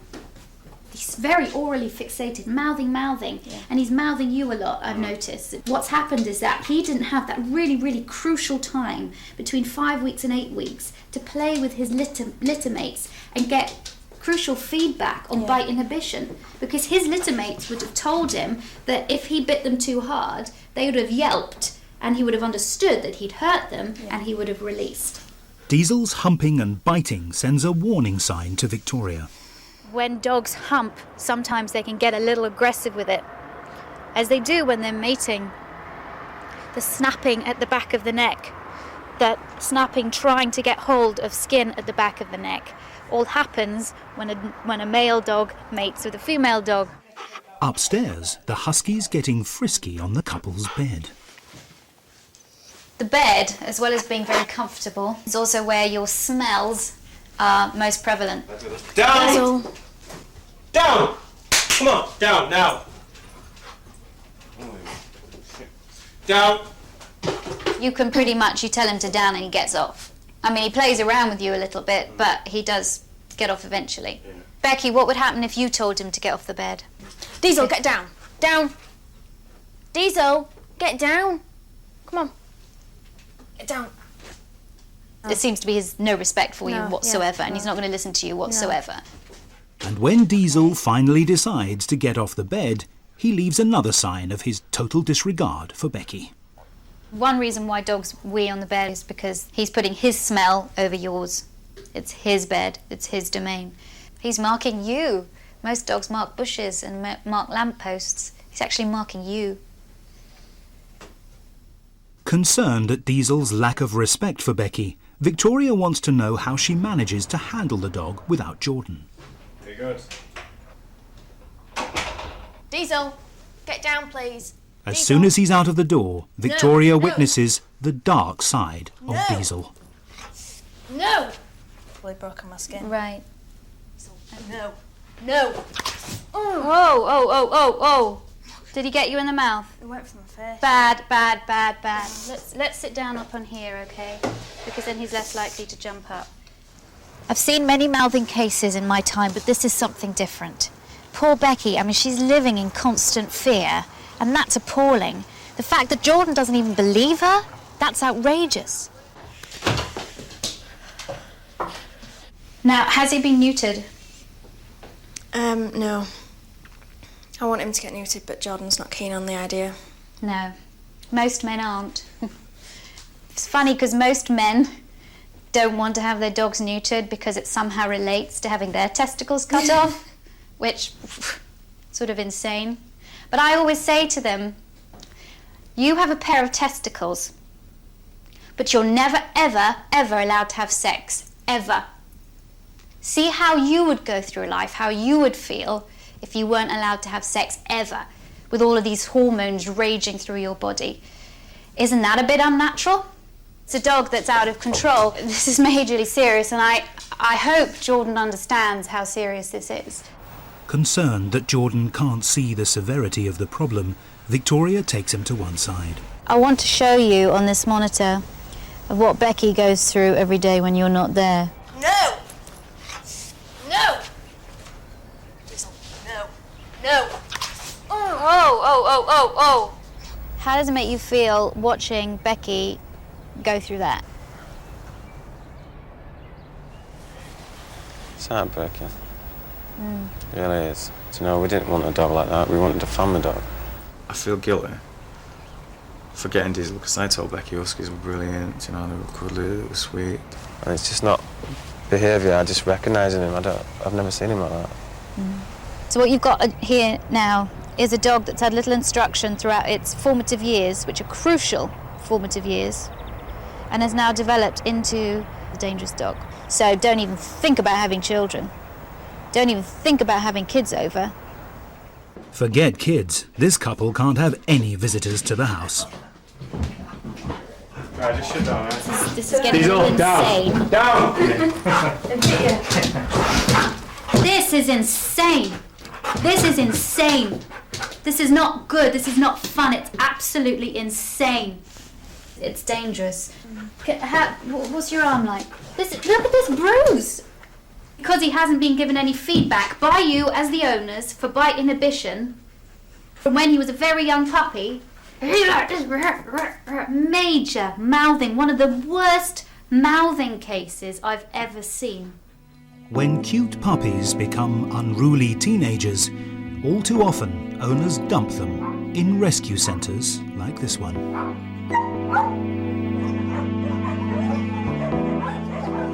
He's very orally fixated, mouthing, and he's mouthing you a lot, I've noticed. What's happened is that he didn't have that really, really crucial time between 5 weeks and 8 weeks to play with his litter mates and get crucial feedback on bite inhibition, because his litter mates would have told him that if he bit them too hard, they would have yelped, and he would have understood that he'd hurt them, and he would have released. Diesel's humping and biting sends a warning sign to Victoria. When dogs hump, sometimes they can get a little aggressive with it, as they do when they're mating. The snapping at the back of the neck, that snapping trying to get hold of skin at the back of the neck, all happens when a male dog mates with a female dog. Upstairs, the husky's getting frisky on the couple's bed. The bed, as well as being very comfortable, is also where your smells are most prevalent. Down! Down! Come on, down, now! Down! You can pretty much, you tell him to down and he gets off. I mean, he plays around with you a little bit, but he does get off eventually. Yeah. Becky, what would happen if you told him to get off the bed? Diesel, get down. Down. Diesel, get down. Come on. Get down. There seems to be no respect for you whatsoever, and he's not going to listen to you whatsoever. And when Diesel finally decides to get off the bed, he leaves another sign of his total disregard for Becky. One reason why dogs wee on the bed is because he's putting his smell over yours. It's his bed, it's his domain. He's marking you. Most dogs mark bushes and mark lampposts. He's actually marking you. Concerned at Diesel's lack of respect for Becky, Victoria wants to know how she manages to handle the dog without Jordan. Very good. Diesel, get down, please. As soon as he's out of the door, Victoria witnesses the dark side of Diesel. No! Probably broken my skin. Right. No. No. Oh. Did he get you in the mouth? It went for my face. Bad, bad, bad, bad. Let's sit down up on here, okay? Because then he's less likely to jump up. I've seen many mouthing cases in my time, but this is something different. Poor Becky, I mean, she's living in constant fear, and that's appalling. The fact that Jordan doesn't even believe her, that's outrageous. Now, has he been neutered? No. I want him to get neutered, but Jordan's not keen on the idea. No, most men aren't. It's funny because most men don't want to have their dogs neutered because it somehow relates to having their testicles cut off, which sort of insane. But I always say to them, you have a pair of testicles, but you're never, ever, ever allowed to have sex, ever. See how you would go through life, how you would feel if you weren't allowed to have sex ever, with all of these hormones raging through your body. Isn't that a bit unnatural? It's a dog that's out of control. This is majorly serious, and I hope Jordan understands how serious this is. Concerned that Jordan can't see the severity of the problem, Victoria takes him to one side. I want to show you on this monitor of what Becky goes through every day when you're not there. No! No! No! No! Oh. How does it make you feel watching Becky go through that? It's heartbreaking. It really is. You know, we didn't want a dog like that. We wanted a family dog. I feel guilty for getting Diesel because I told Becky Huskies were brilliant, you know, they were cuddly, they were sweet. And it's just not behaviour, I just recognising him. I've never seen him like that. So what you've got here now is a dog that's had little instruction throughout its formative years, which are crucial formative years, and has now developed into a dangerous dog. So don't even think about having children. Don't even think about having kids over. Forget kids. This couple can't have any visitors to the house. Right, just shut down, This is getting insane. Down! This is insane. This is insane. This is not good. This is not fun. It's absolutely insane. It's dangerous. What's your arm like? Look at this bruise. Because he hasn't been given any feedback by you as the owners for bite inhibition from when he was a very young puppy. Major mouthing, one of the worst mouthing cases I've ever seen. When cute puppies become unruly teenagers, all too often owners dump them in rescue centres like this one.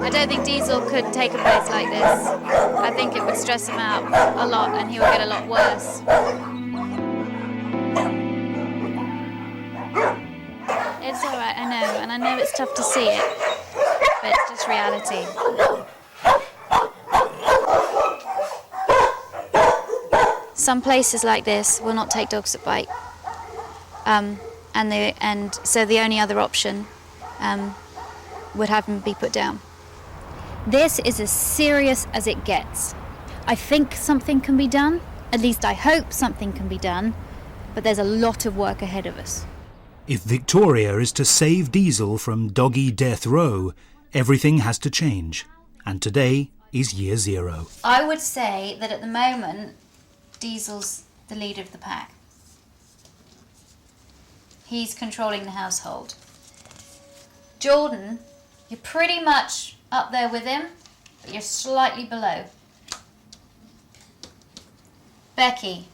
I don't think Diesel could take a place like this. I think it would stress him out a lot and he would get a lot worse. It's alright, I know, and I know it's tough to see it, but it's just reality. Some places like this will not take dogs that bite, and so the only other option would have them be put down. This is as serious as it gets. I think something can be done, at least I hope something can be done, but there's a lot of work ahead of us. If Victoria is to save Diesel from doggy death row, everything has to change, and today is year 0. I would say that at the moment, Diesel's the leader of the pack. He's controlling the household. Jordan, you're pretty much up there with him, but you're slightly below. Becky,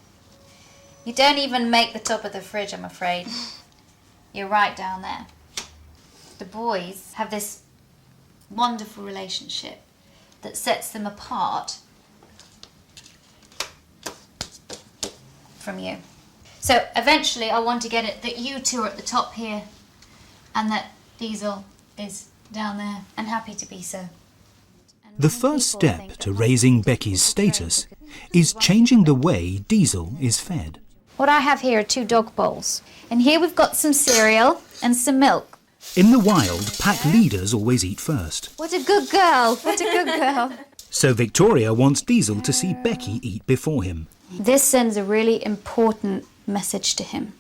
you don't even make the top of the fridge, I'm afraid. You're right down there. The boys have this wonderful relationship that sets them apart from you. So eventually I want to get it that you two are at the top here and that Diesel is down there, and happy to be so. The first step to raising Becky's status is changing the way Diesel is fed. What I have here are 2 dog bowls, and here we've got some cereal and some milk. In the wild, pack leaders always eat first. What a good girl, what a good girl. So Victoria wants Diesel to see Becky eat before him. This sends a really important message to him.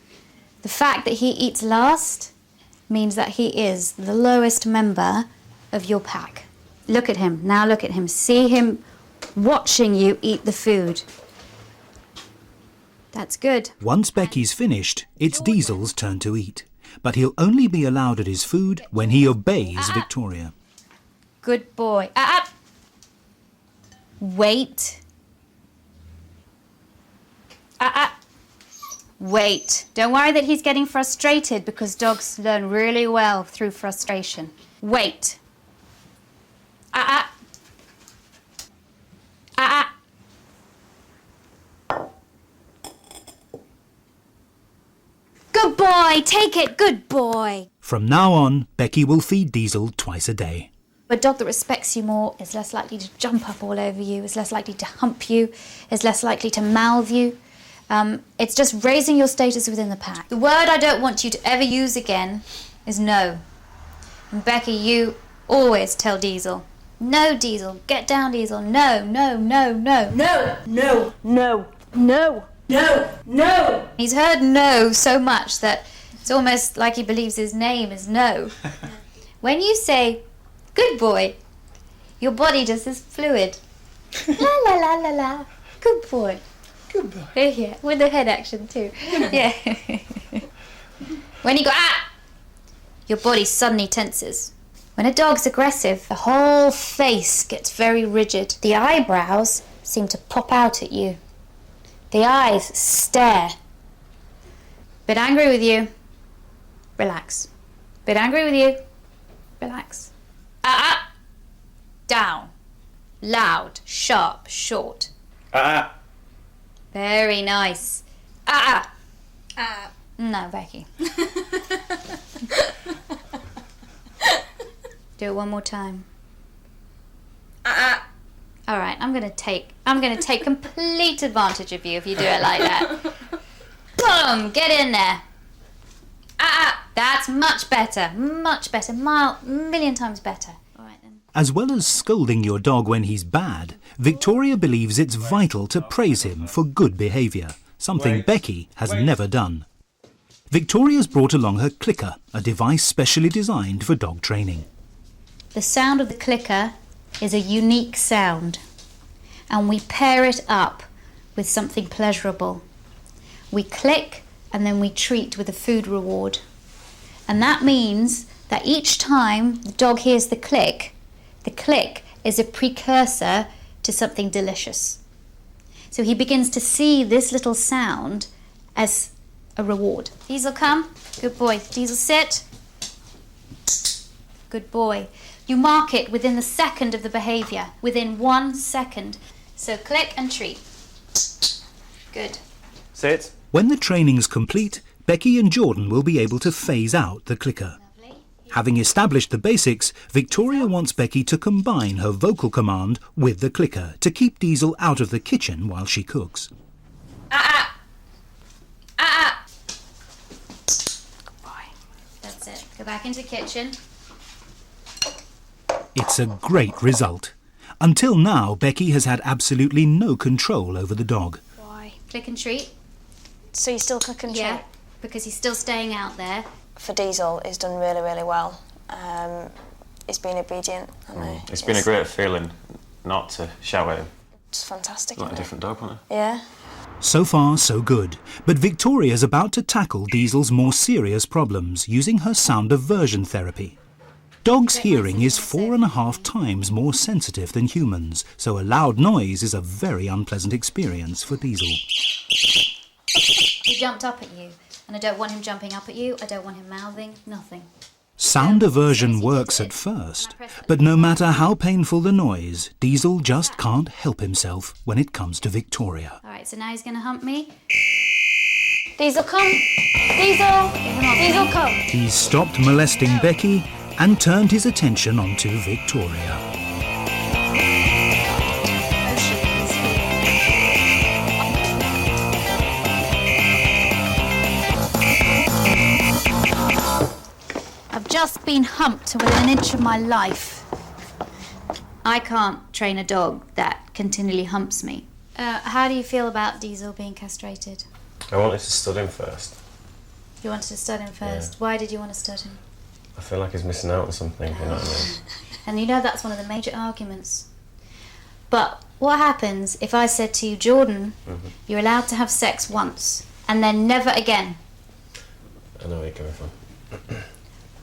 The fact that he eats last means that he is the lowest member of your pack. Look at him. Now look at him. See him watching you eat the food. That's good. Once Becky's finished, it's Diesel's turn to eat. But he'll only be allowed at his food when he obeys Victoria. Good boy. Wait. Wait. Don't worry that he's getting frustrated, because dogs learn really well through frustration. Wait. Good boy. Take it. Good boy. From now on, Becky will feed Diesel twice a day. A dog that respects you more is less likely to jump up all over you, is less likely to hump you, is less likely to mouth you. It's just raising your status within the pack. The word I don't want you to ever use again is no. And Becky, you always tell Diesel, no, Diesel, get down, Diesel, no, no, no, no, no, no, no, no, no, no. He's heard no so much that it's almost like he believes his name is no. When you say, good boy, your body just is fluid. La la la la la. Good boy. Good boy. Yeah, with the head action too. Yeah. When you go your body suddenly tenses. When a dog's aggressive, the whole face gets very rigid. The eyebrows seem to pop out at you. The eyes stare. Bit angry with you. Relax. Bit angry with you. Relax. Down. Loud, sharp, short. Very nice. No, Becky. Do it one more time. All right, I'm gonna take complete advantage of you if you do it like that. Boom! Get in there. That's much better. Much better. Million times better. All right then. As well as scolding your dog when he's bad, Victoria believes it's vital to praise him for good behaviour, something Becky has never done. Victoria's brought along her clicker, a device specially designed for dog training. The sound of the clicker is a unique sound, and we pair it up with something pleasurable. We click and then we treat with a food reward. And that means that each time the dog hears the click is a precursor to something delicious. So he begins to see this little sound as a reward. Diesel, come. Good boy. Diesel, sit. Good boy. You mark it within the second of the behaviour, within 1 second. So click and treat. Good. Sit. When the training's complete, Becky and Jordan will be able to phase out the clicker. Having established the basics, Victoria wants Becky to combine her vocal command with the clicker to keep Diesel out of the kitchen while she cooks. Good boy. That's it. Go back into the kitchen. It's a great result. Until now, Becky has had absolutely no control over the dog. Why? Click and treat. So you still click and treat? Yeah, because he's still staying out there. For Diesel, he's done really, really well. He's been obedient. It's been a great feeling not to shout at him. It's fantastic. Like a different dog, wasn't it? Yeah. So far, so good. But Victoria's about to tackle Diesel's more serious problems using her sound aversion therapy. Dogs' hearing is 4.5 times more sensitive than humans, so a loud noise is a very unpleasant experience for Diesel. He jumped up at you, and I don't want him jumping up at you, I don't want him mouthing, nothing. Sound aversion works at first, but no matter how painful the noise, Diesel just can't help himself when it comes to Victoria. All right, so now he's going to hump me. Diesel, come! Diesel! Diesel, come! He's stopped molesting Becky and turned his attention onto Victoria. I've just been humped within an inch of my life. I can't train a dog that continually humps me. How do you feel about Diesel being castrated? I wanted to stud him first. You wanted to stud him first. Yeah. Why did you want to stud him? I feel like he's missing out on something, you know what I mean? And you know that's one of the major arguments. But what happens if I said to you, Jordan, you're allowed to have sex once and then never again? I know where you're coming from.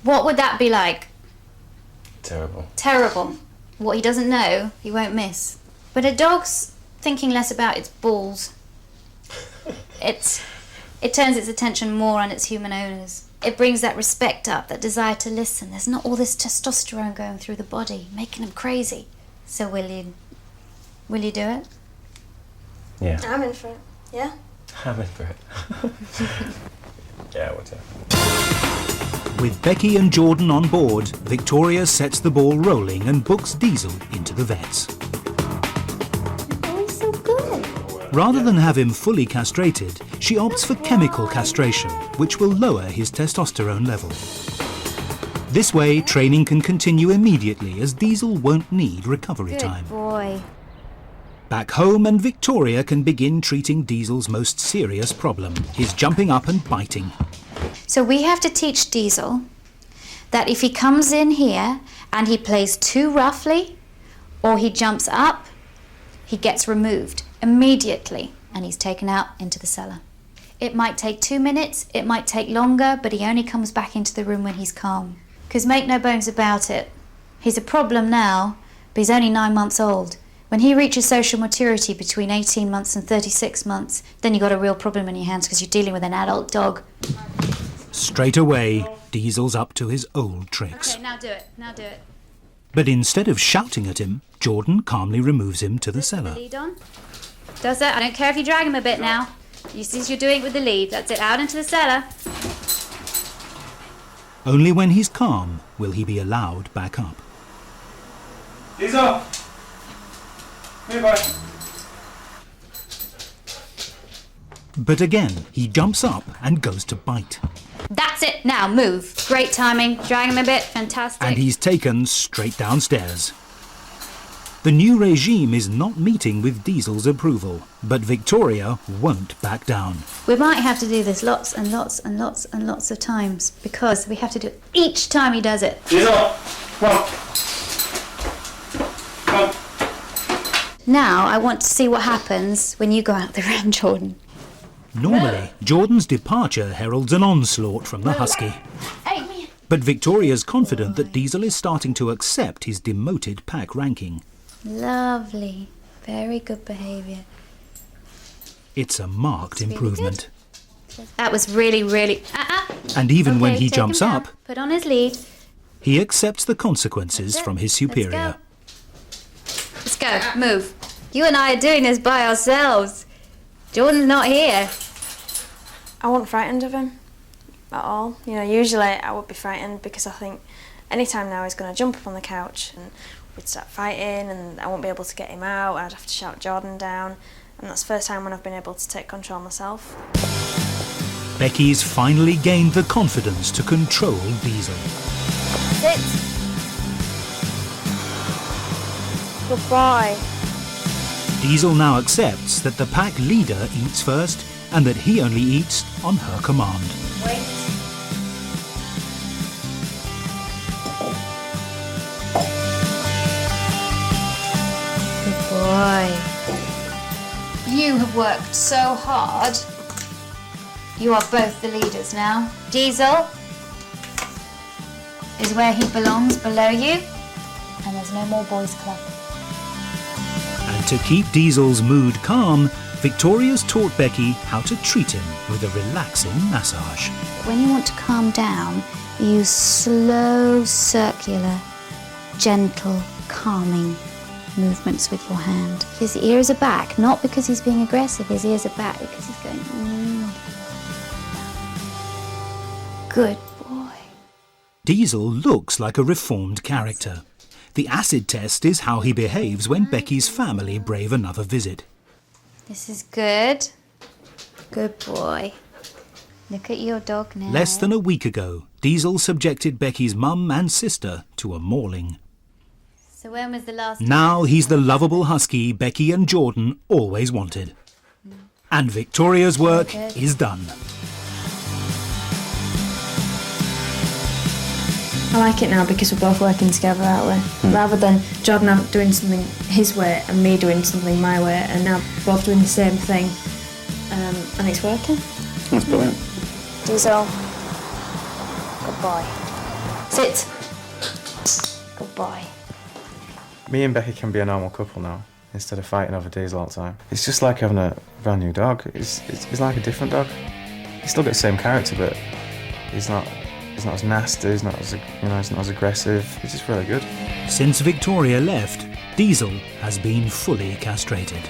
What would that be like? Terrible. Terrible. What he doesn't know, he won't miss. But a dog's thinking less about its balls. It turns its attention more on its human owners. It brings that respect up, that desire to listen. There's not all this testosterone going through the body, making them crazy. So will you do it? Yeah. I'm in for it. Yeah? I'm in for it. Yeah, what's up? With Becky and Jordan on board, Victoria sets the ball rolling and books Diesel into the vets. Oh, he's so good. Rather than have him fully castrated, she opts for chemical castration, which will lower his testosterone level. This way, training can continue immediately as Diesel won't need recovery time. Good boy. Back home, and Victoria can begin treating Diesel's most serious problem, his jumping up and biting. So we have to teach Diesel that if he comes in here and he plays too roughly or he jumps up, he gets removed immediately and he's taken out into the cellar. It might take 2 minutes, it might take longer, but he only comes back into the room when he's calm. Because make no bones about it, he's a problem now, but he's only 9 months old. When he reaches social maturity between 18 months and 36 months, then you've got a real problem in your hands because you're dealing with an adult dog. Straight away, Diesel's up to his old tricks. Okay, now do it, now do it. But instead of shouting at him, Jordan calmly removes him to the cellar. Lead on. Does that? I don't care if you drag him a bit now. You see you're doing it with the lead. That's it, out into the cellar. Only when he's calm will he be allowed back up. Diesel! Here, boy. But again, he jumps up and goes to bite. That's it, now move. Great timing, drag him a bit, fantastic. And he's taken straight downstairs. The new regime is not meeting with Diesel's approval, but Victoria won't back down. We might have to do this lots and lots and lots and lots of times because we have to do it each time he does it. Diesel! Come on. Come. Now I want to see what happens when you go out the round, Jordan. Normally, Jordan's departure heralds an onslaught from the Husky. But Victoria's confident that Diesel is starting to accept his demoted pack ranking. Lovely. Very good behaviour. It's a marked improvement. That was really, really... And even when Okay, he take jumps him down. up, Put on his lead. he accepts the consequences from his superior. Let's go. Move. You and I are doing this by ourselves. Jordan's not here. I wasn't frightened of him at all. You know, usually I would be frightened because I think any time now he's going to jump up on the couch and we'd start fighting and I won't be able to get him out. I'd have to shout Jordan down. And that's the first time when I've been able to take control myself. Becky's finally gained the confidence to control Diesel. Sit. Good boy. Diesel now accepts that the pack leader eats first and that he only eats on her command. Wait. Good boy. You have worked so hard. You are both the leaders now. Diesel is where he belongs, below you, and there's no more boys' club. And to keep Diesel's mood calm, Victoria's taught Becky how to treat him with a relaxing massage. When you want to calm down, you use slow, circular, gentle, calming movements with your hand. His ears are back, not because he's being aggressive, his ears are back because he's going, Good boy. Diesel looks like a reformed character. The acid test is how he behaves when Becky's family brave another visit. This is good. Good boy. Look at your dog now. Less than a week ago, Diesel subjected Becky's mum and sister to a mauling. So when was the last Now he's the lovable husky Becky and Jordan always wanted. And Victoria's work is done. I like it now because we're both working together, aren't we? Rather than Jordan doing something his way and me doing something my way, and now both doing the same thing, and it's working. That's brilliant. Diesel. Good boy. Sit. Good boy. Me and Becky can be a normal couple now, instead of fighting over Diesel all the time. It's just like having a brand new dog. It's like a different dog. He still got the same character, but he's not as nasty, he's not as aggressive. He's just really good. Since Victoria left, Diesel has been fully castrated.